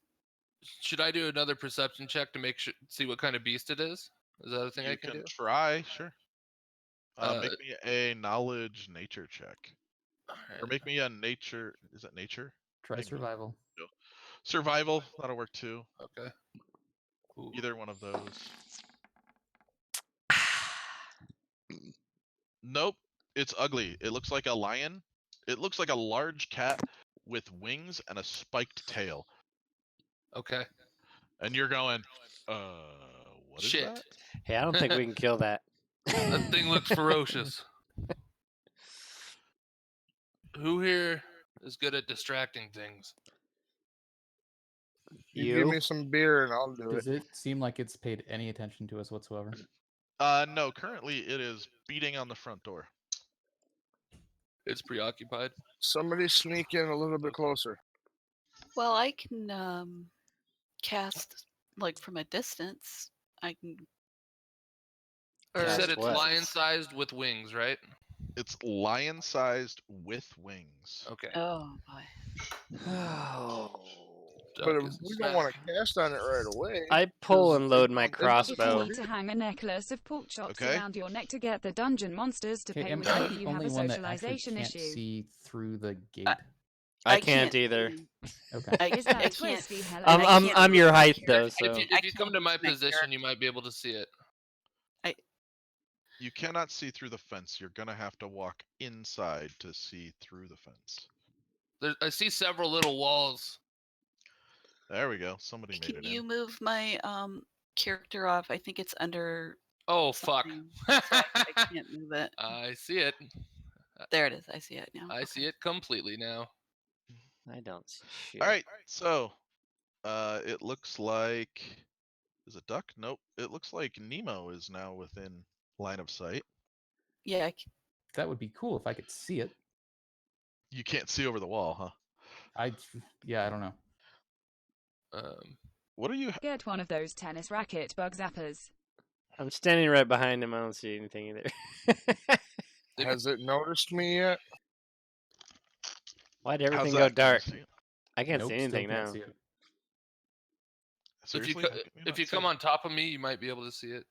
Should I do another perception check to see what kind of beast it is? Is that a thing You I can do? try, sure. Uh, Make me a knowledge nature check. Or make me a nature. Is it nature? Try Make me- survival. No. Survival. That'll work too. Okay. Ooh. Either one of those. Nope. It's ugly. It looks like a lion. It looks like a large cat with wings and a spiked tail. Okay. And you're going, what is Shit. that? Hey, I don't think we can kill that. That thing looks ferocious. Who here is good at distracting things? You give me some beer and I'll do it. Does it seem like it's paid any attention to us whatsoever? No, currently it is beating on the front door. It's preoccupied. Somebody sneak in a little bit closer. Well, I can cast like from a distance. I can. You Cast said it's what? lion-sized with wings, right? It's lion-sized with wings. Okay. Oh boy. Oh. But Duck if is a we don't want snack. to cast on it right away. I pull 'cause and they load my don't- You crossbow. need to hang a necklace of pork chops Okay. around your neck to get the dungeon monsters to Okay, pay am with I you. the You have only a one that actually socialization can't issue. see through the gate? I can't see either. him. Okay. Is that I can't. twisty? Hello. and I can't I'm move your my height though, character. so If you I come to can't my move my position, you might be able to see it. You cannot see through the fence. You're gonna have to walk inside to see through the fence. I see several little walls. There we go. Somebody made Can it you in. move my character off? I think it's under Oh fuck! something, so I can't move it. I see it. There it is. I see it now. I see it completely now. I don't see shit. All right. So, it looks like is it Duck? Nope. It looks like Nemo is now within line of sight. Yeah. That would be cool if I could see it. You can't see over the wall, huh? Yeah, I don't know. What are you? Get one of those tennis racket bug zappers. I'm standing right behind him. I don't see anything either. Has it noticed me yet? Why'd How's everything go that? Can you dark? see it? I can't Nope, see still anything can't now. see it. Seriously? How can If not you see come it? on top of me, you might be able to see it.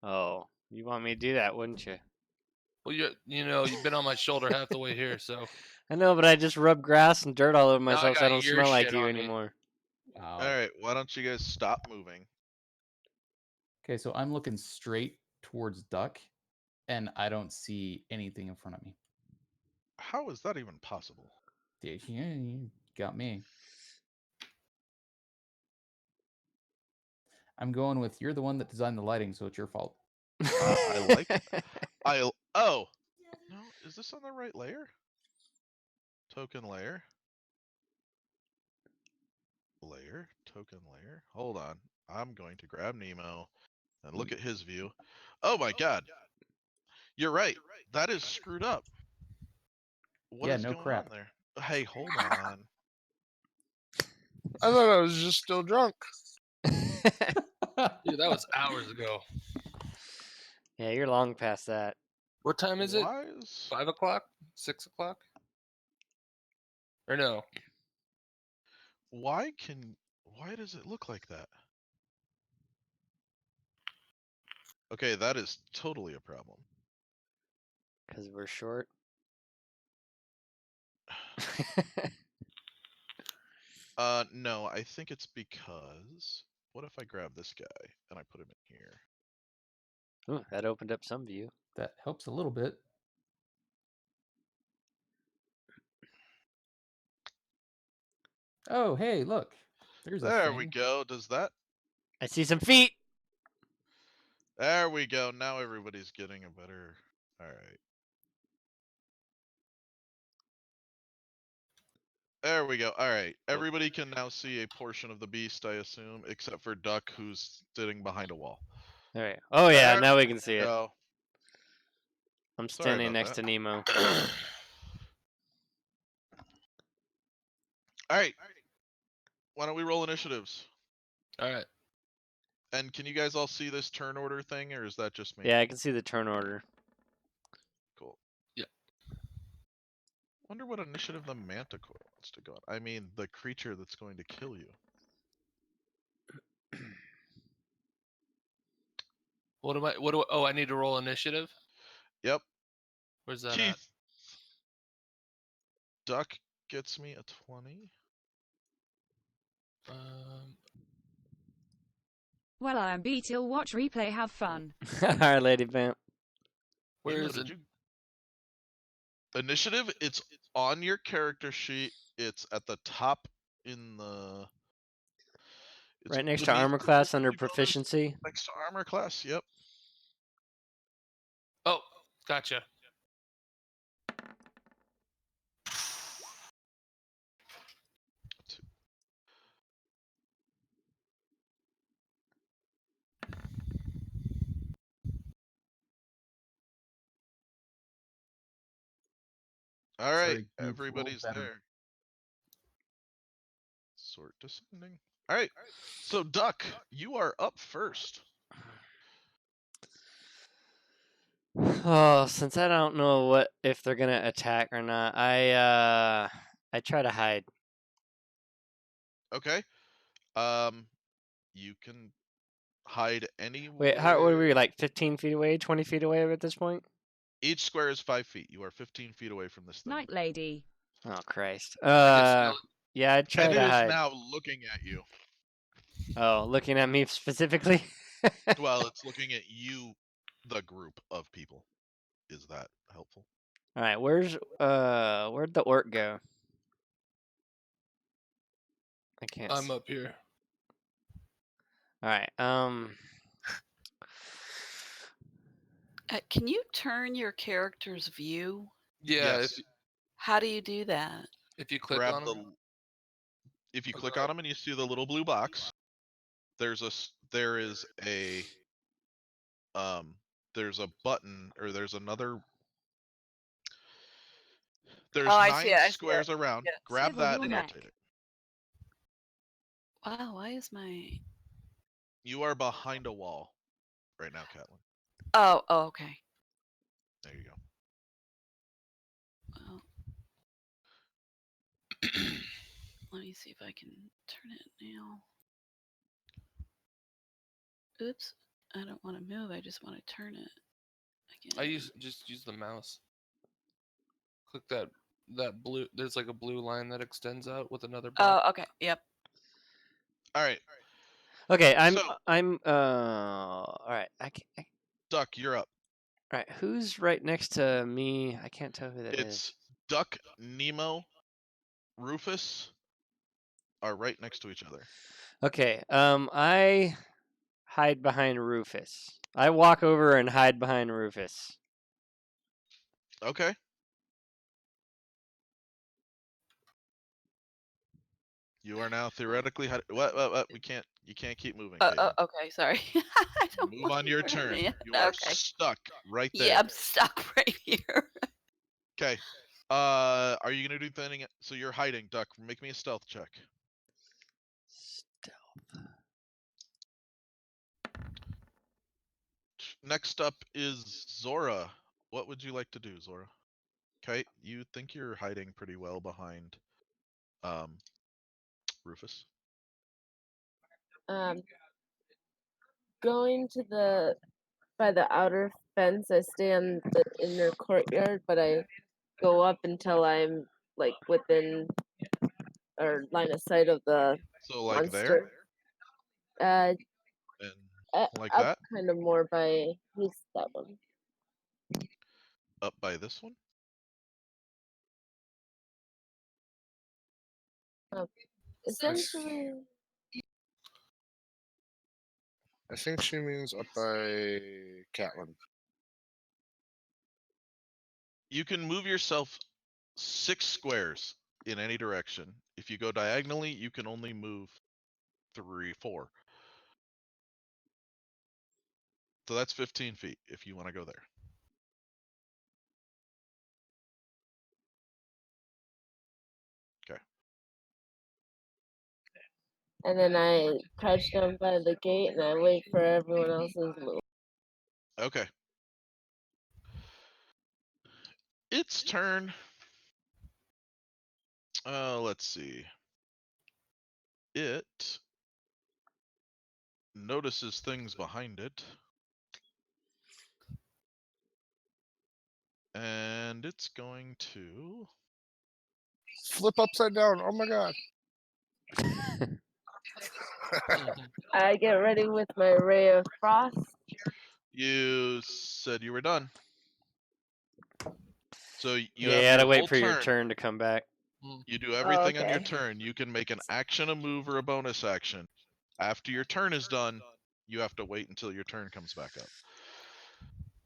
Oh, you want me to do that, wouldn't you? Well, you've been on my shoulder half the way here, so I know, but I just rubbed grass and dirt all over Now I myself, so I got don't your smell like shit you on me. anymore. All right. Why don't you guys stop moving? Okay, so I'm looking straight towards Duck, and I don't see anything in front of me. How is that even possible? Yeah, you got me. I'm going with you're the one that designed the lighting, so it's your fault. I like it. Oh no, is this on the right layer? Token layer. Token layer. Hold on. I'm going to grab Nemo and look at his view. Oh my god. You're right. That is screwed up. What is no going crap. on there? Hey, hold on. I thought I was just still drunk. dude, that was hours ago. Yeah, you're long past that. What time is it? Why is 5 o'clock? 6 o'clock? Or no? why does it look like that? Okay, that is totally a problem. Because we're short. No, I think it's because what if I grab this guy and I put him in here? Ooh, that opened up some view. That helps a little bit. Oh, hey, look. There's a There thing. we go. Does that? I see some feet. There we go. Now everybody's getting a better. All right. There we go. All right. Everybody can now see a portion of the beast, I assume, except for Duck, who's sitting behind a wall. All right. Oh yeah, There now we can see it. Go. I'm Sorry standing about next that. to Nemo. All right. Why don't we roll initiatives? All right. And can you guys all see this turn order thing, or is that just me? Yeah, I can see the turn order. Cool. Yeah. Wonder what initiative the Manticore wants to go on. I mean, the creature that's going to kill you. Oh, I need to roll initiative? Yep. Where's that at? Keith. Duck gets me a 20. Well, I am Beetle. Watch replay. Have fun. All right, Lady Vamp. Where Nemo, is it? did you... Initiative, it's on your character sheet. It's at the top in the... It's Right next to beneath armor the class under ability bonus. proficiency. Next to armor class, yep. Oh, gotcha. All Sorry, right, need to roll everybody's better. there. Sort descending. All right, so Duck, you are up first. Oh, since I don't know what if they're gonna attack or not, I try to hide. Okay. You can hide anywhere. Wait, how what are we like 15 feet away, 20 feet away at this point? Each square is 5 feet. You are 15 feet away from this thing. Night lady. Oh Christ. I can smell it. Yeah, I try And to it is hide. now looking at you. Oh, looking at me specifically. Well, it's looking at you, the group of people. Is that helpful? All right, where'd the orc go? I can't. I'm up here. All right. Can you turn your character's view? Yeah, Yes. How do you do that? if you click Grab on the. them. If you click on them and you see the little blue box, there is a there's a button, or there's another. There's Oh, I 9 see it. I see squares it. around. Yeah. Grab Swivel that your and neck. rotate it. Wow, why is my? You are behind a wall right now, Catelyn. Oh, okay. There you go. Well, let me see if I can turn it now. Oops, I don't want to move. I just want to turn it. Again. Just use the mouse. Click that blue. There's like a blue line that extends out with another block. Oh, okay. Yep. All right, Okay, So- all right. Duck, you're up. All right, who's right next to me? I can't tell who that is. It's Duck, Nemo, Rufus are right next to each other. Okay, I hide behind Rufus. I walk over and hide behind Rufus. Okay. You are now theoretically. What? We can't. You can't keep moving. Caitlin. Okay. Sorry. I don't Move on your turn. Yeah, You are okay. stuck right there. Yeah, I'm stuck right here. Okay. Are you gonna do anything? So you're hiding, Duck. Make me a stealth check. Stealth. Next up is Zora. What would you like to do, Zora? Okay, you think you're hiding pretty well behind Rufus. Going to by the outer fence, I stay on the inner courtyard, but I go up until I'm like within or line of sight of the So like monster. there and like Up that. kind of more by who's that one? Up by this one. Essentially, I think she means up by Catelyn. You can move yourself 6 squares in any direction. If you go diagonally, you can only move 3, 4. So that's 15 feet if you want to go there. Okay. and then I crouch down by the gate and I wait for everyone else's move. Okay. Its turn. Let's see. It notices things behind it. And it's going to Flip upside down. Oh my god. I get ready with my ray of frost. You said you were done. So you Yeah, have you gotta your wait whole for your turn. turn to come back. You do everything on your okay. turn. You can make an action, a move, or a bonus action. After your turn is done, you have to wait until your turn comes back up.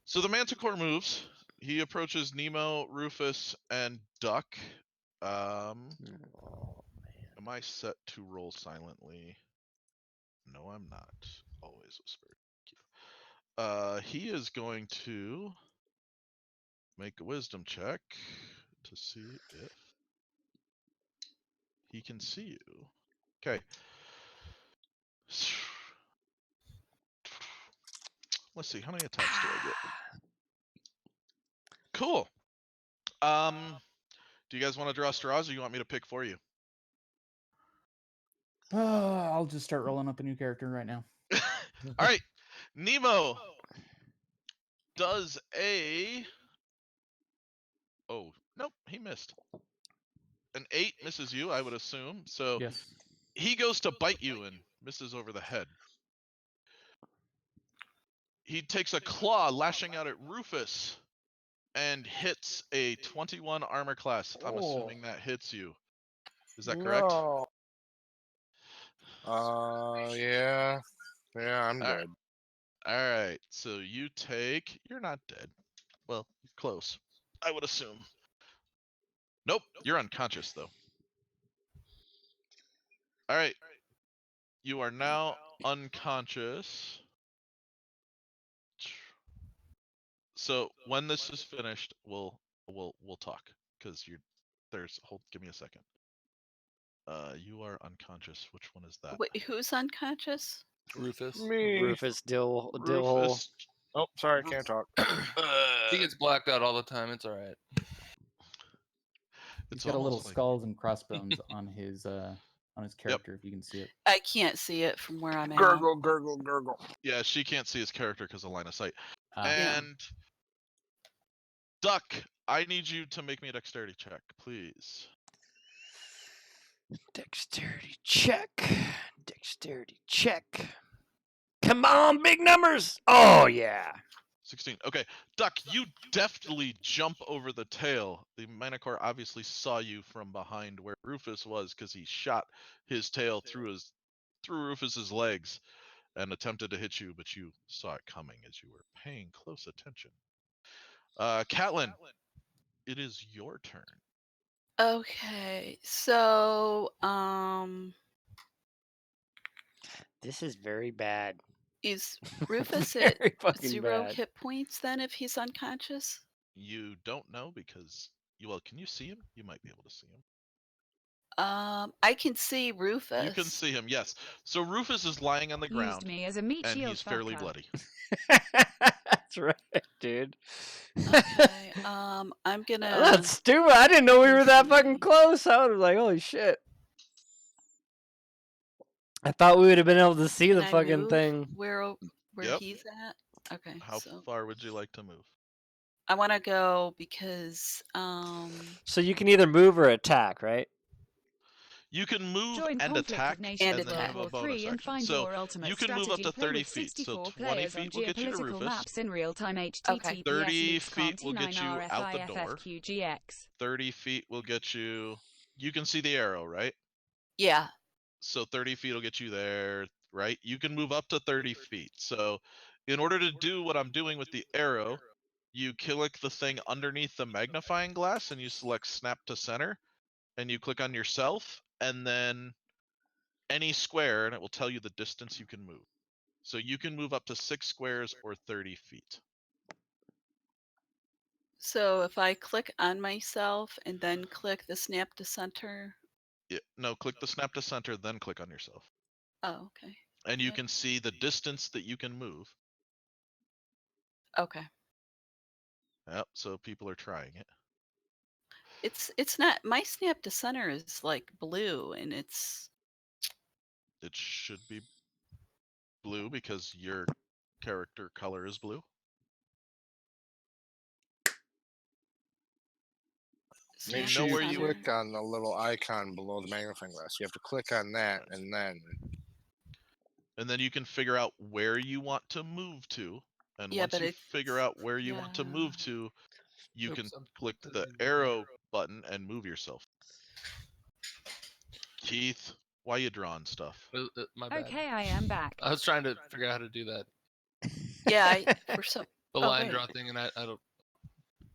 So the Manticore moves. He approaches Nemo, Rufus, and Duck. Am I set to roll silently? No, I'm not. Always whisper. He is going to make a wisdom check. to see if he can see you. Okay. Let's see, how many attacks do I get? Cool. Do you guys want to draw straws, or you want me to pick for you? I'll just start rolling up a new character right now. All right, Nemo does a. Oh nope, he missed. An 8 misses you, I would assume. So Yes. he goes to bite you and misses over the head. He takes a claw, lashing out at Rufus, and hits a 21 armor class. I'm assuming that hits you. Is that correct? No. Yeah. Yeah, I'm All right. dead. All right. So you take. You're not dead. Well, close. I would assume. Nope. You're unconscious though. All right. You are now unconscious. So when this is finished, we'll talk, because give me a second. You are unconscious. Which one is that? Wait, who's unconscious? Rufus. Me. Rufus Dillhole. Rufus. Oh, sorry, I can't talk. He gets blacked out all the time. It's all right. He's It's got a little almost like skulls and crossbones on his character, if you can see it. I can't see it from where I'm at. Gurgle, gurgle, gurgle. yeah, she can't see his character because of line of sight. Yeah. And Duck, I need you to make me a dexterity check, please. Dexterity check. Dexterity check. Come on, big numbers. Oh, yeah. 16. Okay, Duck, you deftly jump over the tail. The Minotaur obviously saw you from behind where Rufus was, because he shot his tail through Rufus's legs and attempted to hit you, but you saw it coming as you were paying close attention. Catelyn, it is your turn. Okay, so This is very bad. is Rufus at Very fucking 0 bad. hit points then if he's unconscious? You don't know because can you see him? You might be able to see him. I can see Rufus. You can see him, yes. So Rufus is lying on the Used ground, me as a meat and shield he's fairly fucker. bloody. That's right, dude. Okay, I'm gonna. That's stupid. I didn't know we were that fucking close. I was like, holy shit. I thought we would have been able to see Can the I fucking move thing. where Yep. he's at? Okay, How so far would you like to move? I want to go because So you can either move or attack, right? You can move Join and Conflict attack, of Nations And and then you have World a War bonus 3 and action. find So your ultimate you can move up strategy. to Play 30 with feet. So 64 20 players on feet will get you to geopolitical Rufus. maps in real time. Okay. https 30 feet will get you out the door. RFIFFQGX. 30 feet will get you... You can see the arrow, right? yeah, So 30 feet will get you there, right? You can move up to 30 feet. So in order to do what I'm doing with the arrow, you click the thing underneath the magnifying glass and you select snap to center, and you click on yourself and then any square, and it will tell you the distance you can move. So you can move up to 6 squares or 30 feet. so if I click on myself and then click the snap to center. Yeah, no, click the snap to center, then click on yourself. Oh, okay. And you Yep. can see the distance that you can move. Okay. Yep, so people are trying it. It's not, my snap to center is like blue and it's It should be blue because your character color is blue. Make snap sure to you where you- center. click on the little icon below the magnifying glass. You have to click on that, and then you can figure out where you want to move to. And Yeah, once but you it's- figure out where you want to yeah. move to, you Oops, can I'm click the clicking the arrow button and move yourself. Keith, why you drawing stuff? My bad. Okay, I am back. I was trying to figure out how to do that. Yeah, for some. The Oh, line wait. draw thing, and I don't.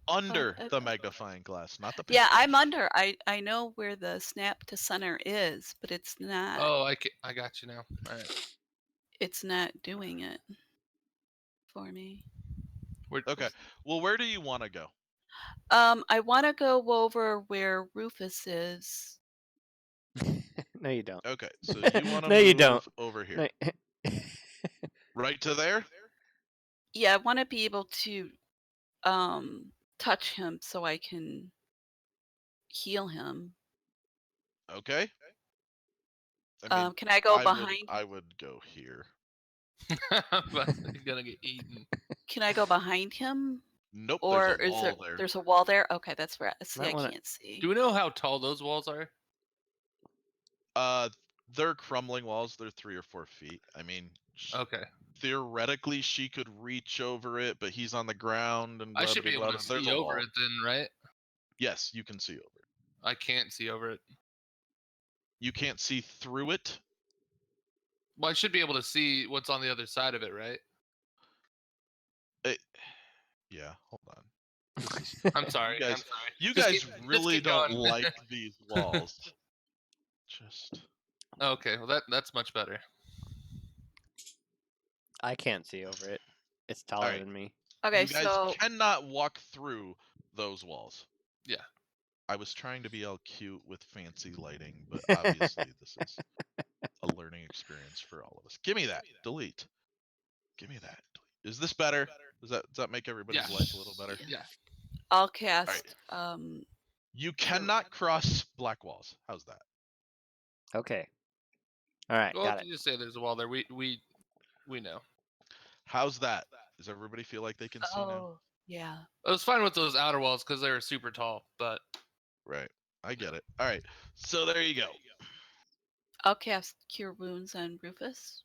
Under Oh, the magnifying glass, not the Yeah, paintbrush. I'm under. I know where the snap to center is, but it's not. Oh, I got you now. All right. It's not doing it for me. Where, Okay. Well, where do you want to go? I want to go over where Rufus is. No, you don't. Okay, so you want to No, move you don't. over here. No. Right to there? Yeah, I want to be able to touch him so I can heal him. Okay. I mean, Can I go behind? I would go here. He's gonna get eaten. Can I go behind him? Nope, Or there's a is wall there? there. There's a wall there. Okay, that's where. See, Might I wanna- can't see. Do we know how tall those walls are? They're crumbling walls. They're 3 or 4 feet. I mean, Okay. theoretically she could reach over it, but he's on the ground and I blah, should blah, be blah, able but to there's see a over wall. it then, right? Yes, you can see over it. I can't see over it. You can't see through it. Well, I should be able to see what's on the other side of it, right? Yeah, hold on. This is, I'm sorry. you guys, I'm sorry. you Just guys keep- really keep don't going. like these walls. Just Okay, well that's much better. I can't see over it. It's taller Alright. than me. Okay, you guys so cannot walk through those walls. Yeah. I was trying to be all cute with fancy lighting, but obviously this is a learning experience for all of us. Give me that. Delete. Give me that. Delete. Is this better? Does that make everybody's Yeah. life a little better? Yeah. I'll cast. You cannot cross black walls. How's that? Okay. All right, Well, got if it. you just say there's a wall there, we know. How's that? Does everybody feel like they can see now? Yeah. I was fine with those outer walls because they were super tall, but Right. I get it. All right. So there you go. I'll cast Cure Wounds on Rufus.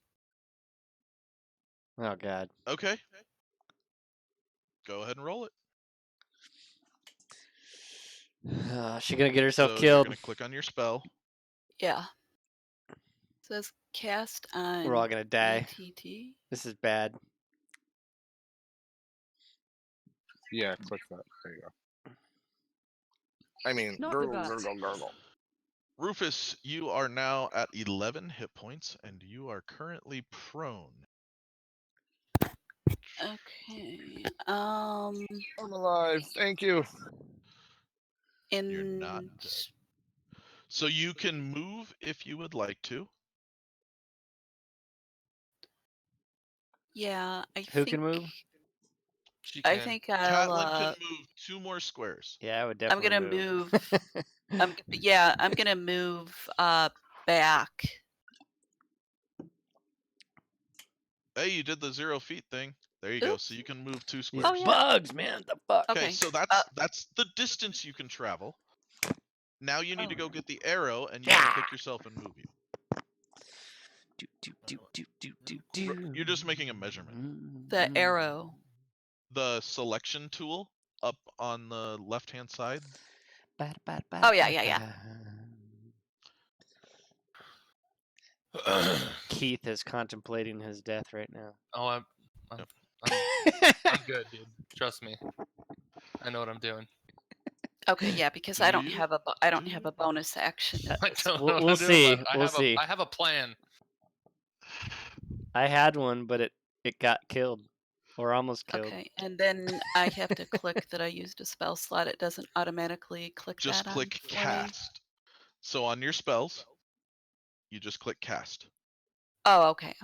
Oh God. Okay. Go ahead and roll it. She gonna get herself So killed. you're gonna click on your spell. Yeah. It says cast on. We're all gonna die. ETT. This is bad. Yeah, click that. There you go. I mean, Not gurgle, reverse. gurgle, gurgle. Rufus, you are now at 11 hit points, and you are currently prone. Okay. I'm alive. Thank you. You're not dead. So you can move if you would like to. Yeah, I Who think. can move? she I can. think Catelyn I'll. can move 2 more squares. Yeah, I would I'm definitely gonna move. I'm gonna move back. Hey, you did the 0 feet thing. There you go. So you can move 2 These squares. Oh, yeah. bugs, man. The fuck. Okay, Okay. so that's the distance you can travel. Now you need to go get the arrow, and you can click yourself and move you. You're just making a measurement. The arrow. The selection tool up on the left-hand side. Oh, yeah. Keith is contemplating his death right now. Oh, I'm good, dude. Trust me. I know what I'm doing. Okay, yeah, because Do I don't you? have a bonus action. I don't know We'll, what we'll I'm doing, see. but We'll see. I have a plan. I had one, but it got killed, or almost killed. Okay, and then I have to click that I used a spell slot. It doesn't automatically click Just that click on for me. cast. So on your spells, you just click cast, Oh, okay.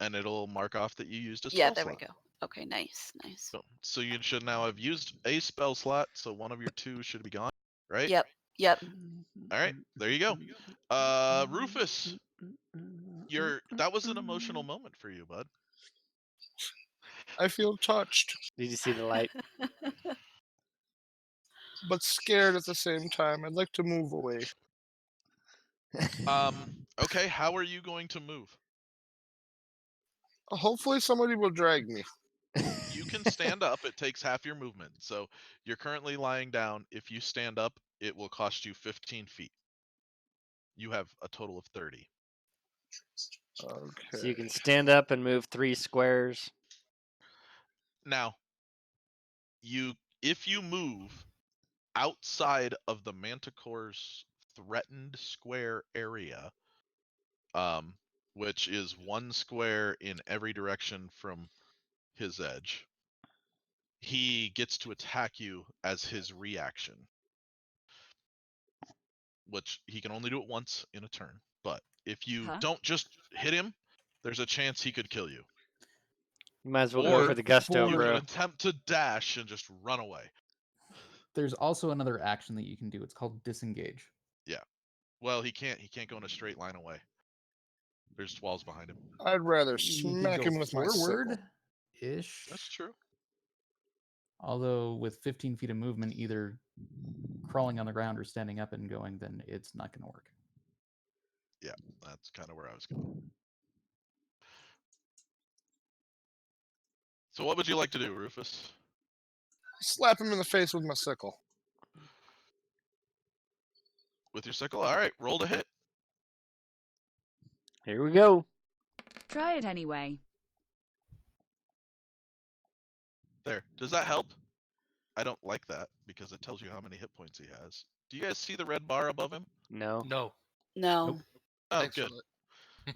and it'll mark off that you used a spell Yeah, there slot. we go. Okay, nice. So you should now have used a spell slot, so one of your 2 should be gone, right? Yep. All right, there you go. Rufus, that was an emotional moment for you, bud. I feel touched, Did you see the light? but scared at the same time. I'd like to move away. Okay, how are you going to move? Hopefully somebody will drag me. You can stand up. It takes half your movement. So you're currently lying down. If you stand up, it will cost you 15 feet. You have a total of 30. Okay. So you can stand up and move 3 squares. Now, if you move outside of the Manticore's threatened square area, which is 1 square in every direction from his edge, he gets to attack you as his reaction, which he can only do it once in a turn. But if you Huh? don't just hit him, there's a chance he could kill you. You might as well go Or for the gusto, you bro. can attempt to dash and just run away. There's also another action that you can do. It's called disengage. Yeah. Well, he can't go in a straight line away. There's walls behind him. I'd rather You could smack go him with my sickle. forward-ish. That's true. Although with 15 feet of movement, either crawling on the ground or standing up and going, then it's not going to work. Yeah, that's kind of where I was going. So what would you like to do, Rufus? Slap him in the face with my sickle. With your sickle? All right, roll to hit. Here we go. Try it anyway. There. Does that help? I don't like that because it tells you how many hit points he has. Do you guys see the red bar above him? No. No. No. Nope. Oh, Thanks good. for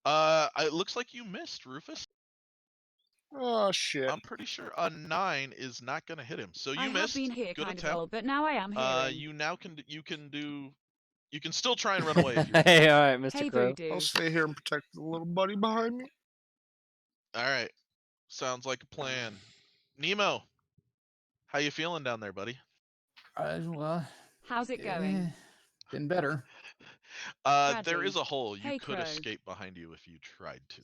that. It looks like you missed, Rufus. Oh shit! I'm pretty sure a 9 is not going to hit him. So you I have missed. been here Good kind of attempt. old, but now I am hearing. You can still try and run away if you want. Hey, all right, Mr. Hey, Crow. Voodoo. I'll stay here and protect the little buddy behind me. All right. Sounds like a plan. Nemo, how you feeling down there, buddy? Well, How's it going? been better. There is Bradley. a hole. You Hey, could Crow. escape behind you if you tried to.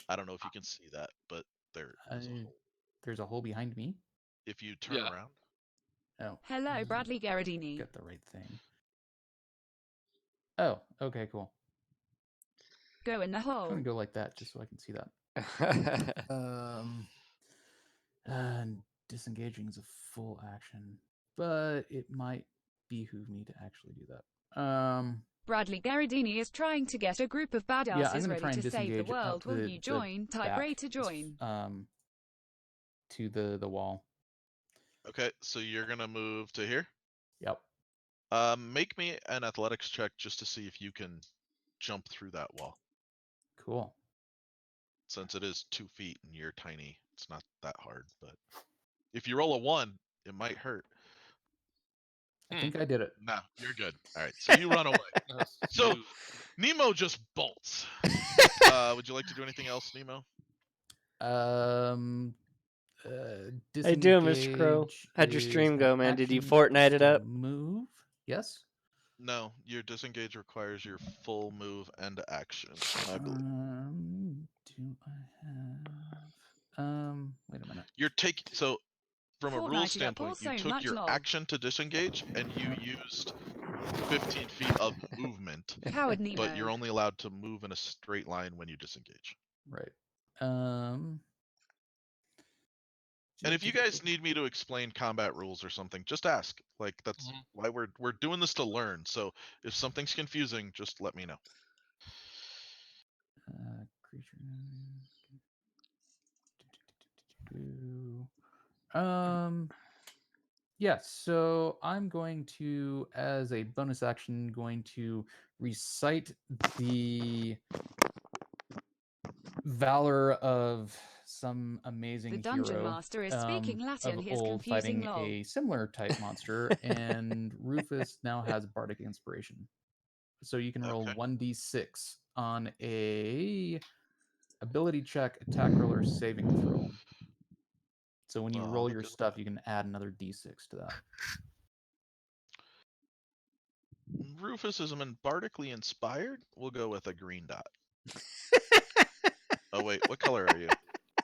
I don't know if you can see that, but there is a hole. There's a hole behind me. If you turn Yeah. around. Oh. Hello, Bradley Garridini. Get the right thing. Oh, okay, cool. Go in the I'm hole. gonna go like that just so I can see that. And disengaging is a full action, but it might behoove me to actually do that. Bradley Garridini is trying to get a group of Yeah, I'm badasses gonna try ready and to save the disengage world. Will the you join? Type back Ray to join. to the wall. Okay, so you're gonna move to here. Yep. Make me an athletics check just to see if you can jump through that wall. Cool. Since it is 2 feet and you're tiny, it's not that hard. But if you roll a 1, it might hurt. I think I did it. Nah, you're good. All right, so you run away. So Smooth. Nemo just bolts. Would you like to do anything else, Nemo? How you doing, Mr. Crow? Disengage How'd your is stream an go, man? Did you action Fortnite it to up? Move. Yes. No, your disengage requires your full move and action, I believe. Do I have? Wait a minute. You're taking so from a rule Fortnite it up standpoint, you also took much your lol. action to disengage and you used 15 feet of movement, Howard Nemo. but you're only allowed to move in a straight line when you disengage. Right. And if you guys need me to explain combat rules or something, just ask. Like that's why we're doing this to learn. So if something's confusing, just let me know. Creature. Yes, so I'm going to, as a bonus action, going to recite the valor of some amazing The dungeon hero master is speaking Latin. of He is old confusing fighting lol. a similar type monster, and Rufus now has bardic inspiration. So you can roll Okay. 1d6 on a ability check, attack roll, or saving throw. So when you roll look your at stuff, that. you can add another d6 to that. Rufus is bardically inspired. We'll go with a green dot. Oh wait, what color are you?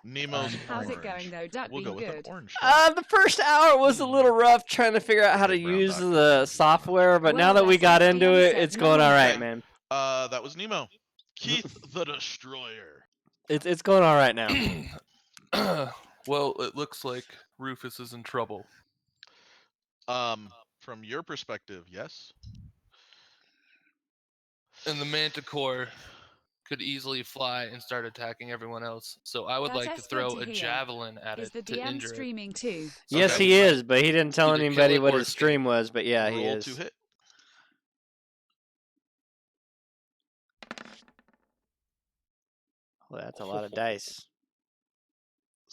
Nemo's How's orange. it going though? Duck We'll being go with an good. orange dot. The first hour was a little rough trying to figure out how to Okay, brown use dot. the software, but now Well, that we that's got it. into DM it, said it's no going all right, Okay. man. That was Nemo. Keith the Destroyer. It's going all right now. Well, it looks like Rufus is in trouble. From your perspective, yes. And the Manticore could easily fly and start attacking everyone else. So I would That's like to good throw to a hear. javelin at Is it the to DM injure it. streaming too? Yes, Okay. he is, but he didn't tell Either kill anybody it what or his escape. stream was. But yeah, he Roll is. to hit. Well, that's a lot of dice.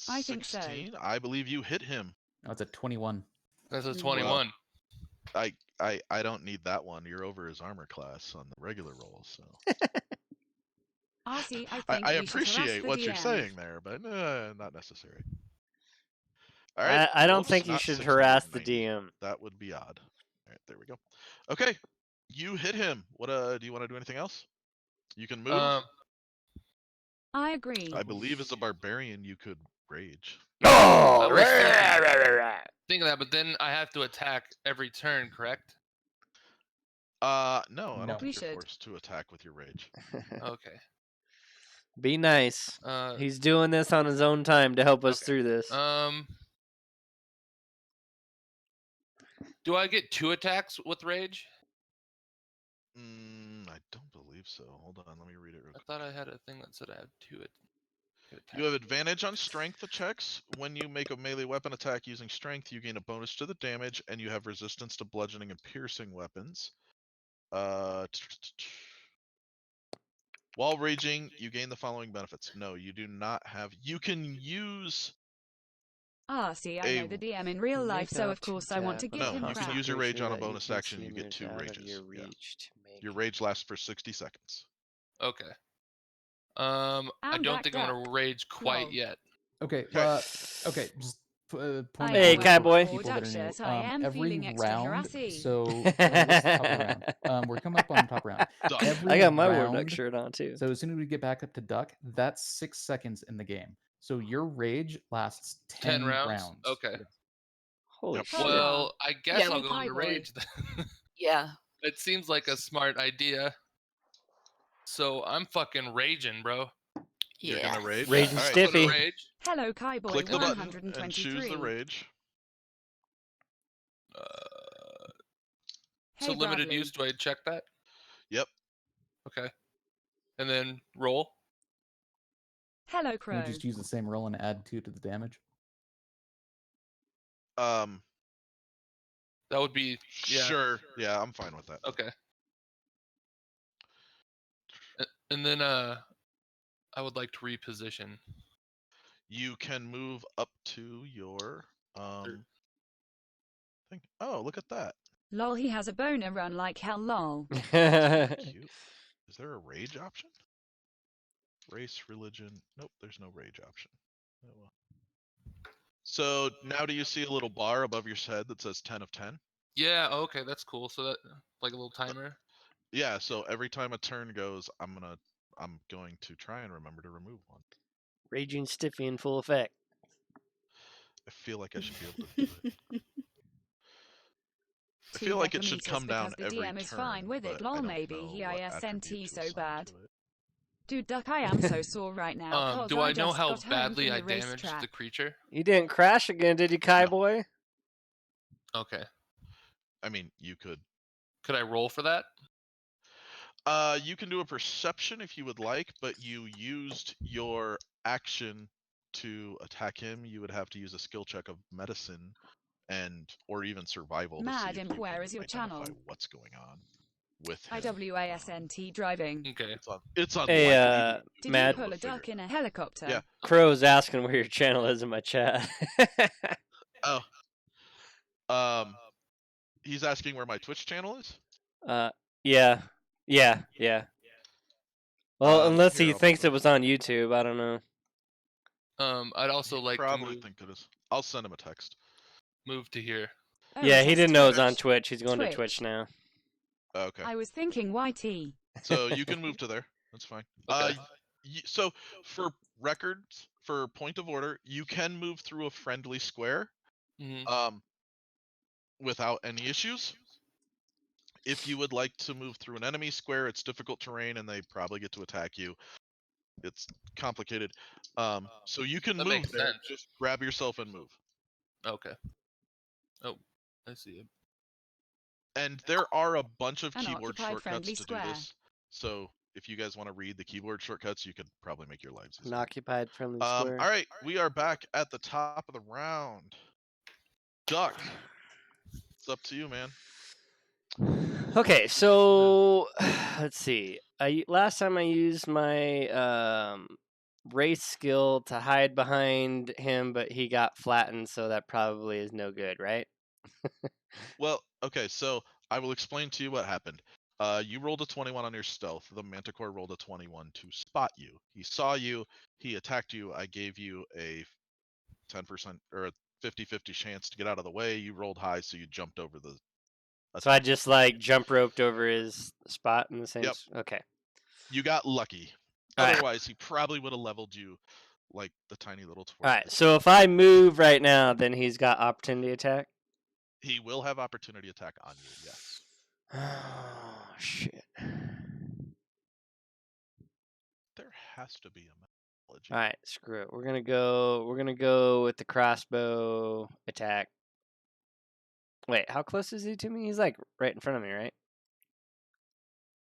I think so. 16. I believe you hit him. Oh, it's a 21. That's a Mm. 21. I don't need that one. You're over his armor class on the regular roll, so RC, I I think we should harass appreciate the what you're DM. saying there, but not necessary. All I, right. I don't whoops, think you not should harass the 690. DM. That would be odd. All right, there we go. Okay, you hit him. What do you want to do anything else? You can move. I agree. I believe as a barbarian you could rage. Oh, was thinking that, but then I have to attack every turn, correct? No, I No. don't We think you're should. forced to attack with your rage. Okay. Be nice. Uh, He's doing this on his own time to help us Okay. through this. Do I get 2 attacks with rage? I don't believe so. Hold on, let me read it real I quick. thought I had a thing that said I have 2 attacks. You have advantage on strength checks. When you make a melee weapon attack using strength, you gain a bonus to the damage, and you have resistance to bludgeoning and piercing weapons. While raging, you gain the following benefits. No, you do not have. You can use. RC, I know A- the DM in real life, so of course I want to give No, him you can crap. use your rage on a Creature that you bonus can action. see You get moves 2 out of rages. your Yeah. reach to make Your rage lasts for 60 seconds. Okay. I I'm don't back think I'm gonna rage quite Lol. yet. Okay. Okay. Just I point Hey, of am order cowboy. for people that are new. Warduck, I am Every feeling extra round. harassy. So what's the top of the round? We're coming up on the top round. Duck. Every I got my round, Warduck shirt on too. So as soon as we get back up to duck, that's 6 seconds in the game. So your rage lasts 10 rounds. Okay. Yes. Holy Yep. shit. Well, I guess Yeah. I'll go Hi, into boy. rage then. Yeah. It seems like a smart idea. So I'm fucking raging, bro. You're Yeah. gonna rage. Raging All right. I'm gonna stiffy. rage. Hello, Kaiboy Click the button 123. and choose the rage. So Hey, limited Bradley. use, do I check that? Yep. Okay. And then roll. Hello, Can Crow. we just use the same roll and add 2 to the damage? That would be Sure. Yeah, I'm fine with that. okay. And then I would like to reposition. You can move up to your thing. Oh, look at that. Lol, he has a boner run like hell, lol. Cute. Is there a rage option? Race, religion. Nope, there's no rage option. Oh, well. So now do you see a little bar above your head that says 10 of 10? Yeah, okay, that's cool. So that like a little timer. Yeah, so every time a turn goes, I'm going to try and remember to remove one. Raging stiffy in full effect. I feel like I should be able to do it. I feel like it should come down because the every DM is turn, fine with it. but I Lol, don't maybe know he what ISNT attribute to so assign bad. to it. Dude, Duck, I am so sore right now. 'cause Do I know just how got home badly from I the damaged racetrack. the creature? You didn't crash again, did you, Kaiboy? Okay. I mean, you could. Could I roll for that? You can do a perception if you would like, but you used your action to attack him. You would have to use a skill check of medicine or even survival to see Mad if Imp, you where can is your identify channel? what's going on with him. IWASNT driving. Okay. It's unlikely. Hey, that you'd Did be Matt. you able pull to a duck figure in it a helicopter? Yeah. Crow's asking where your channel is in my chat. out. Oh. He's asking where my Twitch channel is? Yeah. Well, unless Here, he I'll thinks put it was on YouTube, I don't know. I'd also like to probably think it is. I'll send him a text. move to here. Oh, Yeah, it he has didn't know it was on Twitch. Twitch. He's going to Twitch. Twitch now. Okay. I was thinking YT. So you can move to there. That's fine. Okay. So for records, for point of order, you can move through a friendly square Mhm. Without any issues. If you would like to move through an enemy square, it's difficult terrain and they probably get to attack you. It's complicated. So you can That move makes there. sense. Just grab yourself and move. Okay. Oh, I see it. And there are a bunch of An keyboard occupied friendly shortcuts to do square. this. So if you guys want to read the keyboard shortcuts, you could probably make your lives An easier. occupied friendly All square. right, we are back at the top of the round. Duck, it's up to you, man. Okay, so let's see. Last time I used my race skill to hide behind him, but he got flattened, so that probably is no good, right? Well, okay, so I will explain to you what happened. You rolled a 21 on your stealth. The Manticore rolled a 21 to spot you. He saw you. He attacked you. I gave you a 10% or a 50-50 chance to get out of the way. You rolled high, so you jumped over the. So I attack. just like jump roped over his spot in the same. Yep. Okay. You got lucky. All right. Otherwise, he probably would have leveled you like the tiny little All twerp. right. So if I move right now, then he's got opportunity attack. He will have opportunity attack on you. Yes. Oh shit. There has to be a methodology. All right, screw it. We're gonna go with the crossbow attack. Wait, how close is he to me? He's like right in front of me, right?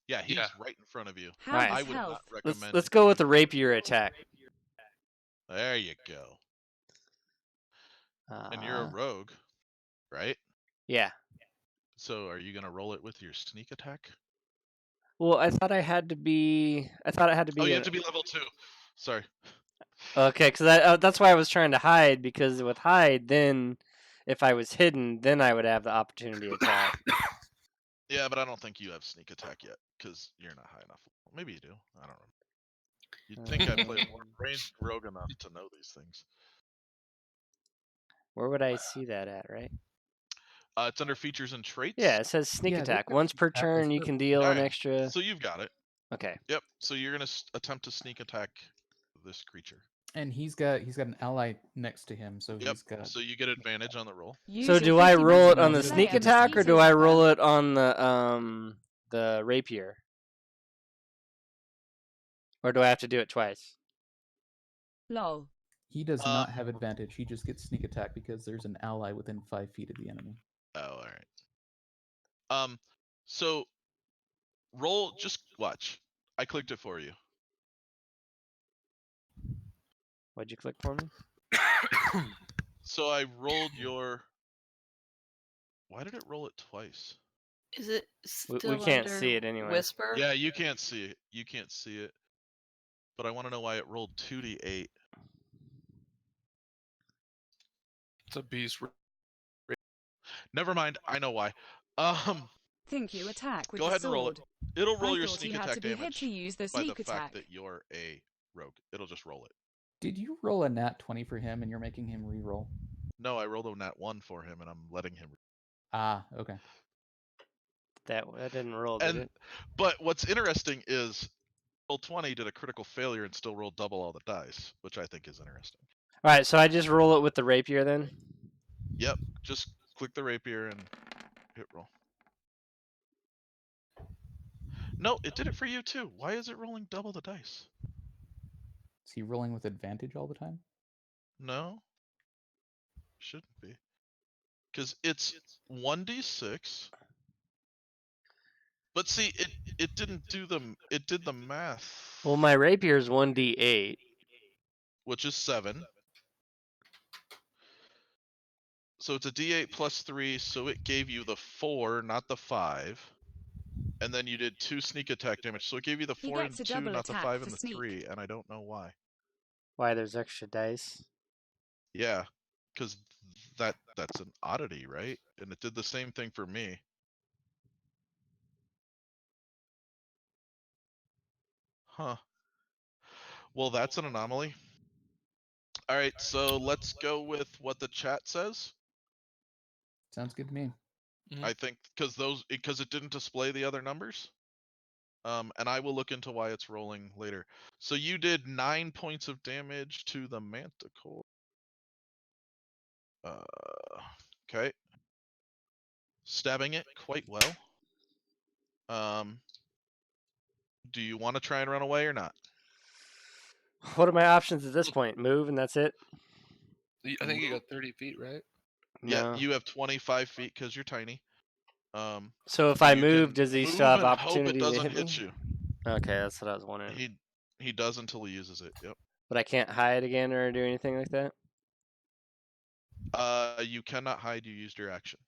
Yeah, he's Yeah. right in front of you. How Alright. I is would not health? recommend. Let's go with the rapier attack. There you go. And you're a rogue, right? Yeah. So are you gonna roll it with your sneak attack? Well, I thought it had to be. Oh, you have to be level 2. Sorry. Okay, because that's why I was trying to hide, because with hide, then if I was hidden, then I would have the opportunity attack. Yeah, but I don't think you have sneak attack yet because you're not high enough. Maybe you do. I don't know. You'd think I play a ranged rogue enough to know these things. Where would I see that at, right? It's under features and traits. Yeah, it says sneak Yeah, attack. they've got Once per attack turn, and you stuff. can deal an Alright, extra. So you've got it. Okay. Yep. So you're gonna attempt to sneak attack this creature. And he's got an ally next to him, so Yep. he's got. So you get advantage on the roll. Use So your do I 50 roll it maximum on the player sneak to attack, or beat do his I weapon. roll it on the rapier? Or do I have to do it twice? Lol. He does not have advantage. He just gets sneak attack because there's an ally within 5 feet of the enemy. Oh, all right. So roll. Just watch. I clicked it for you. What'd you click for me? So I rolled your. Why did it roll it twice? Is it We still can't under see it anyway. Whisper? Yeah, you can't see it. You can't see it. But I want to know why it rolled 2d8. It's a beast. Never mind. I know why. Think you attack with Go the ahead and roll it. sword. It'll roll I your thought sneak you had attack to be hit damage to use the by the sneak fact attack. that you're a rogue. It'll just roll it. Did you roll a nat 20 for him and you're making him re-roll? No, I rolled a nat 1 for him, and I'm letting him. Ah, okay. That didn't roll, did it? But what's interesting is roll 20 did a critical failure and still rolled double all the dice, which I think is interesting. All right, so I just roll it with the rapier then. Yep, just click the rapier and hit roll. No, it did it for you too. Why is it rolling double the dice? Is he rolling with advantage all the time? No, shouldn't be, because it's 1d6. But see, it didn't do them. It did the math. Well, my rapier is 1d8. Which is 7. So it's a d8 plus 3, so it gave you the 4, not the 5. And then you did 2 sneak attack damage, so it gave you the He 4 gets and a 2, double not the attack 5 for and the sneak. 3, and I don't know why. Why there's extra dice? Yeah, because that's an oddity, right? And it did the same thing for me. Huh. Well, that's an anomaly. All right, so let's go with what the chat says. Sounds good to me. I think because it didn't display the other numbers. And I will look into why it's rolling later. So you did 9 points of damage to the Manticore. Okay. Stabbing it quite well. Do you want to try and run away or not? What are my options at this point? Move and that's it? I think you got 30 feet, right? Yeah, No. you have 25 feet because you're tiny. So if I you move, can does he move still have and hope it opportunity to doesn't hit me? hit you. Okay, that's what I was wondering. He does until he uses it. Yep. But I can't hide again or do anything like that? You cannot hide. You used your action.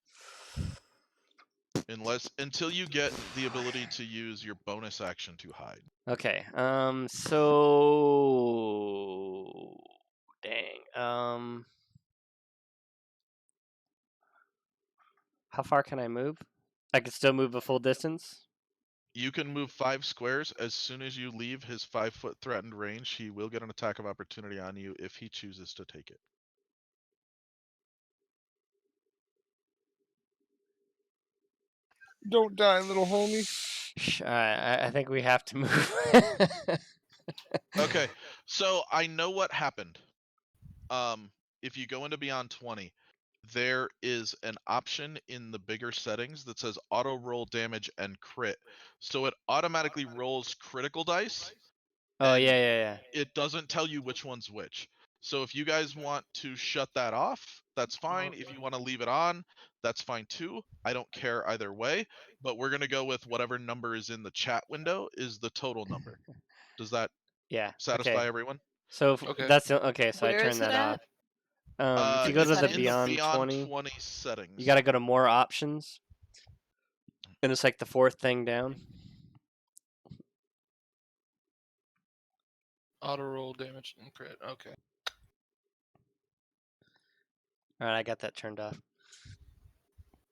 Until you get the ability to use your bonus action to hide. Okay. So How far can I move? I can still move a full distance. You can move 5 squares. As soon as you leave his 5-foot threatened range, he will get an attack of opportunity on you if he chooses to take it. Don't die, little homie. I think we have to move. Okay, so I know what happened. If you go into Beyond 20, there is an option in the bigger settings that says auto roll damage and crit. So it automatically rolls critical dice. Oh and yeah. It doesn't tell you which one's which. So if you guys want to shut that off, that's fine. If you want to leave it on, that's fine too. I don't care either way, but we're going to go with whatever number is in the chat window is the total number. Does that Yeah. satisfy Okay. everyone? So Okay. that's okay. So I Where turn is that it off. at? If you In go the to the settings? in the Beyond Beyond 20, 20 settings. you got to go to more options, and it's like the fourth thing down. Auto roll damage and crit. Okay. All right, I got that turned off.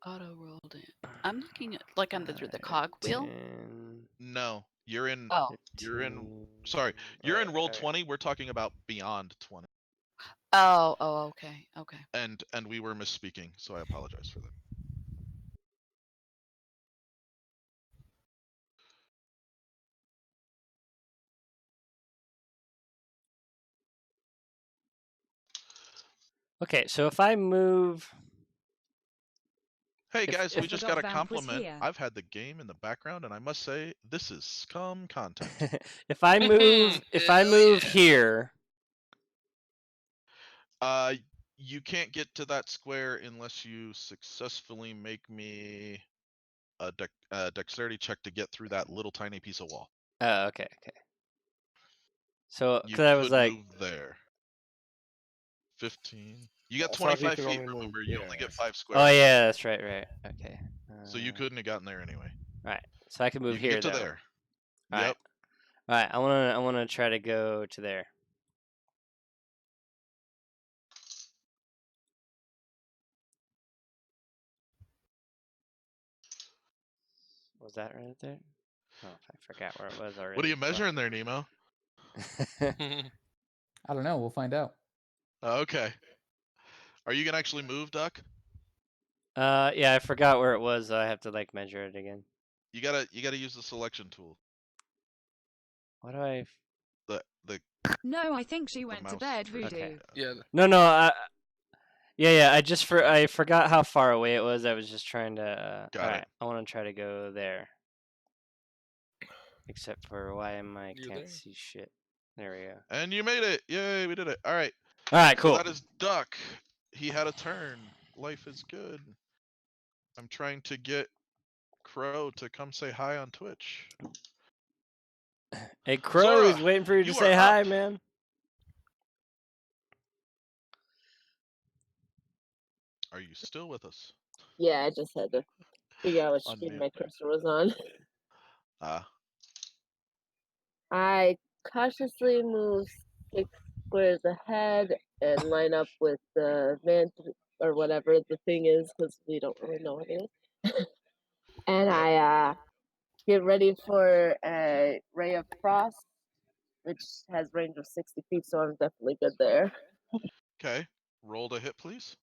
Auto rolled in. I'm looking at like on through the cogwheel. 10, No, you're in. Oh. You're in. 15, Sorry, you're in right, roll right. 20. We're talking about Beyond 20, Oh, okay. and we were misspeaking, so I apologize for that. Okay, so if I move, Hey If- guys, if we the just dog got a vamp was compliment. here. I've had the game in the background, and I must say this is scum content. if I move, Hell yeah. here, You can't get to that square unless you successfully make me a dexterity check to get through that little tiny piece of wall. oh, okay. So, You because I was could like, move there. 15. You got I thought he 25 could feet. only move- Remember, you only yeah. get 5 squares. oh yeah, that's right. Okay. So you couldn't have gotten there anyway. Right. So I can move You can here get to though. there. All Yep. right. I wanna try to go to there. Was that right there? Oh, I forgot where it was already. What are you measuring there, Nemo? I don't know. We'll find out. Okay. Are you gonna actually move, Duck? Yeah, I forgot where it was. So I have to like measure it again. You gotta use the selection tool. What do I? The No, I think she went to mouse bed, version. Voodoo. Yeah. No. Yeah. I forgot how far away it was. I was just trying to. Got all it. right. I want to try to go there. Except for why am I You're can't there. see shit. There we go. And you made it! Yay, we did it! All right. All right, So cool. that is Duck. He had a turn. Life is good. I'm trying to get Crow to come say hi on Twitch. Hey, Crow, Zora, he's waiting for you to you say are hi, up. man. Are you still with us? Yeah, I just had to figure out which screen Unmute. my cursor was on. Ah. I cautiously move 6 squares ahead and line up with the or whatever the thing is, because we don't really know what it is. And Yep. I get ready for a ray of frost, which has range of 60 feet, so I'm definitely good there. Okay. Roll to hit, please.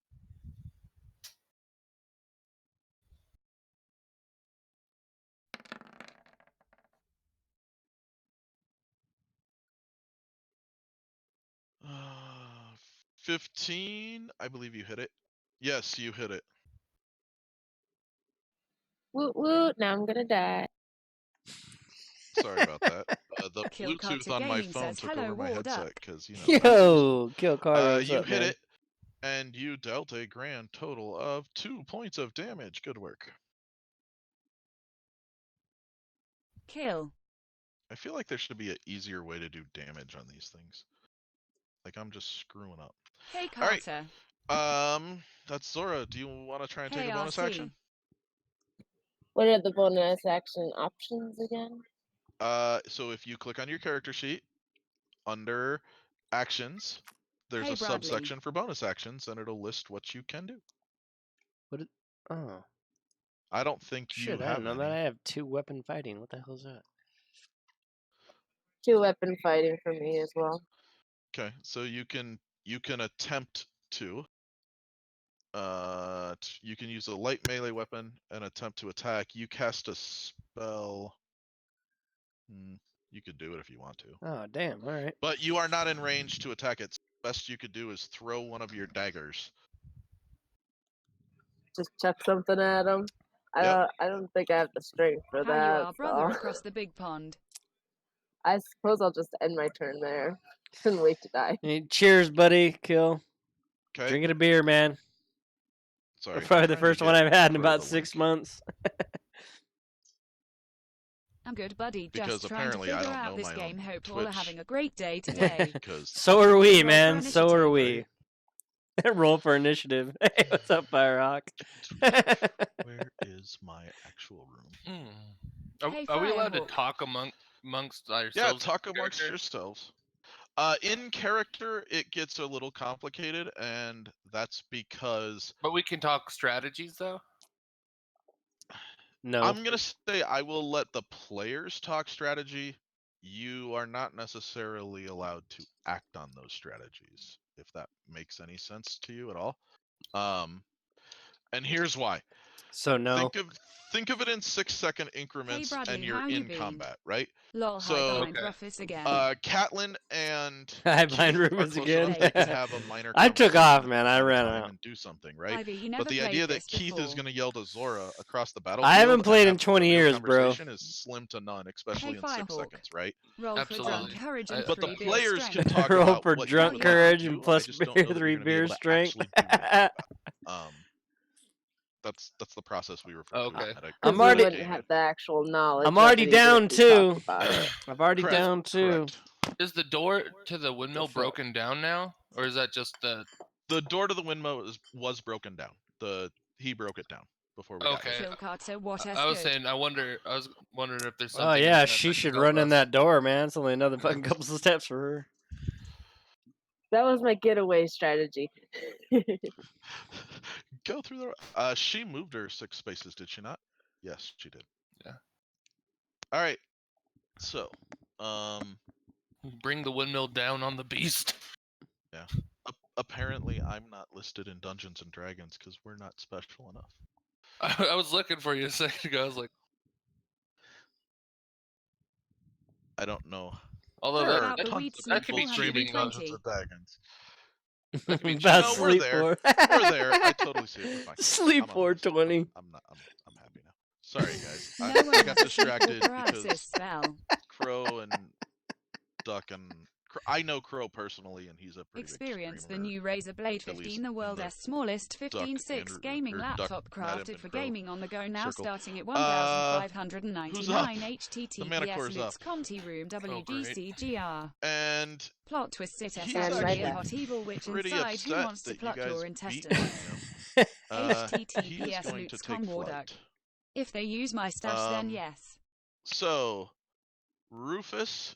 Uh, 15. I believe you hit it. Yes, you hit it. Woot woot! Now I'm gonna die. Sorry about that. The Kill Bluetooth Carter on my Gaming phone says, took "Hello, over my Warduck." headset because assholes. Yo, Kill Carter, what's You up, hit man? it, and you dealt a grand total of 2 points of damage. Good work. Kill. I feel like there should be an easier way to do damage on these things. Like I'm just screwing up. Hey, All right. Carter. That's Zora. Do you want to try and Hey, take a bonus RC. action? What are the bonus action options again? So if you click on your character sheet under actions, there's Hey, a Bradley. subsection for bonus actions, and it'll list what you can do. Oh I don't think shit! you I have didn't know any. that. I have 2-weapon fighting. What the hell is that? 2-weapon fighting for me as well. Okay, so you can attempt to. You can use a light melee weapon and attempt to attack. You cast a spell. You could do it if you want to. Oh damn! All right. But you are not in range to attack it. Best you could do is throw one of your daggers. Just chuck something at him. Yep. I don't think I have the strength for How you that. are, brother, So across the big pond. I suppose I'll just end my turn there and wait to die. Hey, cheers, buddy. Kill. Okay. Drinking a beer, man. Sorry. Probably the first one I've had in Crow about to 6 link. months. I'm good, buddy. Because Just trying to apparently I figure don't out know this my game. own Hope all are Twitch having a great day today. Because So are we, Roll for man. So are initiative. we. Roll for initiative. Hey, what's up, Firehawk? where is my actual room? Hey, Are we allowed to Firehawk. talk amongst ourselves? Yeah, in talk amongst character? yourselves. In character, it gets a little complicated, and that's because But we can talk strategies though. No. I'm gonna say I will let the players talk strategy. You are not necessarily allowed to act on those strategies, if that makes any sense to you at all. And here's why. So no. Think of it in 6-second increments, Bradley, and you're how you in been? combat, right? Lol, So, hide behind Okay. Rufus again. Catelyn and Hide behind Keith are Rufus close again. enough they can have a minor I took conversation off, at man. the I same ran time out. and do something, right? Ivy, you never But the played idea that this Keith is before. going to yell to Zora across the battlefield I haven't and played in have 20 a real years, bro. conversation is slim to none, especially Hey, in 6 Firehawk. seconds, right? Roll for Absolutely. drunk courage and But the 3 beer players can strength. talk Roll about for what drunk you would like to courage do. and I plus just don't beer, know that 3 you're going to be beer able to strength. actually do it in combat. That's the process we refer to. Okay. At a I'm Because already- you wouldn't have the actual knowledge. I'm of already it even if down we too. talked about it. I've already Correct, down 2. correct. Is the door to the windmill fuck? broken down now, or is that just the? The door to the windmill was broken down. He broke it down before we got Okay. here. Phil Carter, what I else was good? saying, I was wondering if there's Oh something. yeah, in she that should can run help in us. that door, man. It's only another fucking couple of steps for her. That was my getaway strategy. Go through the. She moved her 6 spaces, did she not? Yes, she did. Yeah. All right. So, Bring the windmill down on the beast. yeah. Apparently, I'm not listed in Dungeons and Dragons because we're not special enough. I was looking for you a second ago. I was like, I don't know. although There that, are About the that, tons weed of sleep could be people streaming 420. Dungeons and Dragons. that could be About No, we're sleep there. for. We're there. I totally see it. We're fine. Sleep I'm on the list. 420. I'm happy now. Sorry, guys. No I one got has a sleep distracted paralysis because spell. Crow and Duck and I know Crow personally, and he's a pretty Experience the big streamer. new Razer Blade at least 15, the in world's the smallest 15.6 gaming or Duck, laptop Madam, crafted and for Crow gaming on the go now, circle. starting at Who's up? 1,599 The Manicore's https up. Conti Room Oh, great. WDCGR. And Plot twist it he's And my SRG, a death. hot evil witch pretty inside who upset wants to that you pluck guys your beat intestines. him. He is https going to loots take con Warduck. flight. If they use my stash, then yes. So, Rufus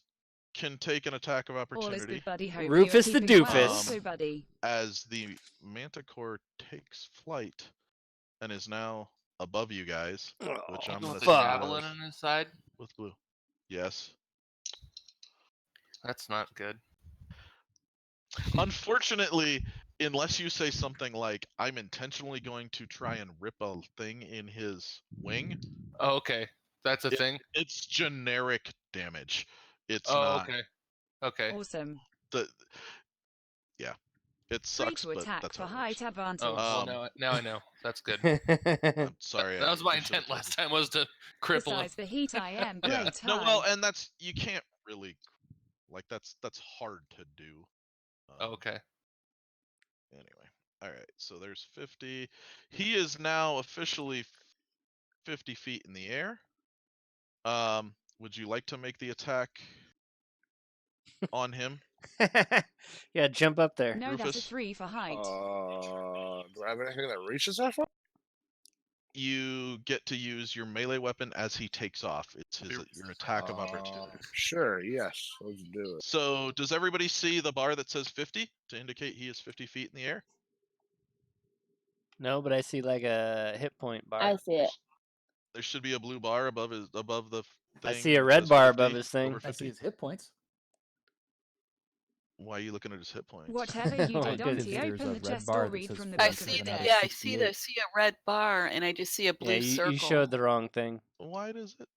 can take an attack of All is opportunity good, buddy. Hope Rufus you're the keeping well doofus. also, buddy. as the Manticore takes flight and is now above you guys, which I'm going With to the say javelin was on his side. with blue. Yes. That's not good. Unfortunately, unless you say something like, I'm intentionally going to try and rip a thing in his wing, Oh, okay, that's a thing. it's generic damage. It's Oh, not okay. Okay. Awesome. yeah. It Free sucks, to but attack that's for how it height works. advantage. Oh, well, now I know. That's good. I'm sorry. That was my I should've intent told last you. time, was to cripple him. Besides the heat, I am Yeah. great No, high. well, and you can't really, like, that's hard to do. Okay. Anyway, all right. So there's 50. He is now officially 50 feet in the air. Would you like to make the attack on him? Yeah, jump up there. No, that's a Rufus? 3 for height. Do I have anything that reaches that far? you get to use your melee weapon as he takes off. It's your attack of opportunity. Sure, yes. Let's do it. So does everybody see the bar that says 50 to indicate he is 50 feet in the air? No, but I see like a hit point bar. I see it. There should be a blue bar above the thing. I see a that red says bar 50, above his thing. over I see 50. his hit points. Why are you looking at his hit points? Whatever you Oh, did, goodness. Auntie, There's a open the red chest bar or that read says from the 50, I back of see the that. book. Yeah, I 68. see a red bar, and I just see a blue Yeah, circle. you showed the wrong thing. Why does it?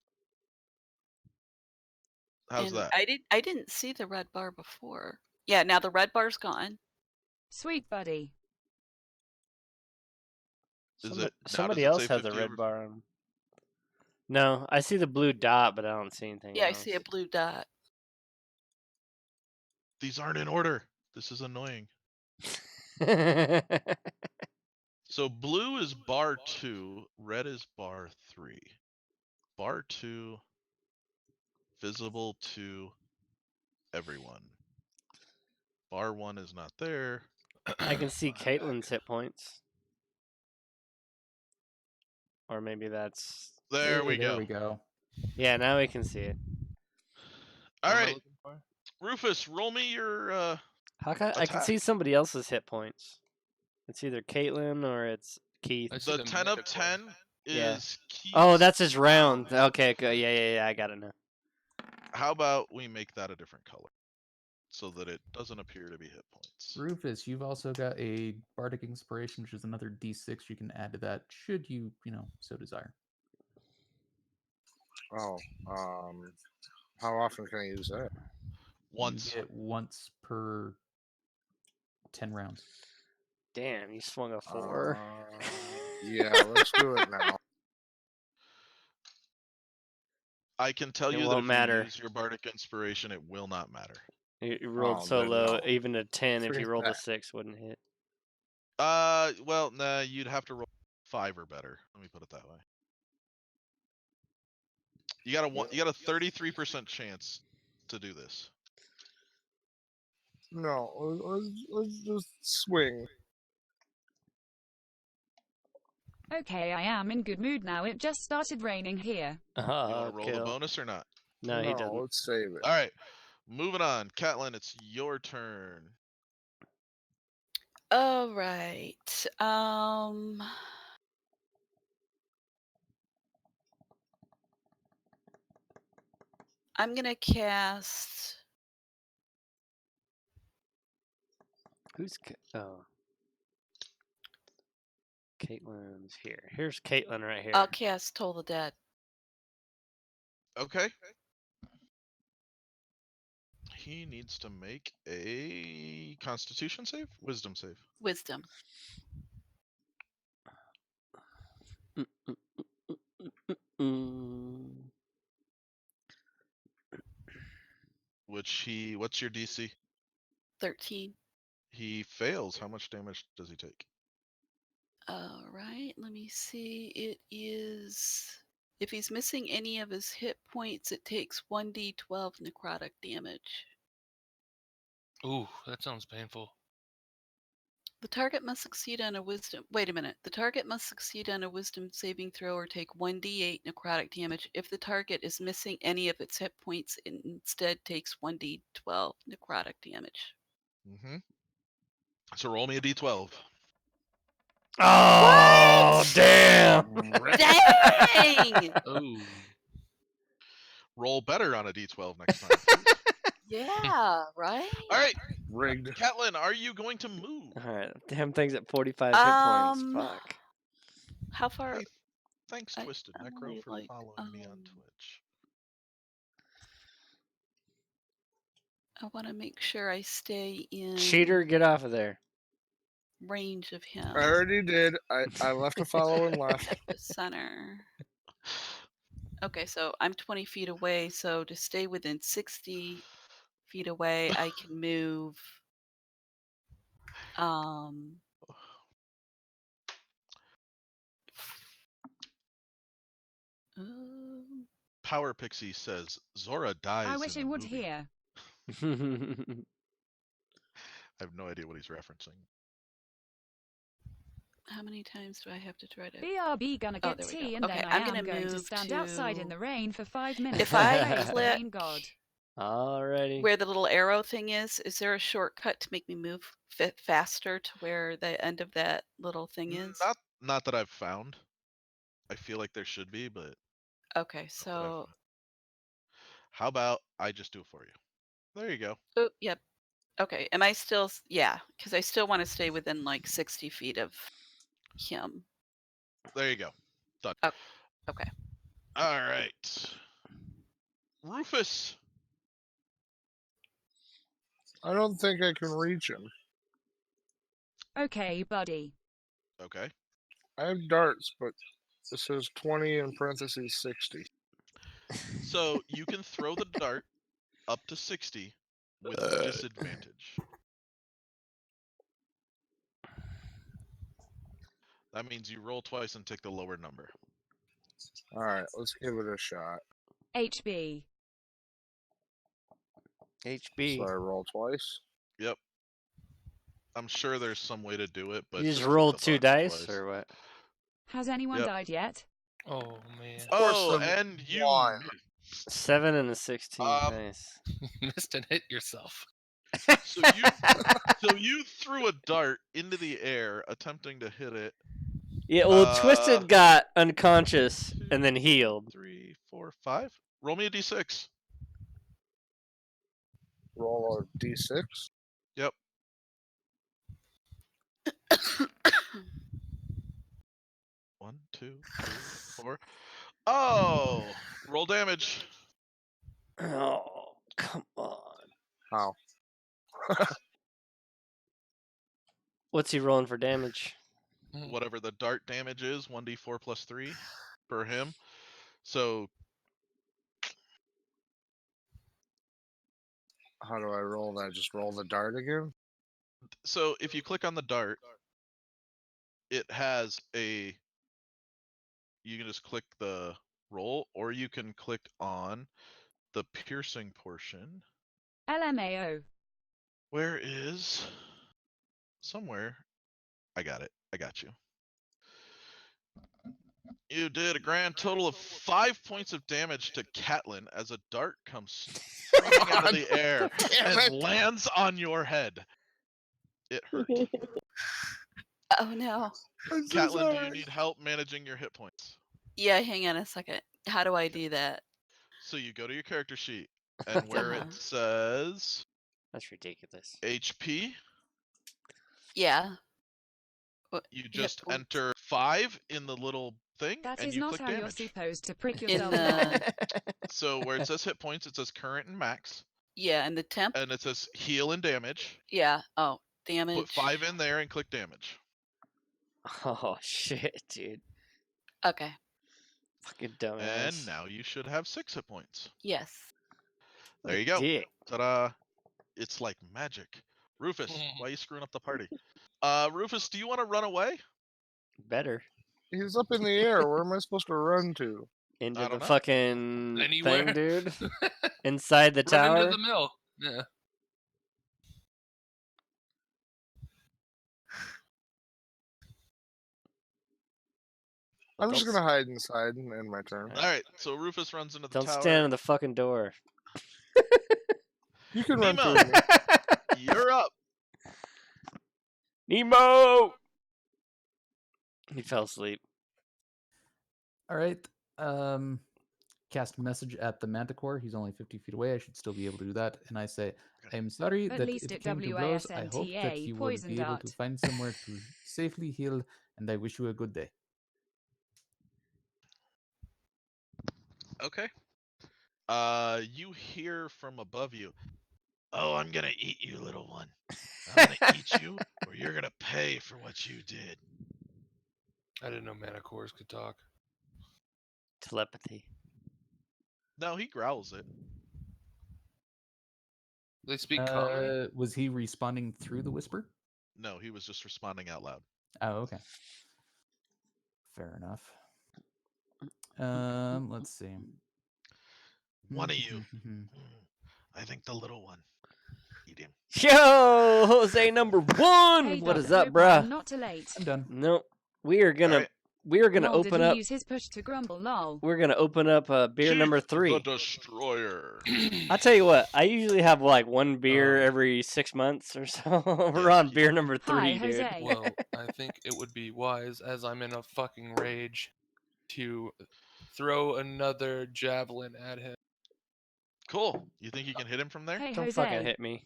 How's and that? I didn't see the red bar before. Yeah, now the red bar's gone. Sweet buddy. Is it now? Somebody Does it else say has a 50 red over- bar on. No, I see the blue dot, but I don't see anything Yeah, I else. see a blue dot. These aren't in order. This is annoying. So blue is bar 2, red is bar 3. Bar 2 visible to everyone. Bar 1 is not there. I can see Caitlin's hit points. Or maybe that's... There Hey, we there go. we go. Yeah, now we can see it. All What am I right, looking for? Rufus, roll me your How can I can attack. see somebody else's hit points? It's either Caitlin or it's Keith. I see The 10 of mythical. 10 Yeah. is Keith's Oh, that's his round. round. Okay, good. Yeah, I got it now. How about we make that a different color so that it doesn't appear to be hit points? Rufus, you've also got a bardic inspiration, which is another d6 you can add to that, should you, so desire. Oh, how often can I use that? Once. You get once per 10 rounds. Damn, you swung a 4. Yeah, let's do it now. I can tell It you that won't if matter. you use your bardic inspiration, it will not matter. You rolled Oh, so then low, no. even a 10, if you Forget rolled a that. 6, wouldn't hit. Well, nah, you'd have to roll 5 or better. Let me put it that way. You got a 33% chance to do this. No, let's just swing. Okay, I am in good mood now. It just started raining here. You want to roll the Kill. bonus or not? No, he doesn't. Let's save it. All right, moving on. Catelyn, it's your turn. All right. I'm gonna cast. Who's Caitlin's here. Here's Caitlin right here. I'll cast Toll the Dead. Okay. He needs to make a Constitution save, Wisdom save. Wisdom. What's your DC? 13. He fails. How much damage does he take? All right, let me see. It is. If he's missing any of his hit points, it takes 1d12 necrotic damage. Ooh, that sounds painful. The target must succeed on a wisdom. Wait a minute. The target must succeed on a wisdom saving throw or take 1d8 necrotic damage. If the target is missing any of its hit points, it instead takes 1d12 necrotic damage. Mm-hmm. So roll me a d12. Oh, What? damn! Dang! Ooh. Roll better on a d12 next time. Please. Yeah, right? All right, Rigged. Catelyn, are you going to move? All right, damn thing's at 45 hit points. Fuck. How far? Hey, thanks, Twisted I'm Necro, only for like, following me on Twitch. I want to make sure I stay in Cheater, get off of there. range of him. I already did. I left a follow and left. The center. Okay, so I'm 20 feet away, so to stay within 60 feet away, I can move. Power Pixie says Zora dies. I wish in it the would movie. here. I have no idea what he's referencing. How many times do I have to try to? BRB gonna Oh, get there we tea go. and Okay, then I'm I am gonna going to move stand outside in to- the rain for 5 minutes. If I Praise the click rain god. Alrighty. where the little arrow thing is there a shortcut to make me move faster to where the end of that little thing is? Not that I've found. I feel like there should be, but Okay, not that I've so found. How about I just do it for you? There you go. oh, yep. Okay, am I still? Yeah, because I still want to stay within like 60 feet of him. There you go. Done. Oh, okay. All right. Rufus. I don't think I can reach him. Okay, buddy. Okay. I have darts, but it says 20 in parentheses 60. So you can throw the dart up to 60 with disadvantage. That means you roll twice and take the lower number. All right, let's give it a shot. HB. HB. So I roll twice. Yep. I'm sure there's some way to do it, but You just click the rolled 2 button dice, twice. or what? Has anyone Yep. died yet? Oh man. Oh, Force and you one. 7 and a 16. Nice. Missed and hit yourself. So you threw a dart into the air, attempting to hit it. Yeah, well, Twisted got unconscious and then healed. 3, 4, 5. Roll me a d6. Roll a d6. Yep. 1, 2, 3, 4. Oh, roll damage. Oh, come on. How? What's he rolling for damage? Whatever the dart damage is, 1d4 plus 3 for him. So How do I roll that? Just roll the dart again? so if you click on the dart, it has a. You can just click the roll, or you can click on the piercing portion. LMAO. Where is somewhere? I got it. I got you. You did a grand total of 5 points of damage to Catelyn as a dart comes streaming out of the air Damn and it. lands on your head. It hurt. Oh no. I'm so Catelyn, do you sorry. need help managing your hit points? Yeah, hang on a second. How do I do that? So you go to your character sheet, and where Uh-huh. it says That's ridiculous. HP, Yeah. you hit just points? enter 5 in the little thing, That and is you not click how you're damage. supposed to prick In yourself. the So where it says hit points, it says current and max, yeah, and the temp. and it says heal and damage. Yeah. Oh, damage. Put 5 in there and click damage. Oh, shit, dude. Okay. Fucking dumbass. And now you should have 6 hit points. Yes. There you go. Dick. Ta-da! It's like magic. Rufus, why are you screwing up the party? Rufus, do you want to run away? Better. He's up in the air. Where am I supposed to run to? Into I the don't know. fucking Anywhere. thing, dude. Inside the Run tower. into the mill. Yeah. I'm just Don't gonna hide inside and end my turn. All right, so Rufus runs into the Don't tower. stand in the fucking door. You can run Nemo, through me. you're up. Nemo! He fell asleep. All right. Cast message at the Manticore. He's only 50 feet away. I should still be able to do that. And I say, I'm sorry At that least it it came to blows. I hope that WASNTA, you will poison be able dart. to find somewhere to safely heal, and I wish you a good day. Okay. You hear from above you. Oh, I'm gonna eat you, little one. I'm gonna eat you, or you're gonna pay for what you did. I didn't know manticores could talk. Telepathy. No, he growls it. They speak common. Was he responding through the whisper? No, he was just responding out loud. Oh, okay. Fair enough. Let's see. One of you. I think the little one. Eat him. Yo, Jose number 1. Hey, What Doc, is up, hope bruh? I'm not too late. I'm done. Nope. we are gonna Alright. Lol, open did he up. use his push to grumble? Lol. We're gonna open up beer number Keith 3. the Destroyer. I'll tell you what. I usually have like one beer every 6 months or so. We're Yes, on Keith. beer number 3, Hi, dude. Jose. Well, I think it would be wise, as I'm in a fucking rage, to throw another javelin at him. Cool. You think you can hit him from there? Hey, Don't Jose. fucking hit me.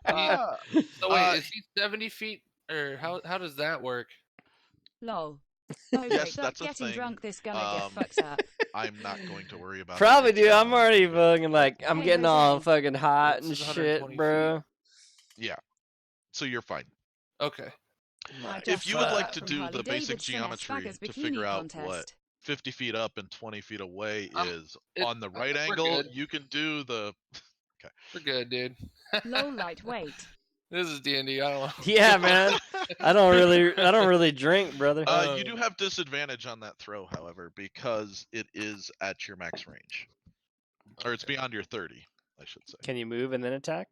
Ah, So wait, is he 70 feet, or how does that work? Lol. Yes, Stop that's a getting thing. drunk. This gonna get Um, fucked up. I'm not going to worry about Probably, it. dude. I'm already But fucking like I'm Hey, getting all Jose. fucking hot It's and 120 shit, bro. yeah. So you're fine. Okay. I If just you would got like back to from do Harley the basic Davidson geometry Asperger's to bikini figure out what contest. 50 feet up and 20 feet away is it- on the right we're angle, good. you can do the. We're good, dude. Low lightweight. This is D&D. I don't know. Yeah, man. I don't really drink, brother. You do have disadvantage on that throw, however, because it is at your max range, or it's beyond your 30, I should say. Can you move and then attack?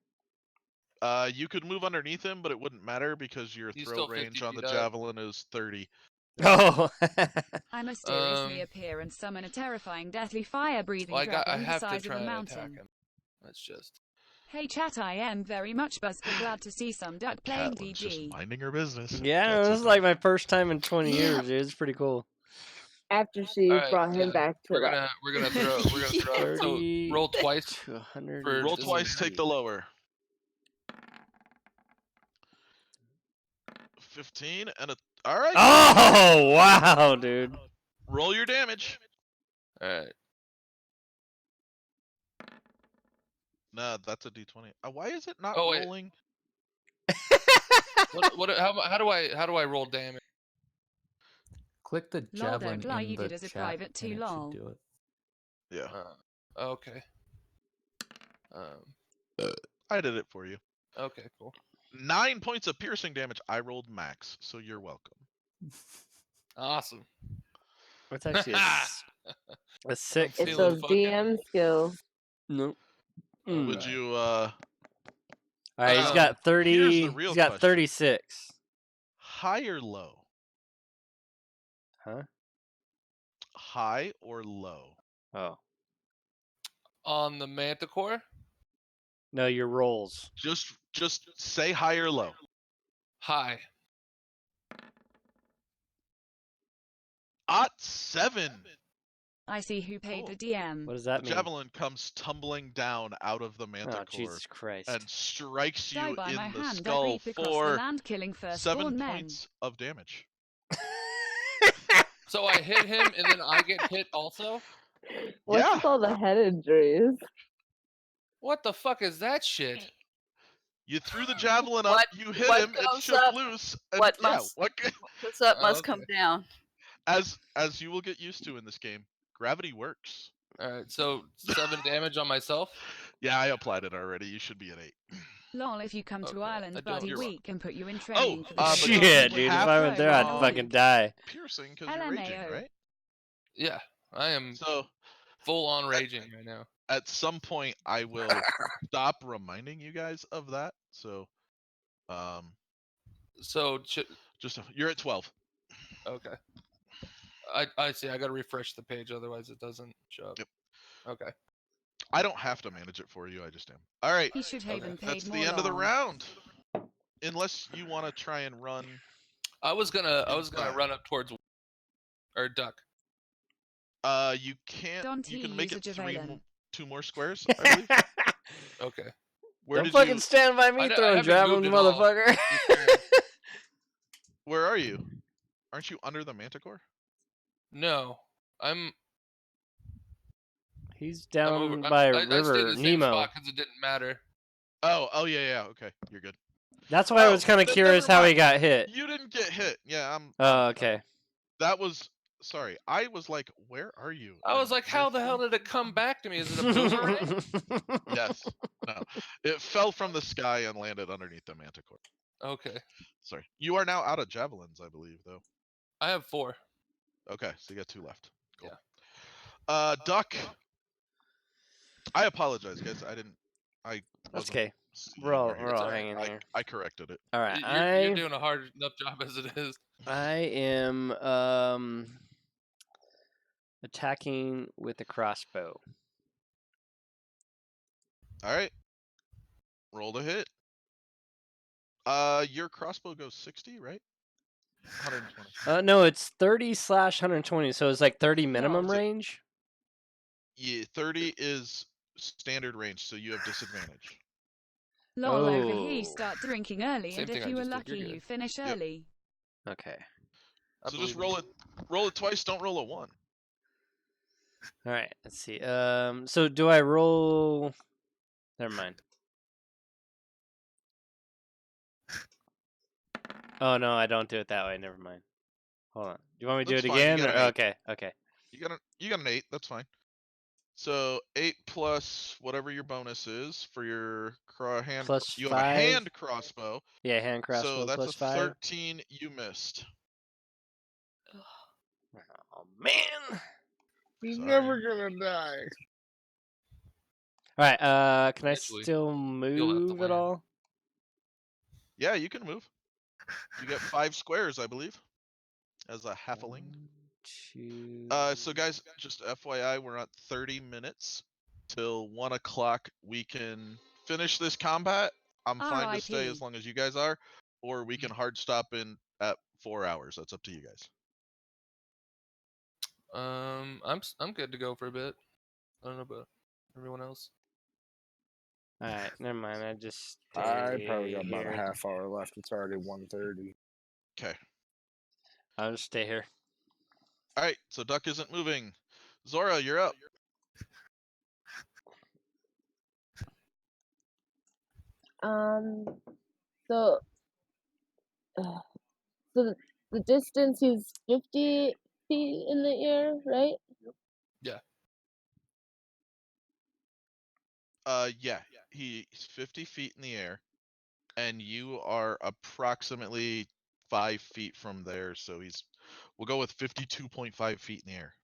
You could move underneath him, but it wouldn't matter because your He's throw still 50 range on the feet up. javelin is 30. Oh. I mysteriously Um, appear and summon a terrifying, deathly, fire-breathing Well, dragon I the have to size of try a and mountain. attack him. That's just. Hey chat, I am very much buzzed but glad to see some duck playing Catelyn's just DD. minding her business. Yeah, Gets this is it. like my first time in 20 years, dude. It's pretty cool. After she All right, brought him back to We're life. gonna throw. So 30 roll twice. to 100. for Roll this twice, take the lower. 15 and a. All right. Oh, wow, dude. Roll your damage. All right. No, that's a d20. Why is it not Oh, wait. rolling? How do I roll damage? Click the Lol, javelin don't lie, in you the did as a chat, private and too, it lol. should do it. Yeah, Okay. I did it for you. Okay, cool. 9 points of piercing damage. I rolled max, so you're welcome. Awesome. What's actually a 6? It's Feeling those fucking- DM skills. Nope. Would Alright. you? All right, he's Um, got here's 30. the real He's got question. 36. High or low? Huh? High or low? Oh. On the Manticore? No, your rolls. Just say high or low. High. At 7. I see who paid Cool. the DM. What does The that mean? javelin comes tumbling down out of the Oh, manticore Jesus Christ. and strikes Die you by my in the hand, I skull reap across the for land, killing 7 firstborn men. points of damage. So I hit him, and then I get hit also? What's Yeah. with all the head injuries? What the fuck is that shit? You threw the javelin up, What- you hit what him, it goes shook up, loose, and what yeah, must- what What's up Oh, must okay. come down. as you will get used to in this game, gravity works. Alright, so 7 damage on myself? Yeah, I applied it already. You should be at 8. Lol, if you come to Okay, I Ireland, don't- buddy, you're we can put you in training for the but ship. don't Shit, you dude. If have I went there, I'd to fucking die. Piercing because you're raging, LMAO. right? Yeah, I am So full on raging right now. at some point, I will stop reminding you guys of that. So, So, you're at 12. okay. I see. I gotta refresh the page, otherwise it doesn't show up. Yep. Okay. I don't have to manage it for you. I just am. All right. He should have been paid That's more. the end of the lol. round. Unless you want to try and run. I was gonna Inside. run up towards or duck. You can't. Don't You he can make use it a javelin? 2 more squares. I believe. Okay. Where Don't did fucking you? stand by me I throwing haven't javelins, moved at all. motherfucker. Where are you? Aren't you under the manticore? No, I'm He's I'm down over. by I stayed in River the same Nemo. spot because it didn't matter. Oh yeah. Okay, you're good. That's why I was kind of then curious never how he mind. got hit. You didn't get hit. Yeah, I'm. Oh, okay. That was. Sorry, I was like, where are you? I was And like, how the hell did it come back to me? Is it a boomerang? Yes. No. It fell from the sky and landed underneath the manticore. Okay. Sorry. You are now out of javelins, I believe, though. I have 4. Okay, so you got 2 left. Cool. Yeah. Duck. I apologize, guys. I didn't. I That's wasn't okay. See, We're all right here. hanging here. I corrected it. All right, You're doing a hard enough job as it is. I am attacking with a crossbow. All right. Roll to hit. Your crossbow goes 60, right? 120. No, it's 30/120, so it's like 30 minimum So- range. Yeah, 30 is standard range, so you have disadvantage. Lol, over Oh. here, start drinking early, Same and thing if I you were just did, lucky, you're you good. finish Yep. early. Okay. I So just believe roll it twice. Don't roll a 1. All right. Let's see. So do I roll? Never mind. Oh no, I don't do it that way. Never mind. Hold on. Do you want me to do That's it fine, you again? got Or- an 8. okay. Okay. You got an 8. That's fine. So 8 plus whatever your bonus is for your hand. Plus You have a 5. hand crossbow. Yeah, hand crossbow So that's plus a 5. 13 you missed. Oh man. He's Sorry. never gonna die. All right. Can I Eventually, still you'll have to move at land. all? Yeah, you can move. You get 5 squares, I believe, as a halfling. 1, 2. So guys, just FYI, we're at 30 minutes till 1 o'clock. We can finish this combat. I'm fine to stay as R.I.P.. long as you guys are, or we can hard stop in at 4 hours. That's up to you guys. I'm good to go for a bit. I don't know about everyone else. All right. Never mind. I just. I Stay probably got about a here. half hour left. It's already 1:30. Okay. I'll just stay here. All right. So Duck isn't moving. Zora, you're up. So, so the distance is 50 feet in the air, right? Yeah. Yeah. He's 50 feet in the air, and you are approximately 5 feet from there. So we'll go with 52.5 feet in the air.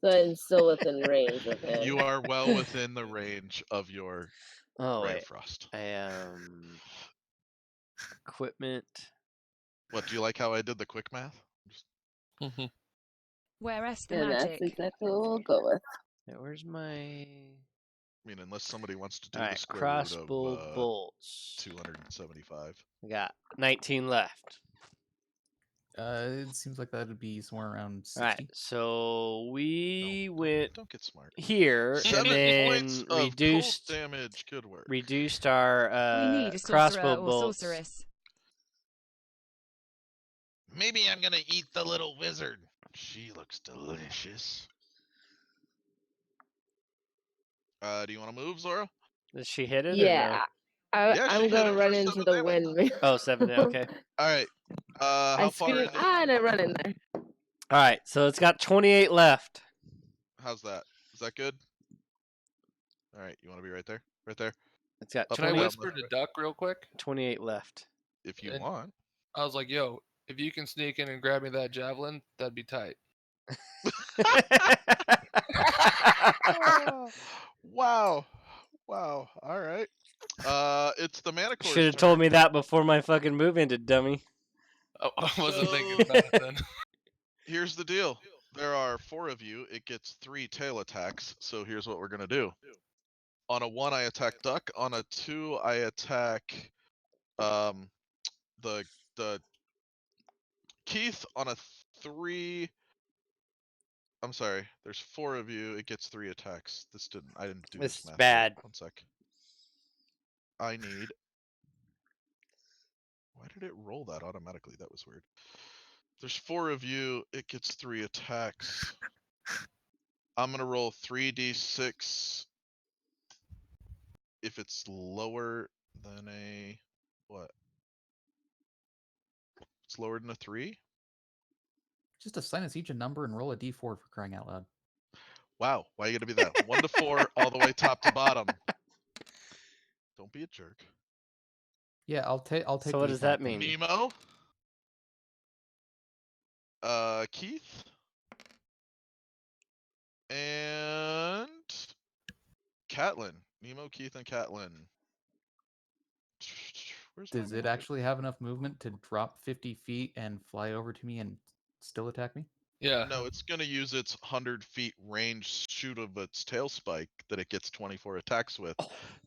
So I'm still within range of him. You are well within the range of your Oh ray of wait. frost. Equipment. What, do you like how I did the quick math? Where's the And that's magic? exactly what we'll go with. Yeah, where's my? I mean, unless somebody wants to do All the right. square root Crossbow of bolts. 275. I got 19 left. It seems like that'd be somewhere around 60. All right. So we Don't- went Don't get smart. here 7 and points then of cold reduced damage. Good work. our We need a sorcerer crossbow or bolts. sorceress. Maybe I'm gonna eat the little wizard. She looks delicious. Do you want to move, Zora? Did she hit it? Yeah, Or Yeah, she I'm hit gonna it run for into 7 the damage. windmill. no? Oh, 7. Okay. All right. I How far scream, in? and I run in there. All right. So it's got 28 left. How's that? Is that good? All right. You want to be right there? Right there. It's got Up Can I and 20, down whisper to Duck real quick? 28 left. if you And- want. I was like, yo, if you can sneak in and grab me that javelin, that'd be tight. Wow. Wow. All right. It's the Manicor's Should have turn. told me that before my fucking move ended, dummy. Oh, I wasn't thinking about it then. Here's the deal. There are 4 of you. It gets 3 tail attacks. So here's what we're gonna do. On a 1, I attack Duck. On a 2, I attack the Keith. On a 3, I'm sorry. There's 4 of you. It gets 3 attacks. I didn't do This this is math. bad. Right. 1 sec. I need. Why did it roll that automatically? That was weird. There's 4 of you. It gets 3 attacks. I'm gonna roll 3d6 if it's lower than a what? It's lower than a 3? Just assign us each a number and roll a d4 for crying out loud. Wow, why you gotta be that? 1 to 4 all the way top to bottom. Don't be a jerk. Yeah, I'll take. So the what does that attack then. mean? Nemo. Keith. And Catlin. Nemo, Keith, and Catlin. Where's my Does it marker? actually have enough movement to drop 50 feet and fly over to me and still attack me? Yeah. No, it's going to use its 100 feet range shoot of its tail spike that it gets 24 attacks with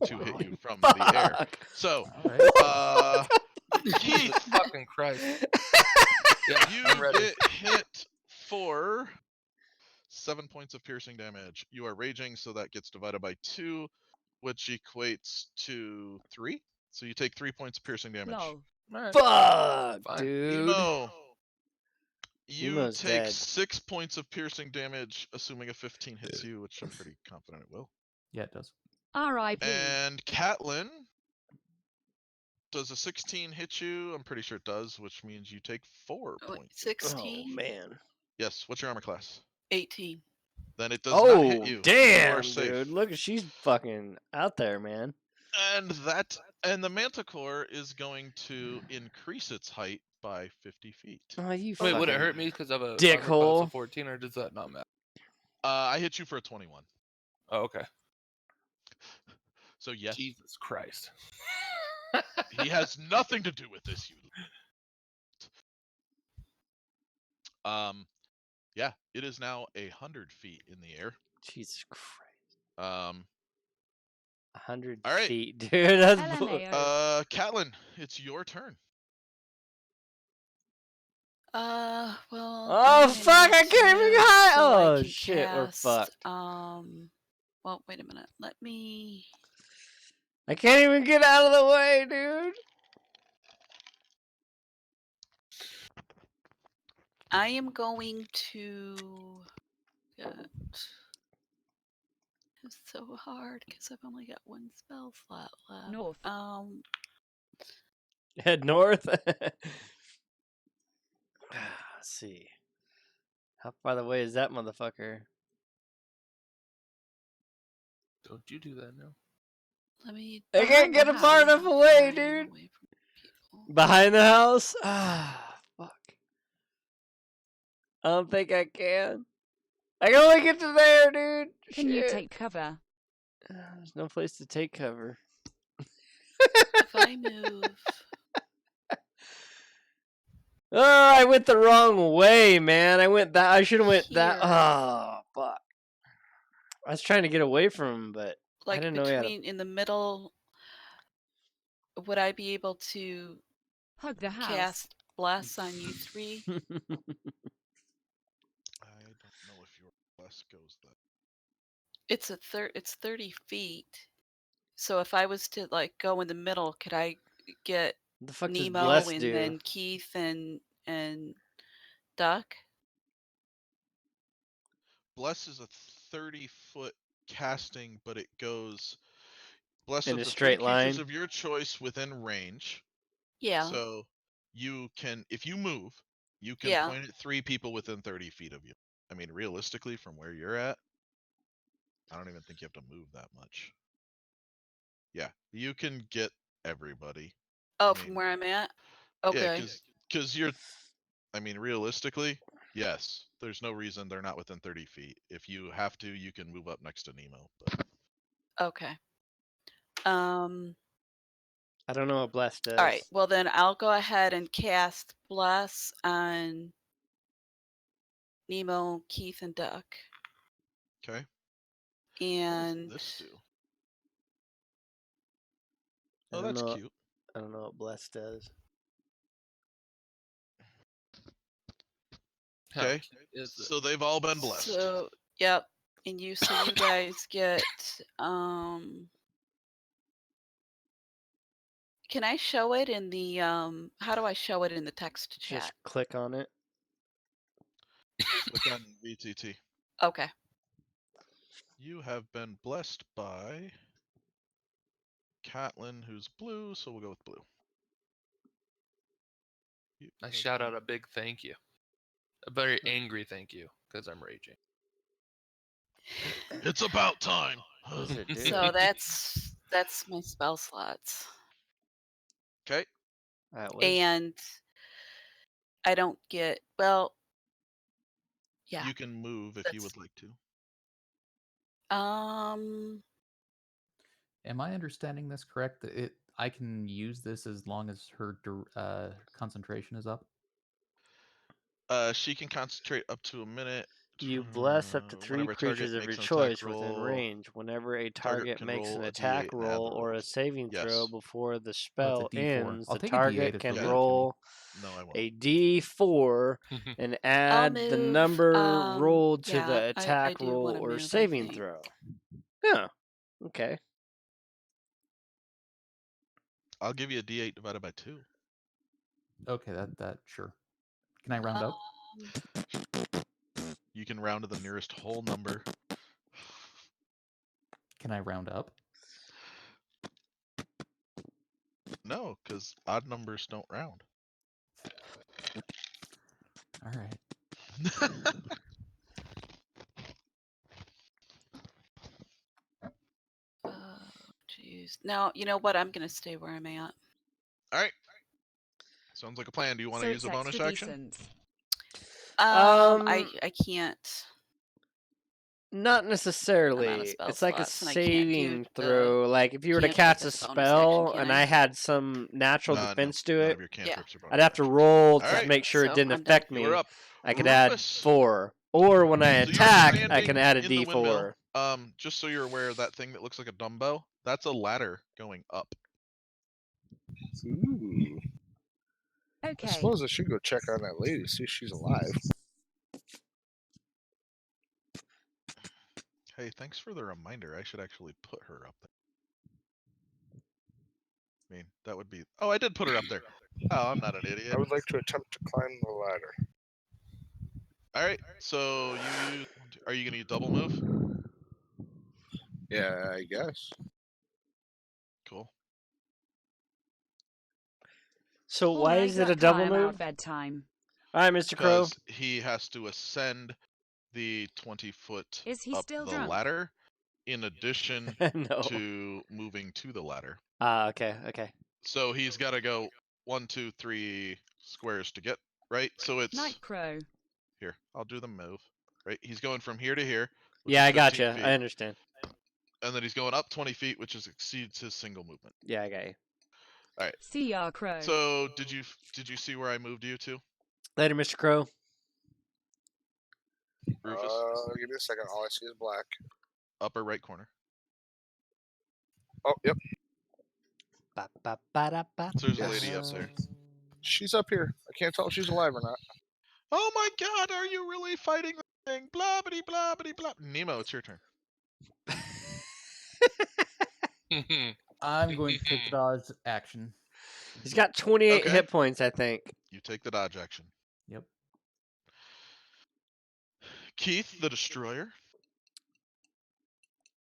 to hit you from the air. Fuck. So, All right. Jesus Keith, fucking Christ. Yeah, I'm you ready. get hit for 7 points of piercing damage. You are raging, so that gets divided by 2, which equates to 3. So you take 3 points of piercing damage. Lol. Alright. Fuck, Fine. dude. Emo, you Emo's take dead. 6 points of piercing damage, assuming a 15 hits you, which I'm pretty confident it will. Yeah, it does. R.I.P. And Catelyn, does a 16 hit you? I'm pretty sure it does, which means you take 4 Oh, wait, points. 16, Oh man. Yes, what's your armor class? 18. Then it does not hit Oh you. You damn, are safe. dude! Look, she's fucking out there, man. And the manticore is going to increase its height by 50 feet. Oh, you Wait, would it fucking hurt me because of a armor class dickhole. of 14, or does that not matter? I hit you for a 21. Oh, okay. So yes, Jesus Christ. he has nothing to do with this. Yeah, it is now 100 feet in the air. Jesus Christ. 100 All right. feet, dude. That's LMAO. Catelyn, it's your turn. Well. Oh I'm fuck! gonna I need can't even to get high. so I Oh can shit, we're cast, fucked. Well, wait a minute. Let me. I can't even get out of the way, dude. I am going to get. It's so hard because I've only got one spell slot left. North. Head north. Let's see. How far away is that motherfucker? Don't you do that now. Let me. I can't Behind the get it far house. enough how away, far I am dude. away from people. Behind the house? Ah, fuck. I don't think I can. I can only get to there, dude. Can you Shit. take cover? There's no place to take cover. If I move. Oh, I went the wrong way, man. I should have went that. Here. Oh, fuck. I was trying to get away from him, but I Like didn't know he had a... between in the middle, would I be able to Hug the house. cast bless on you three? I don't know if your bless goes that. It's it's 30 feet. So if I was to like go in the middle, could I get What the fuck does Nemo bless and do? then Keith and Duck? Bless is a 30-foot casting, but it goes bless In up a to 3 straight creatures line? of your choice within range. Yeah. So you can, if you move, you can Yeah. point at 3 people within 30 feet of you. I mean, realistically, from where you're at, I don't even think you have to move that much. Yeah, you can get everybody. Oh, I from mean, where I'm at? Yeah, Okay. because you're, I mean, realistically, yes, there's no reason they're not within 30 feet. If you have to, you can move up next to Nemo. But Okay. I don't know what bless does. All right. Well, then I'll go ahead and cast bless on Nemo, Keith, and Duck. okay, And what does this do? I Oh, don't that's know. cute. I don't know what bless does. How Okay, cute is it? so they've all been blessed. so, yep. And so you guys get can I show it in the how do I show it in the text chat? Just click on it. Click on VTT. Okay. You have been blessed by Catelyn, who's blue, so we'll go with blue. You I have shout been- out a big thank you. A very angry thank you, because I'm raging. It's about time. Wizard, dude. So that's my spell slots. Okay, Alright, what? And I don't get well. Yeah. you can move if you That's- would like to. Am I understanding this correct? That I can use this as long as her concentration is up. She can concentrate up to a minute. You bless up to 3 Whenever a target creatures of your makes an attack choice within roll, range. Whenever a target can makes an roll a attack D8 and add the roll or a rolls. saving throw Yes. before the Oh, it's a spell D4. ends, I'll the take a D8 target if can you'll give it to me. roll No, I won't. a D4 and add the move, number rolled to yeah, the I attack do roll wanna or move, I saving think. throw. Yeah. Okay. I'll give you a D8 divided by 2. Okay, that sure. Can I round up? You can round to the nearest whole number. Can I round up? No, because odd numbers don't round. All right. Oh, jeez. No, you know what? I'm gonna stay where I'm at. All right. Sounds like a plan. Do you want to So use a it's bonus extra action? decent. I can't. Not I'm out of necessarily. spell It's like a slots, and I can't do saving the throw. Like if you were to cantrip cast a as a bonus action, spell can and I? I had some natural No, defense to none it, of your cantrips are bonus I'd have to actions. roll All to right. make sure it So, didn't I'm done. affect You're me. up. I could add Rufus. 4. Or when I So you're attack, I standing can add a in the windmill. D4. Just so you're aware, that thing that looks like a dumbbell, that's a ladder going up. Ooh. I Okay. suppose I should go check on that lady, see if she's alive. Hey, thanks for the reminder. I should actually put her up there. I mean, that would be... Oh, I did put her up there. Oh, I'm not an idiot. I would like to attempt to climb the ladder. All right, so you use... Are you going to use double move? Yeah, I guess. Cool. So All why right, is it a that double time our move? bedtime. All right, Mr. Crow. Because he has to ascend the 20-foot Is he up still the drunk? ladder in addition No. to moving to the ladder. Okay, okay. So he's got to go 1, 2, 3 squares to get, right? So it's... Night Crow. Here, I'll do the move. Right, he's going from here to here. Which Yeah, is I got 15 you. feet, I understand. and then he's going up 20 feet, which exceeds his single movement. Yeah, I got you. All right. See ya, Crow. So did you see where I moved you to, Later, Mr. Crow. Rufus? Give me a second. All I see is black. Upper right corner. Oh, yep. Ba-ba-ba-da-ba. So there's a Yes. lady up there. She's up here. I can't tell if she's alive or not. Oh my God! Are you really fighting the thing? Blah bitty blah bitty blah. Nemo, it's your turn. I'm going to take the dodge action. He's got 28 Okay. hit points, I think. You take the dodge action. Yep. Keith, the destroyer.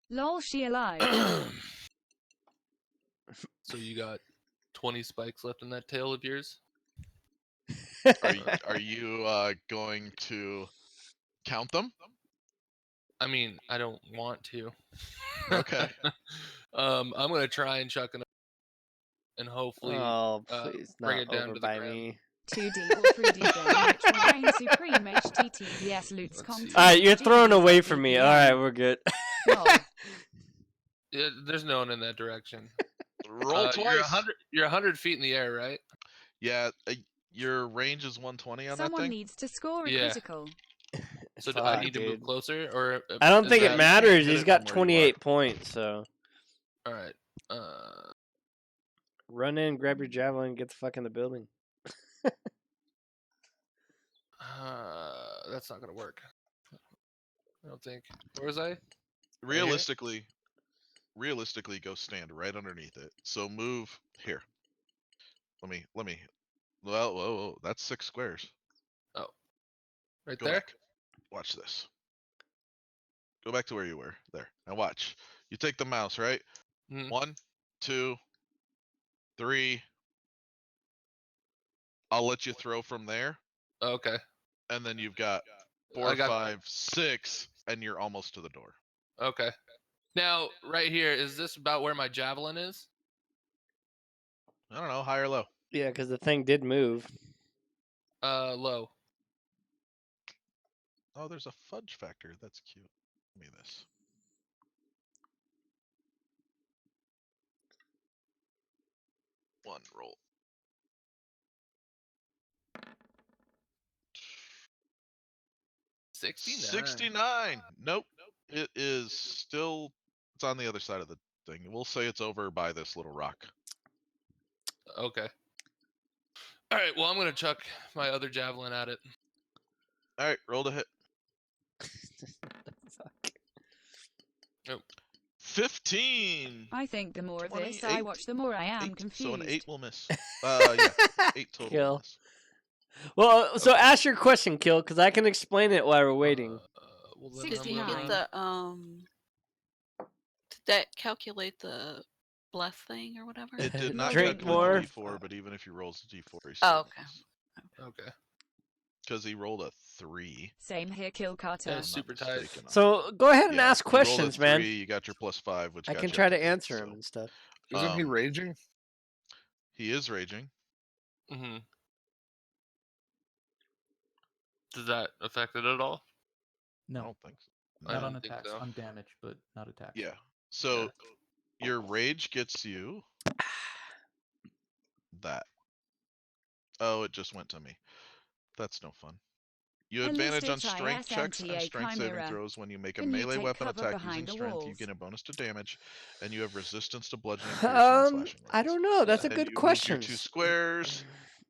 Lol, she alive. So you got 20 spikes left in that tail of yours? Are you going to count them? I mean, I don't want to. Okay. I'm gonna try and chuck it, and hopefully Oh, please, bring not it down over to the by ground. me. 2D or 3D game, which will reign supreme HTTPS loots Let's content. see. Alright, you're throwing away GGs from me. VPN. Alright, we're good. Lol. Yeah, there's no one in that direction. Roll twice. You're 100 feet in the air, right? Yeah, your range is 120 on Someone that thing. needs to score a Yeah. critical. So do Fuck, I need to dude. move closer, or I don't is think that... it matters. hit He's it got from where you are. 28 points, so All right. run in, grab your javelin, get the fuck in the building. That's not gonna work. I don't think. Where was I? Realistically, go stand right underneath it. So move here. Let me. Well, whoa, that's 6 squares. Oh, right Go there. back. Watch this. Go back to where you were. There. Now watch. You take the mouse, right? Mhm. 1, 2, 3. I'll let you throw from there, Okay. and then you've got 4, I got- 5, 6, and you're almost to the door. Okay. Now, right here, is this about where my javelin is? I don't know, high or low. Yeah, because the thing did move. Low. Oh, there's a fudge factor. That's cute. Give me this. One roll. 69. Nope. It is still. It's on the other side of the thing. We'll say it's over by this little rock. Okay. All right. Well, I'm gonna chuck my other javelin at it. All right, roll to hit. Nope. 15. I think the more of this I 28. watch, the more I am 8. confused. So an 8 will miss. Yeah, 8 total will Kill. miss. Well, so ask your question, Kill, because I can explain it while we're waiting. Well, then Did you 69. get the Did that calculate the bless thing or whatever? It did not Drink calculate more. the D4, but even if you roll the D4, he Oh, okay. Okay. Because he rolled a 3. Same here, Kill Carter. Yeah, if I'm not super tight. mistaken on So that. go ahead and Yeah, ask you rolled a questions, 3, man. You got your +5, which I got can you try up to 8, answer so, him and stuff. Isn't he raging? He is raging. Mm-hmm. Does that affect it at all? I No, don't think so. I not don't on think attacks. so. On damage, but not attacks. Yeah. So your rage gets you that. Oh, it just went to me. That's no fun. You advantage on strength checks and strength saving throws when you make a Can you melee take weapon cover attack behind using the strength. You walls? gain a bonus to damage, and you have resistance to bludgeoning, piercing, and slashing rolls. I don't know. That's a And good you question. moved your 2 squares.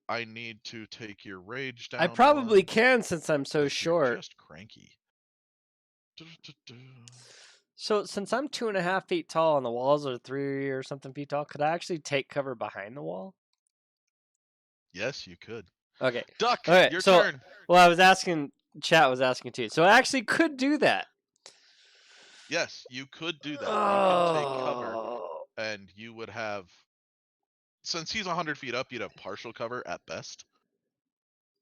I need to take your rage down. I probably one, can since I'm so 'cause you're short. just cranky. So since I'm 2.5 feet tall and the walls are 3 or something feet tall, could I actually take cover behind the wall? Yes, you could. Okay. Duck, Okay. your So, turn. well, I was asking. Chat was asking too. So I actually could do that. Yes, you could do that. You can take cover, Oh. and you would have. Since he's 100 feet up, you'd have partial cover at best.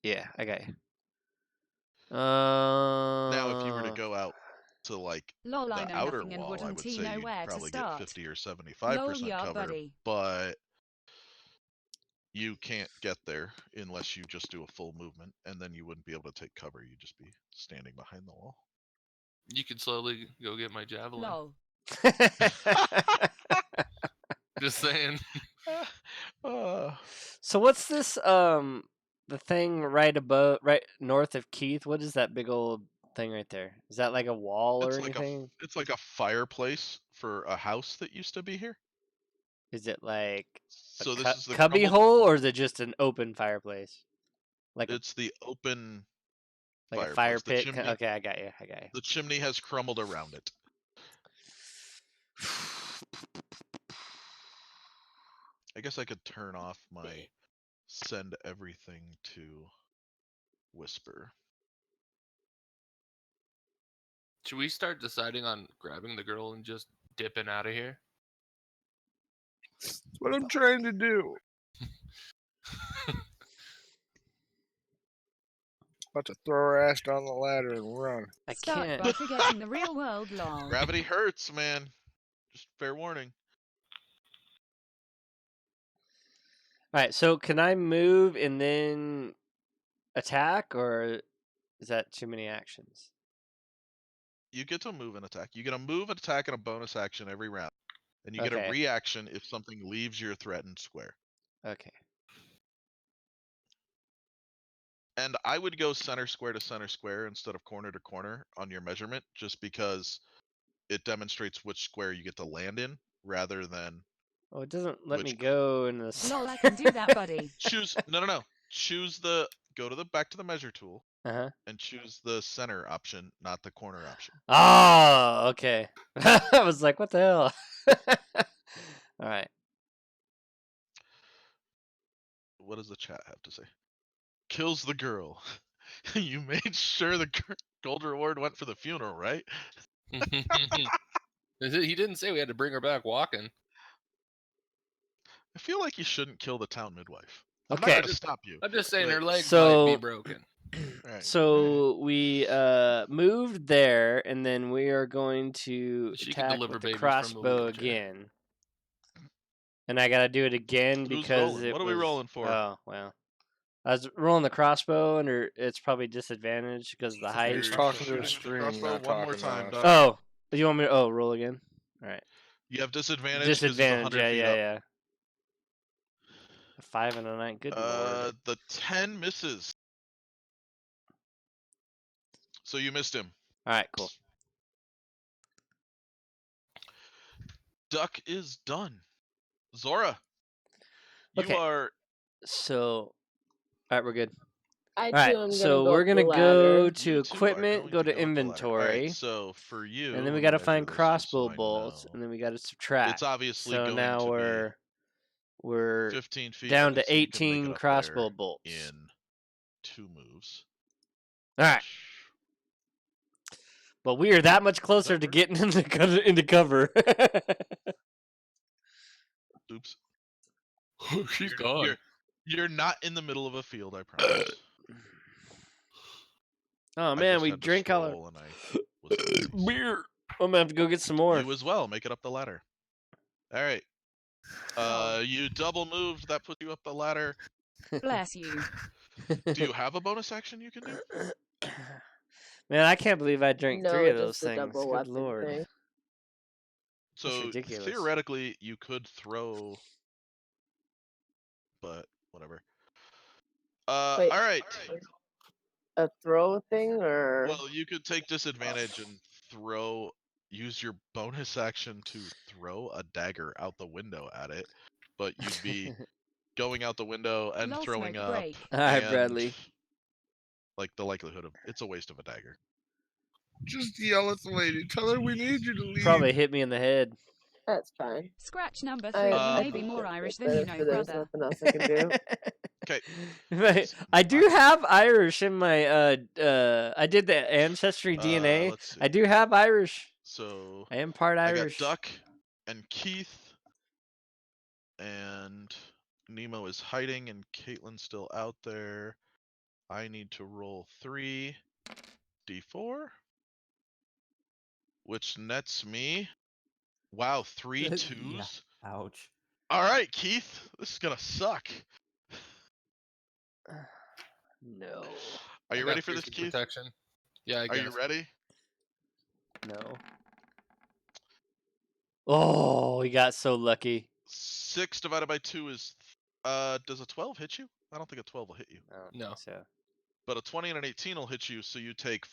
Yeah. Okay. Now, if you were to go out to like Lol, I the know outer nothing and wall, I wouldn't would he say know you'd where to probably get start. 50 or Lol, 75% yeah, cover, buddy. but you can't get there unless you just do a full movement, and then you wouldn't be able to take cover. You'd just be standing behind the wall. You could slowly go get my javelin. Lol. Just saying. So what's this? The thing right north of Keith. What is that big old thing right there? Is that like a wall or anything? It's like a fireplace for a house that used to be here. Is it like So a this is the cubby crumbled- hole, or is it just an open fireplace? Like It's the open like fireplace. a fire The pit. chimney- Okay, I got you. The chimney has crumbled around it. I guess I could turn off my send everything to whisper. Should we start deciding on grabbing the girl and just dipping out of here? That's what I'm trying to do. About to throw her ass down the ladder and run. I Start can't. by forgetting the real world, lol. Gravity hurts, man. Just fair warning. All right. So can I move and then attack, or is that too many actions? You get to move and attack. You get a move, attack, and a bonus action every round. And you get Okay. a reaction if something leaves your threatened square. Okay. And I would go center square to center square instead of corner to corner on your measurement, just because it demonstrates which square you get to land in rather than Oh, it doesn't let me Which- go in this. Lol, I can do that, buddy. choose. No. Choose back to the measure tool Uh-huh. and choose the center option, not the corner option. Oh, okay. I was like, what the hell? All right. What does the chat have to say? Kills the girl. You made sure the gold reward went for the funeral, right? He didn't say we had to bring her back walking. I feel like you shouldn't kill the town midwife. I'm Okay. not going to stop you. I'm just saying her But- legs might be So- broken. Alright. So we moved there, and then we are going to She can attack deliver with the babies from the crossbow wheelchair. again. And I gotta do it again Who's because rolling? it What are we was- rolling for? Oh well, I was rolling the crossbow, and it's probably disadvantage because of the height. He's Shoot talking it to the to stream, crossbow not one more talking time, to us. Doc. Oh, you want me to roll again? All right. You have disadvantage. 'cause he's Disadvantage. 100 feet up. Yeah. A 5 and a 9. Good lord. The 10 misses. So you missed him. All right, cool. Duck is done. Zora, you Okay. are. So, all right, we're good. I All too right, am so gonna go we're up the gonna go ladder. to You two are equipment, going go to go up the ladder. All inventory, right, so for you, and then we let me gotta measure find this just crossbow so I bolts, know. and then we gotta subtract. It's obviously So going now to we're be 15 feet. down Okay, to so you can make it 18 up crossbow there bolts. in 2 moves. All right, but we are that much closer to work? getting into cover. Oops. She's gone. You're not in the middle of a field, I promise. Oh I man, just we had to drank all our scroll and I was confused. beer. I'm gonna have to go get some more. You as well. Make it up the ladder. All right. You double moved. That puts you up the ladder. Bless you. Do you have a bonus action you can do? Man, I can't believe I drank No, 3 of just those the things. double Good weapon lord. thing. So ridiculous. theoretically, you could throw, but whatever. Wait. All right. A throw thing or Well, you could take disadvantage and throw. Use your bonus action to throw a dagger out the window at it, but you'd be going out the window and Lol throwing smoke up. break. All right, and, Bradley. Like the likelihood of it's a waste of a dagger. Just yell at the lady. Tell her we need you to leave. Probably hit me in the head. that's fine. Scratch number I, 3. You I may be think more that's Irish good, than you but know, if there's brother. nothing else I can do. Okay. I do have Irish in my I did the ancestry DNA. Let's see. I do have Irish. So I am part I Irish. got Duck and Keith, and Nemo is hiding, and Caitlin's still out there. I need to roll 3d4, which nets me. Wow, 3 twos. Yeah. Ouch. All right, Keith, this is gonna suck. No. Are you I ready got for this, piercing Keith? protection. Yeah, I Are guess. you ready? No. Oh, he got so lucky. 6 divided by 2 is. Does a 12 hit you? I don't think a 12 will hit you. I don't No. think so. But a 20 and an 18 will hit you, so you take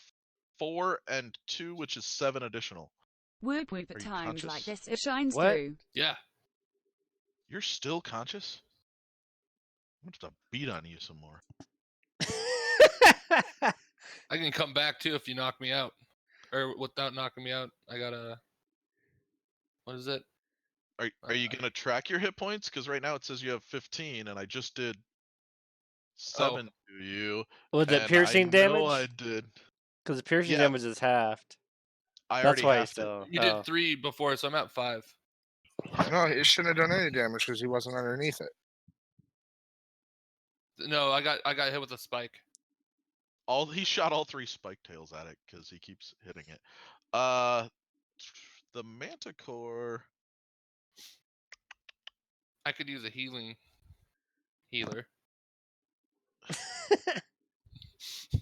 4 and 2, which is 7 additional. Whoop whoop Are at you times like conscious? this. It shines What? through. Yeah. You're still conscious? I'm gonna have to beat on you some more. I can come back too if you knock me out. Or without knocking me out. I got a. What is it? Are you gonna track your hit points? Because right now it says you have 15, and I just did 7 to you. Was it and piercing I know damage? I did. Because the piercing Yeah. damage is halved. I That's already why halved he's still. You did 3 before, so I'm at 5. No, it shouldn't have done any damage because he wasn't underneath it. No, I got hit with a spike. He shot all 3 spike tails at it because he keeps hitting it. The Manticore. I could use a healer.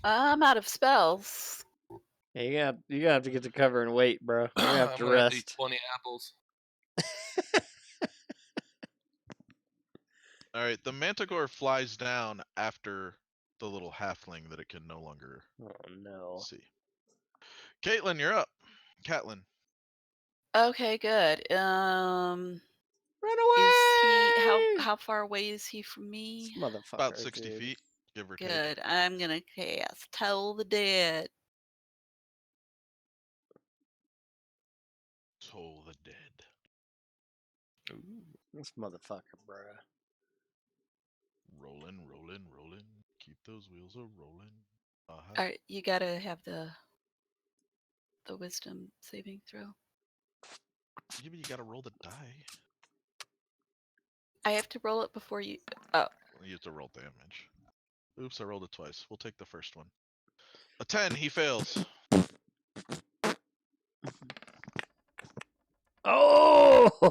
I'm out of spells. Yeah, you gotta have to get to cover and wait, bro. You're gonna have I'm to gonna have to eat rest. 20 apples. All right, the Manticore flies down after the little halfling that it can no longer Oh no. see. Caitlin, you're up. Catlin. Okay, good. Run Is he away! how far away is he from me? This motherfucker, About 60 dude. feet, give or take. Good. I'm gonna cast Toll the Dead. Toll the dead. This motherfucker, bro. Rolling. Keep those wheels a rolling. Alright, you gotta have the wisdom saving throw. Yeah, but you gotta roll the die. I have to roll it before you. Oh, You have to roll damage. Oops, I rolled it twice. We'll take the first one. A 10, he fails.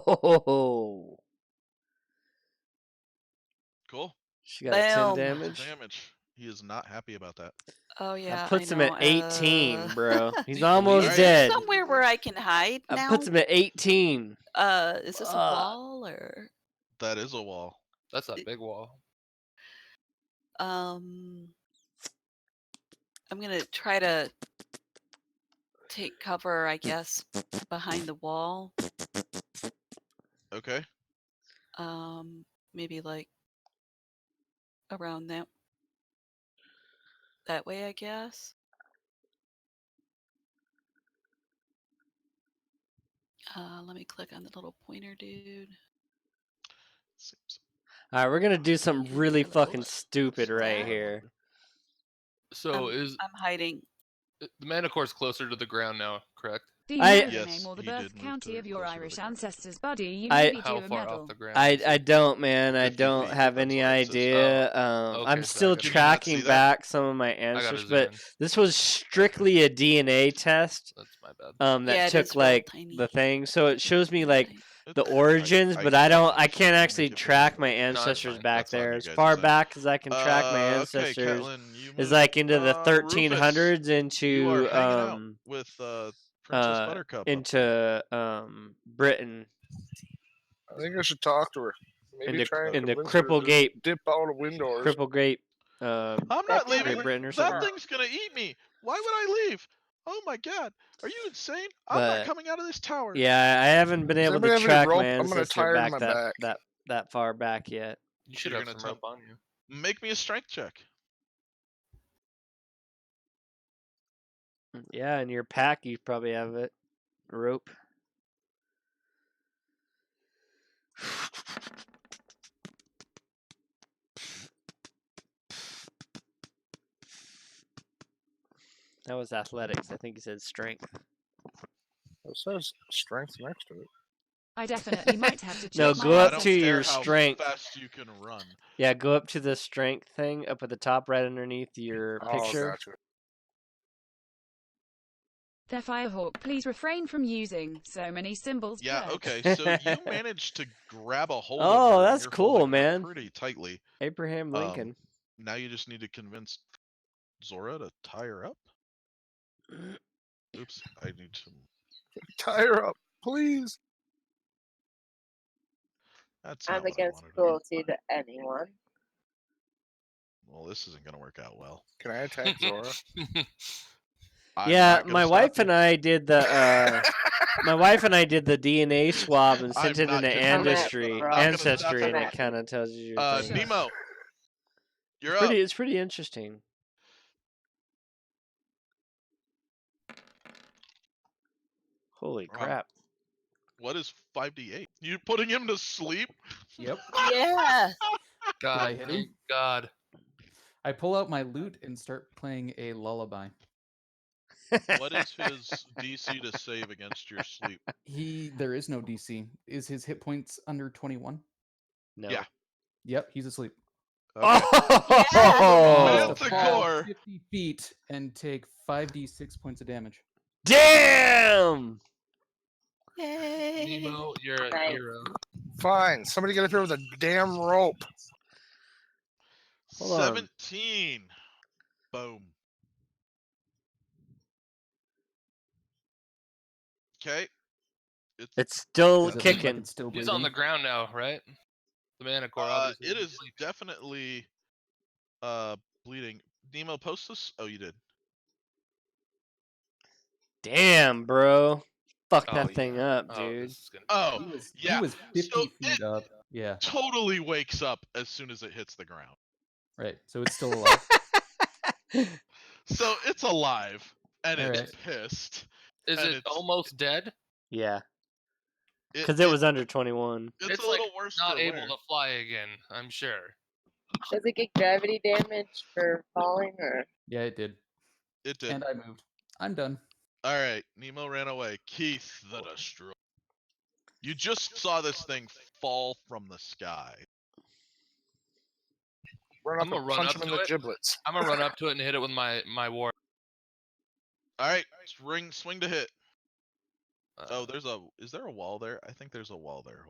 Oh! Cool. She got a 10 Bam. damage. Damage. He is not happy about that. oh yeah. That puts I him know. at 18, bro. He's you almost believe Is it? there dead. somewhere where I can hide That now? puts him at 18. Is this a Fuck. wall or? That is a wall. That's a big wall. I'm gonna try to take cover, I guess, behind the wall. Okay. Maybe like around that way, I guess. Let me click on the little pointer dude. Seems All right, we're gonna do something Yeah, really they're like, fucking "Oops, stupid right that." here. So is I'm hiding. the Manicore's closer to the ground now, correct? Do you I- know the Yes, name or the he did birth move county to of your closer to the Irish ground. ancestors, buddy? You I- may be How due a far medal. off the ground? I is it? don't, man. I 50 don't feet, have depends any where it says. idea. okay, I'm so I still gotta- Can you not see tracking that? back some of my I gotta answers, zoom but in. this was strictly a DNA test. That's my bad. That Yeah, it took is real like tiny. the thing, so it shows me like It's the okay. origins, but I just can't make actually it bigger, track but my it's ancestors fine. back that's on there. you As guys' far end. back as I can track my Okay, ancestors Catelyn, you is move. like into the Rufus, 1300s you are into hanging out with Princess Buttercup. up there. into Britain, I think I should talk to her. Maybe into try and into convince her to just Cripplegate, dip out of windows. Cripplegate, I'm That's not not leaving. Great Britain or That something. thing's gonna eat me. Why would I leave? Oh my god. Are you insane? I'm not But coming out of this tower. yeah, I haven't been Does able to anybody have any track my rope? I'm gonna ancestor tie her to back my that back. that far back yet. You should You're have gonna some rope on you. Make me a strength check. Yeah, in your pack you probably have it. Rope. That was athletics. I think he said strength. It says strength next to it. I definitely might have to check No, my go I up don't to ancestors. care your how strength. fast you can run. Yeah, go up to the strength thing up at the top, right underneath your Oh, picture. gotcha. There, Firehawk, please refrain from using so many symbols. Yeah, per. okay, so you managed to grab a hold of Oh, her. And that's you're cool, holding her man. pretty tightly. Abraham Lincoln. Now you just need to convince Zora to tie her up. Oops, I need to. Tie her up, please. That's not I'm what I against wanted to do. cruelty to anyone. Well, this isn't gonna work out well. Can I attack Zora? I'm Yeah, not gonna my stop wife you. and I did the my wife and I did the DNA swab and sent I'm it not into convinced, Ancestry, but I'm not gonna stop Ancestry, you. and it Come kind of tells you your thing. Nemo, you're It's up. it's pretty interesting. Holy crap! What is 5d8? You putting him to sleep? Yep. Yeah. God, hit him? thank God. I pull out my lute and start playing a lullaby. What is his DC to save against your sleep? There is no DC. Is his hit points under 21? No. Yeah. Yep, he's asleep. Okay. Oh! Has to fall Manticore. 50 feet and take 5d6 points of damage. Damn! Yay. Nemo, you're a Nice. hero. Fine. Somebody get up here with a damn rope. Hold on. 17. Boom. Okay. It's still Does it look like kicking. it's still He's bleeding? on the ground now, right? The Manicore, obviously. It is definitely bleeding. Nemo, post this. Oh, you did. Damn, bro. Fuck Oh, that thing up, Oh, dude. this is gonna. Oh, He was 50 So feet it up. Yeah, totally wakes up as soon as it hits the ground. right. So it's still alive. So it's alive and it's Alright. pissed. Is and it it's- almost dead? Yeah, because it was under 21. It's a like little worse not for able wear. to fly again, I'm sure. Does it get gravity damage for falling or? Yeah, it did. It did. And I moved. I'm done. All right, Nemo ran away. Keith the Destroyer. You just saw this thing fall from the sky. Run I'm up gonna and run punch up him in to the it. giblets. I'm gonna run up to it and hit it with my war. All right, swing to hit. Uh, Is there a wall there? I think there's a wall there.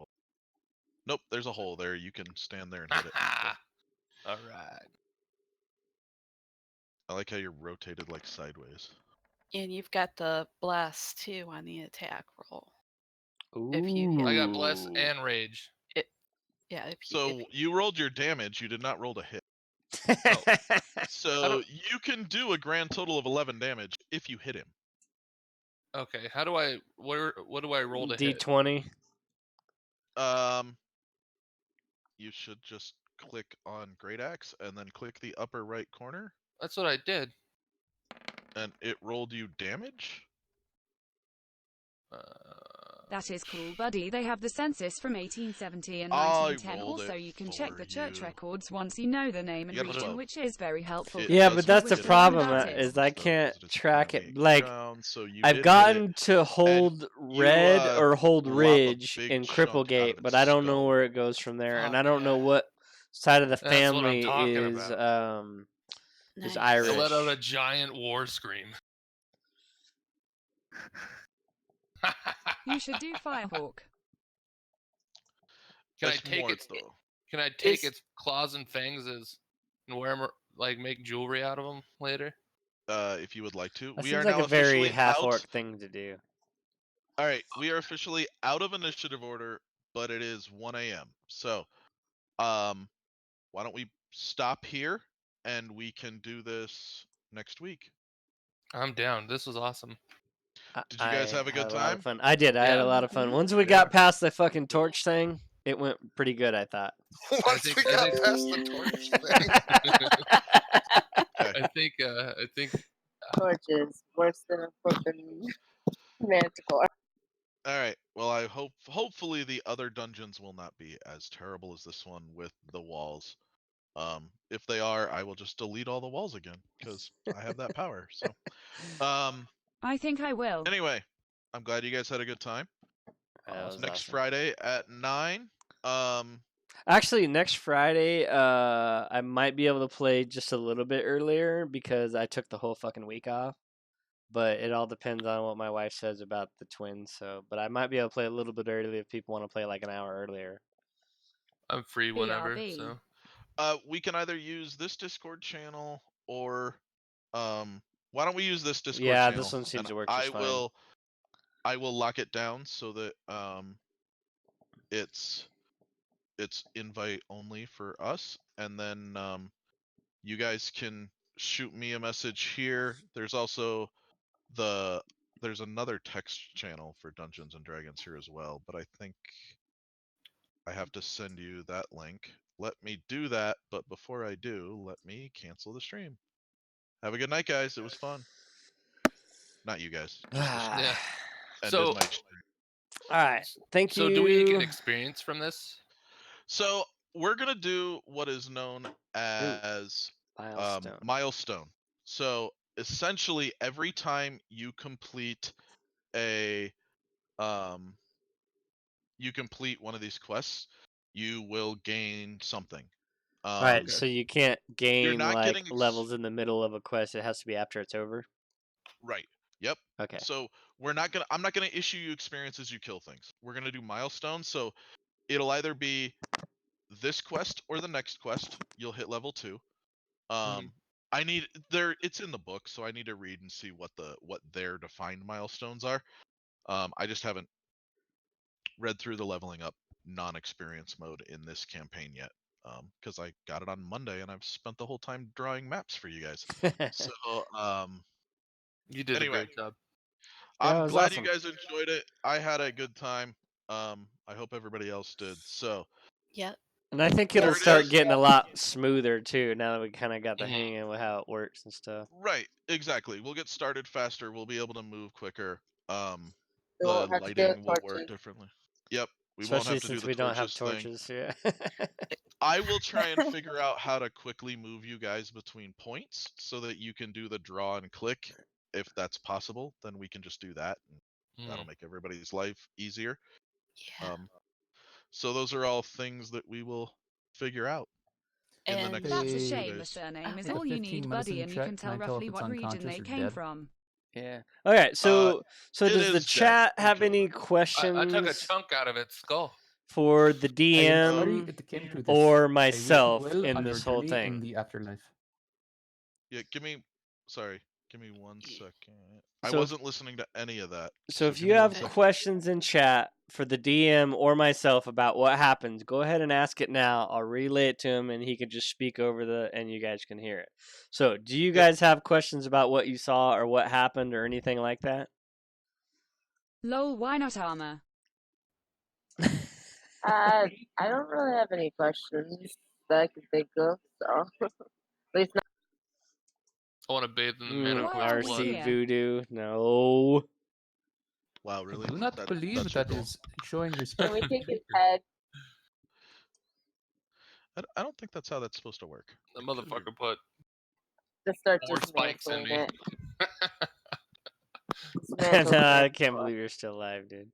Nope, there's a hole there. You can stand there and hit it. All right. I like how you're rotated like sideways. And you've got the blast too on the attack roll. Ooh. If you hit, I got bless and rage. Yeah. If So you rolled your damage. You did not roll to hit. Oh. So you can do a grand total of 11 damage if you hit him. Okay. How do I? What do I roll to hit? D20. You should just click on Great Axe and then click the upper right corner, That's what I did. and it rolled you damage. That is cool, buddy. They have the census from 1870 and I 1910. rolled Also, it you can check for the church you. records once you know the name and You got a region, 12. which is very helpful. It Yeah, does but that's have the to do problem about it. is I can't Because it is track currently it. Like ground, so you I've did hit gotten it, to hold red or hold lop a ridge big in chunk out Cripplegate, of but its I don't know skull. where it goes from there, and I Fuck don't know yeah. what side of the That's what I'm family talking is about. is Nice. I Irish. let out a giant war scream. You should do Firehawk. Can I Es take its? muerto. Can I take Is- its claws and fangs and wear 'em, like make jewelry out of them later? If you would like to. That We seems are like now a very officially half out. orc thing to do. All right, we are officially out of initiative order, but it is 1 a.m. So, why don't we stop here and we can do this next week? I'm down. This was awesome. Did you guys have a good had a lot time? of fun. I did. I had a Yeah. lot of fun. Mhm. Once we Yeah. got past the fucking torch thing, it went pretty good. I thought. Once think- we I got think- past the torch thing. I think Torches worse than a fucking manticore. All right. Well, I hopefully the other dungeons will not be as terrible as this one with the walls. If they are, I will just delete all the walls again because I have that power. So, I think I will. anyway, I'm glad you guys had a good time. That was Next awesome. Friday at 9. Actually, next Friday, I might be able to play just a little bit earlier because I took the whole fucking week off. But it all depends on what my wife says about the twins. So, but I might be able to play a little bit early if people want to play like an hour earlier. I'm free whenever. BRB. So We can either use this Discord channel or, why don't we use this Discord Yeah, channel? this one seems and to work I just fine. I will lock it down so that it's invite only for us, and then you guys can shoot me a message here. There's also there's another text channel for Dungeons and Dragons here as well, but I think I have to send you that link. Let me do that, but before I do, let me cancel the stream. Have a good night, guys. It was fun. Not you guys. Just the stream. yeah. End So of night stream. All right. Thank you. So do we get experience from this? So we're gonna do what is known as Milestone. milestone. So essentially, every time you complete one of these quests, you will gain something. All right, Okay. so you can't gain not like getting levels in the middle of a quest. It has to be after it's over. Right. Yep. Okay. So I'm not gonna issue you experience as you kill things. We're gonna do milestones. So it'll either be this quest or the next quest. You'll hit level 2. It's in the book, so I need to read and see what their defined milestones are. I just haven't read through the leveling up non-experience mode in this campaign yet. Because I got it on Monday and I've spent the whole time drawing maps for you guys. So You did anyway. a great job. Yeah, it I'm was glad awesome. you guys enjoyed it. I had a good time. I hope everybody else did. So Yep. And I think There it'll it start is. getting a lot smoother too now that we kind of got the Mhm. hang of how it works and stuff. right, exactly. We'll get started faster. We'll be able to move quicker. We The won't have to do lighting will work torches. differently. Yep. We won't Especially have to do since the we don't have torches thing. torches. Yeah. I will try and figure out how to quickly move you guys between points so that you can do the draw and click. If that's possible, then we can just do that. And that'll make everybody's life easier. Yeah. So those are all things that we will figure out in the And next That's a few shame. The days. surname is Take a all you 15 need, buddy, medicine and you check. can Can I tell tell if roughly it's what region unconscious they or came dead? from. Yeah. Okay. So it does the is dead. chat We have killed any it. questions I took a chunk out of its skull. for the I am sorry DM it came to this. or I wish you myself well in on this your whole journey in thing? the afterlife. Yeah, give me Give me 1 second. I So if- wasn't listening to any of that. So if give you me 1 have second. questions in chat for the DM or myself about what happens, go ahead and ask it now. I'll relay it to him, and he can just speak over and you guys can hear it. So, do you guys have questions about what you saw or what happened or anything like that? Lol, why not armor? I don't really have any questions that I can think of, so at least not. I want to bathe in the mana Why poison are we blood. here? Voodoo, no. Wow, I really? do not believe that's your that goal? is showing Can respect. we take his head? I don't think that's how that's supposed to work. The motherfucker put Just start 4 spikes in dismantling me. it. Dismantling I it. can't believe you're still alive, dude.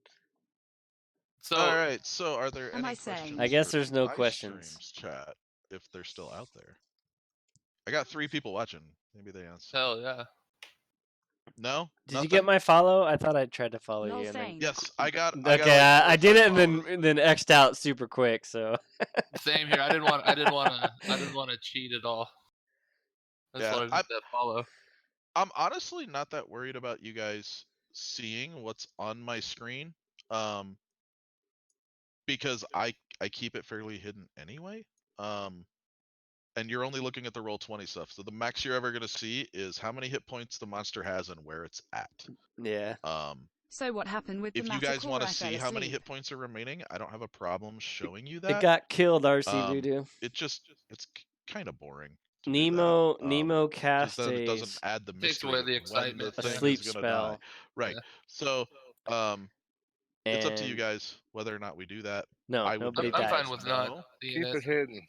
So All right. So, are there Am any I saying? questions? I guess for there's no my questions. streams chat, if they're still out there. I got 3 people watching. Maybe they answer. hell yeah. No. Did Nothing? you get my follow? I thought I tried to follow Lol, you. And then... same. Yes, I got. Okay, like 4 or I did 5 it and follows. then X'd out super quick. So Same here. I didn't want to cheat at all. I just Yeah, wanted to hit that follow. I'm honestly not that worried about you guys seeing what's on my screen, because I keep it fairly hidden anyway. And you're only looking at the Roll20 stuff, so the max you're ever gonna see is how many hit points the monster has and where it's at. yeah. So what happened with the If you guys Manticore? want I to fell see how many asleep. hit points are remaining, I don't have a problem showing you It that. got killed, RC Voodoo. It's kind of boring. To do that, Nemo 'cause cast then it doesn't add the Takes mystery away of the when excitement. the a thing sleep is gonna spell. die. Right. Yeah. So, it's up to you And guys whether or not we do that. no, I would nobody I'm let you died. fine with guys not know, being Keep it. it hidden.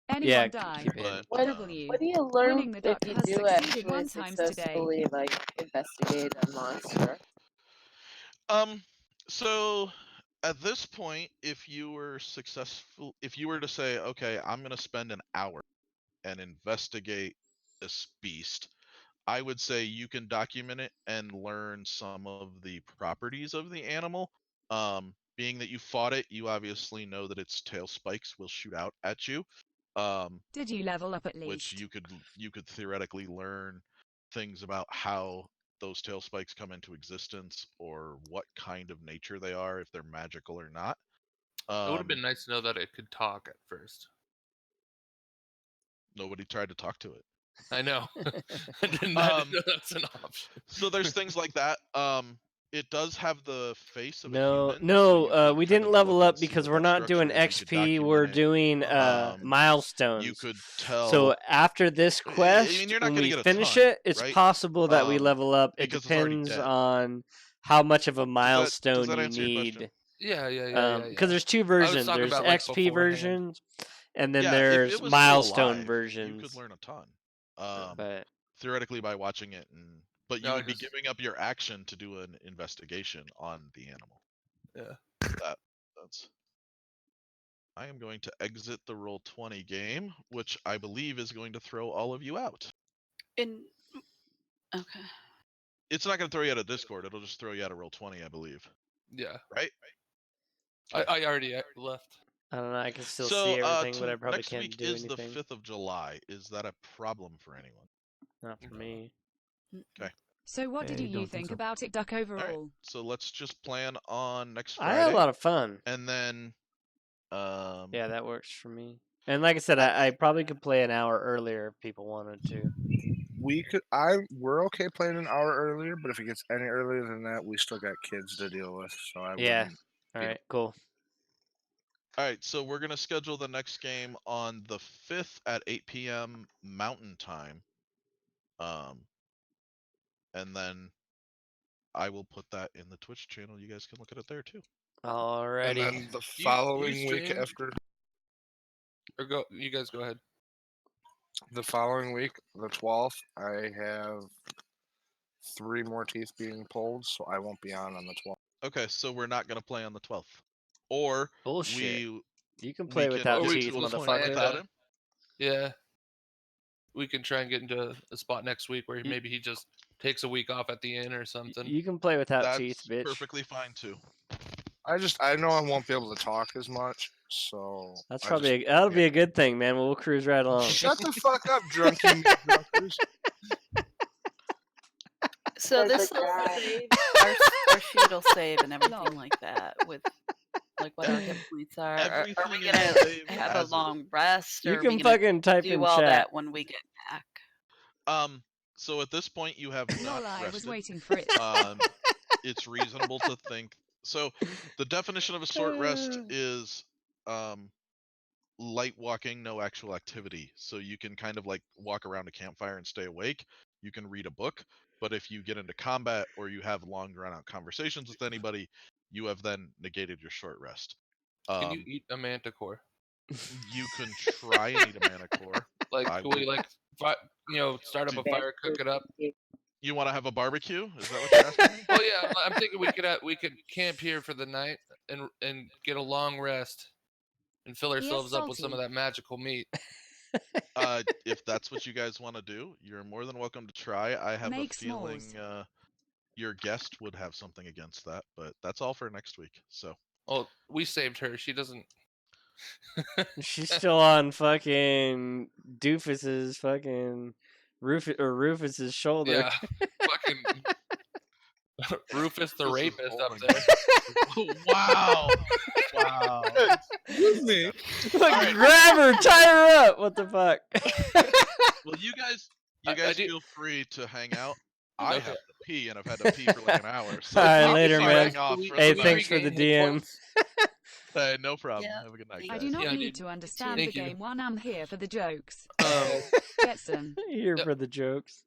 Anyone Yeah, die? keep hitting. but W. What do you learn Winning the if duck you has do succeeded actually 1 times today. successfully investigate a monster? So at this point, if you were to say, okay, I'm gonna spend an hour and investigate this beast, I would say you can document it and learn some of the properties of the animal. Being that you fought it, you obviously know that its tail spikes will shoot out at you. Did you level up at Which least? you could theoretically learn things about how those tail spikes come into existence or what kind of nature they are, if they're magical or not. It would have been nice to know that it could talk at first. Nobody tried to talk to it. I know. I didn't know that's an option. So there's things like that. It does have the face of a No, human. so no, you could we kind didn't of level look up and see because what we're that not doing structure is. You could XP. We're document it. doing milestones. You could tell. So after this I mean, quest, you're not when gonna we get a finish ton, it, it's right? possible that we level up. It because it's already depends dead. on how much of a Does milestone that you answer your question? need. Yeah. Because there's 2 I was versions. talking There's about like XP beforehand. versions, and then Yeah, if there's it was still milestone alive, versions. you could learn a ton. But Theoretically by watching it, but you No, would be giving up your action to do an investigation on the animal. Yeah. That's. I am going to exit the Roll20 game, which I believe is going to throw all of you out. Okay. It's not going to throw you out of Discord. It'll just throw you out of Roll20, I believe. Yeah. Right? I already left. I don't know. I can still So see everything, but I probably next can't week do is anything. the 5th of July. Is that a problem for anyone? Not for me. Okay. So what did I you don't think think so. about it, Duck, All right. overall? So let's just plan on next I Friday. had a lot of fun. And then Yeah, that works for me. And like I said, I probably could play an hour earlier if people wanted to. We're okay playing an hour earlier, but if it gets any earlier than that, we still got kids to deal with. So I Yeah. wouldn't. All right, cool. All right, so we're gonna schedule the next game on the 5th at 8 p.m. Mountain Time, and then I will put that in the Twitch channel. You guys can look at it there too. Alrighty. And then the You following week stream? after. Or go. You guys go ahead. The following week, the 12th, I have 3 more teeth being pulled, so I won't be on the 12th. Okay, so we're not gonna play on the 12th, or Bullshit. we You can play can without get teeth, to a point motherfucker. without him. Yeah. We can try and get into a spot next week where maybe he just takes a week off at the inn or something. You can play without That's teeth, bitch. perfectly fine too. I know I won't be able to talk as much, so That's I probably that'll be a good thing, man. We'll cruise right along. Shut the fuck up, drunky drunkers. So There's this a will guy. save our sheet will save and everything like that with like what our hit points are. Are we Everything in gonna the save have a has it. long rest, You or are we can gonna fucking type in do all chat. that when we get back? So at this point, you have not Lol, I was rested. waiting for it. It's reasonable to think. So the definition of a short rest is light walking, no actual activity. So you can kind of like walk around a campfire and stay awake. You can read a book, but if you get into combat or you have long drawn out conversations with anybody, you have then negated your short rest. Can you eat a manticore? You can try and eat a manicore. Like, I can we would- like, start up a fire, cook it up? You want to have a barbecue? Is that what you're asking me? Well, yeah, I'm thinking we could camp here for the night and get a long rest and fill ourselves up with some of salty. that magical meat. If that's what you guys want to do, you're more than welcome to try. I have Make a feeling s'mores. your guest would have something against that, but that's all for next week. So Oh, we saved her. She doesn't. She's still on fucking Doofus's fucking Rufus's shoulder. Yeah, fucking Rufus the This is rapist up holding- there. wow, wow. Excuse me. Like, grab her, tie her up. What the fuck? Well, you guys I do- feel free to hang out. I Okay. have to pee, and I've had to pee for like an hour. So All right, I'll be later, man. signing off for Hey, the thanks night. for the Regain hit DM. points. Hey, no problem. Yeah, Have a good night, thank I guys. do not Yeah, need dude. to understand Thank the you. game when I'm here for the jokes. Um, Get some. Here Yep. for the jokes.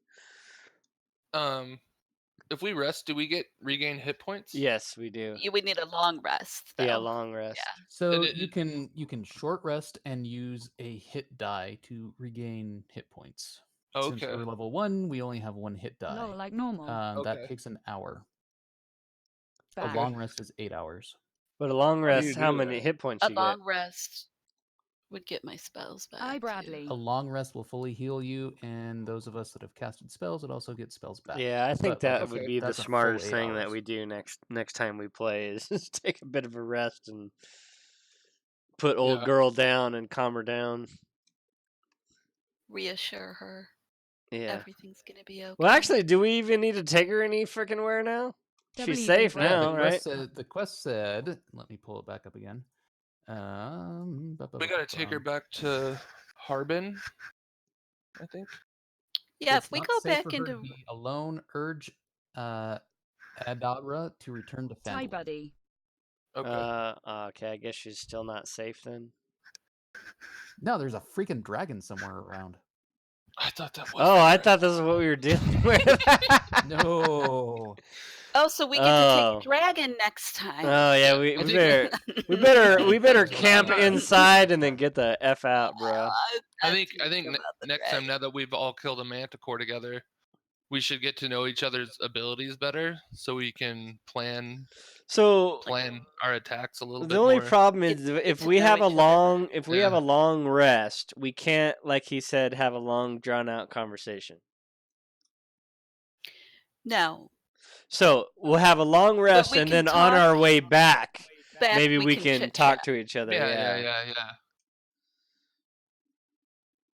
If we rest, do we get regain hit points? Yes, we do. You would need a long rest, though. Yeah, long rest. Yeah. So And it- you can short rest and use a hit die to regain hit points. Since Okay. we're level 1, we only have 1 hit die. Lol, like normal. That Okay. takes an hour. Fact. A long rest is 8 hours. But a long How do you rest, how do many that? hit points A you long get? rest would get my spells back. Hi, too. Bradley. A long rest will fully heal you, and those of us that have casted spells would also get spells back. Yeah, I think But, like I that would said, be the that's a full smartest 8 thing that hours. we do next time we play is just take a bit of a rest and put old Yeah. girl down and calm her down. Reassure her Yeah. everything's gonna be okay. Well, actually, do we even need to take her any freaking where now? She's WB safe Brad. now, right? The quest said, let me pull it back up again. We gotta take her back to Harbin, I think. yeah, It's if we not go safe back for her to into be alone, urge Adara to return to Hi, Fandolin. buddy. Okay. Okay, I guess she's still not safe then. No, there's a freaking dragon somewhere around. I thought that was. Oh, the I dragon. thought this is what we were dealing with. No. oh, so we get to Oh. take a dragon next time. Oh yeah, I we think- better That's what camp I'm not- inside and then get the F out, bro. I think next time, now that we've all killed a manticore together, we should get to know each other's abilities better, so we can plan So our attacks a little bit the only more. problem is Get if to we know have a each other long if we have Yeah. a long rest, we can't, like he said, have a long drawn out conversation. No, So we'll have a long rest, we and can then on talk our way back, back maybe we can chit-chat. talk to each other. Yeah.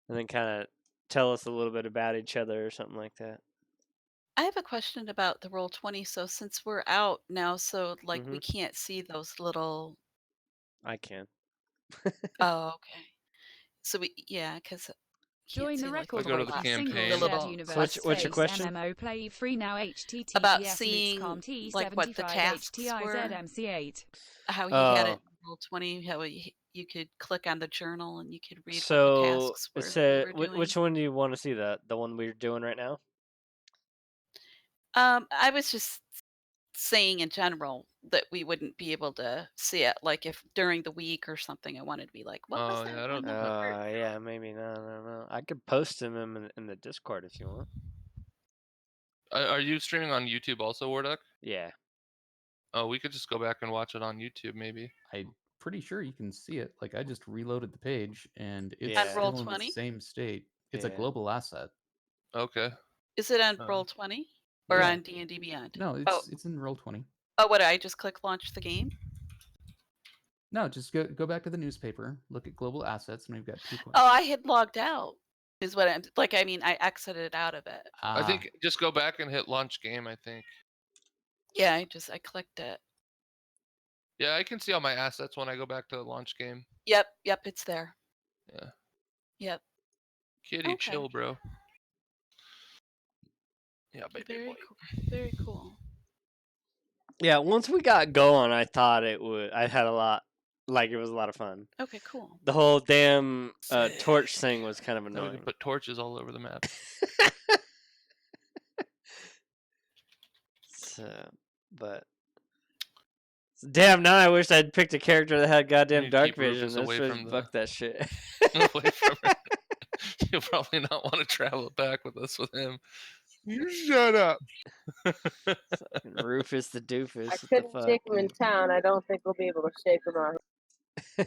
And then kind of tell us a little bit about each other or something like that. I have a question about the Roll20. So since we're out now, so like we Mm-hmm. can't see those little. I can. Oh, okay. So because Join the record go to the breaking single campaign. shared Little- universe What's your space question? MMO play free now https About seeing, T like, what the 75 tasks were. HTIZMC8. how he had it Oh. in Roll20, how you could click on the journal and you could read what the So tasks were. it that said, we were doing. which one do you want to see? The one we're doing right now? I was just saying in general that we wouldn't be able to see it, like if during the week or something. I wanted to be like, what was Oh, that? yeah, I don't one know. that we were Yeah, maybe no. I could post them in the Discord if you want. Are you streaming on YouTube also, Warduck? Yeah. Oh, we could just go back and watch it on YouTube, maybe. I'm pretty sure you can see it. Like I just reloaded the page and it's Yeah. still in the Roll20? same state. It's a Yeah. global asset. Okay. Is it on Oh. Roll20 or Yeah. on D&D Beyond? No, it's in Roll20. Oh, what? I just click launch the game? No, just go back to the newspaper, look at global assets, and we've got 2 points. Oh, I had logged out. Is what I'm like. I mean, I exited out of it. I think just go back and hit launch game. I think. Yeah, I clicked it. Yeah, I can see all my assets when I go back to the launch game. Yep, it's there. Yeah. Yep. Kitty, Okay. chill, bro. Yeah, baby Very boy. cool. Very cool. Yeah, once we got going, I thought it would. I had a lot, like it was a lot of fun. Okay, cool. The whole damn torch thing was kind of Now we annoying. can put torches all over the map. So, but damn, now I wish I'd picked a character that had goddamn need to dark keep Rufus vision. That's away really from the- fuck that shit. Away from her. You'll probably not want to travel back with us with him. You shut up. Fucking Rufus the doofus. I What the couldn't fuck? shake him in town. I don't think we'll be able to shake him out.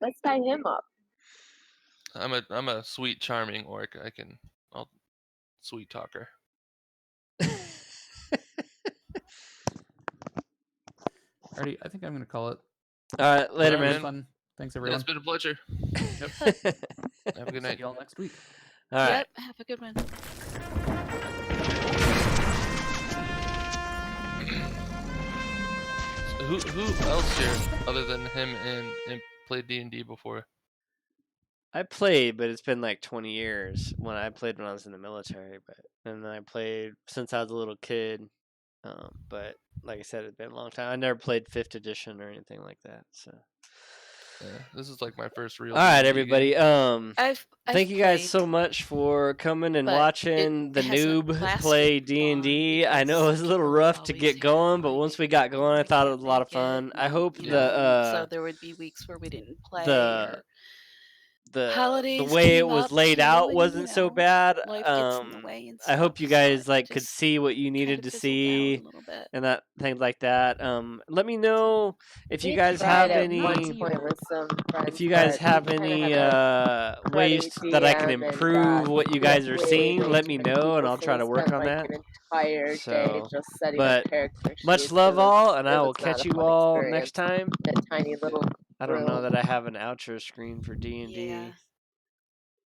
Let's tie him up. I'm a sweet, charming orc. I'll sweet talk her. Alrighty, I think I'm gonna call it. All right, later, Alright, man. Fun. Thanks Yeah, everyone. it's been a pleasure. Have a good See night. y'all next week. All right. Yep, have a good one. Who else here other than him and played D&D before? I played, but it's been like 20 years. When I played when I was in the military, and then I played since I was a little kid. But like I said, it's been a long time. I never played 5th edition or anything like that. So. Yeah, this is like my first real. All right, D&D everybody. game. I've Thank you guys played, so much for coming and but watching the it hasn't Noob lasted Play long D&D. I know it was a little because rough to people get always going, but like, once we got going, I thought it was a lot of can't fun. make I it, hope you the know, so there would be weeks where we didn't play. the or holidays way it came was up laid too, out and, wasn't so bad. life gets in the way and I hope stuff, you so guys it like could just see what you kind needed of to fizzled out see a little bit. and that things like that. Let me know if you We guys tried have at any. one point with some friends, If you guys but have we kinda any had a ways cruddy that I can DM and improve what you guys are way seeing, way let too me many know and people, I'll so try we to work spent on like that. an entire day So, just setting but up character much sheets. love It was, all, and it I will was not catch a you fun all experience. next time. That tiny little I don't know room. that I have an outro screen for D&D. Yeah.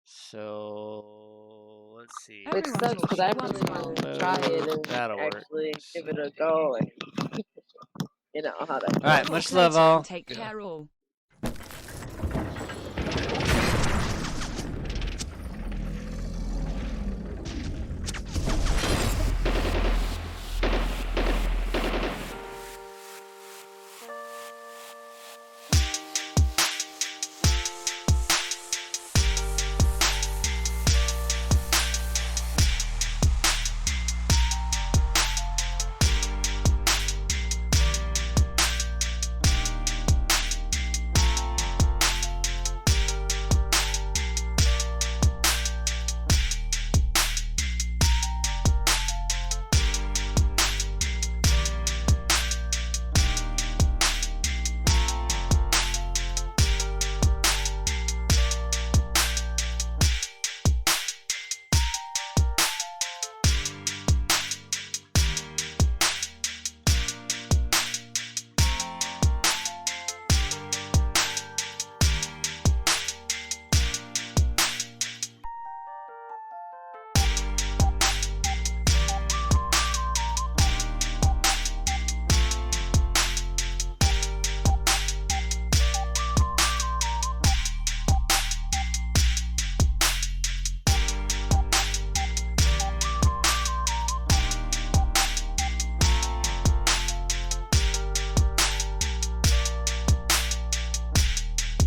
So let's see. Which sucks because I really wanted to try it and That'll work. actually give it a go and you know how that All right, goes. much love all. Take Yeah. care all.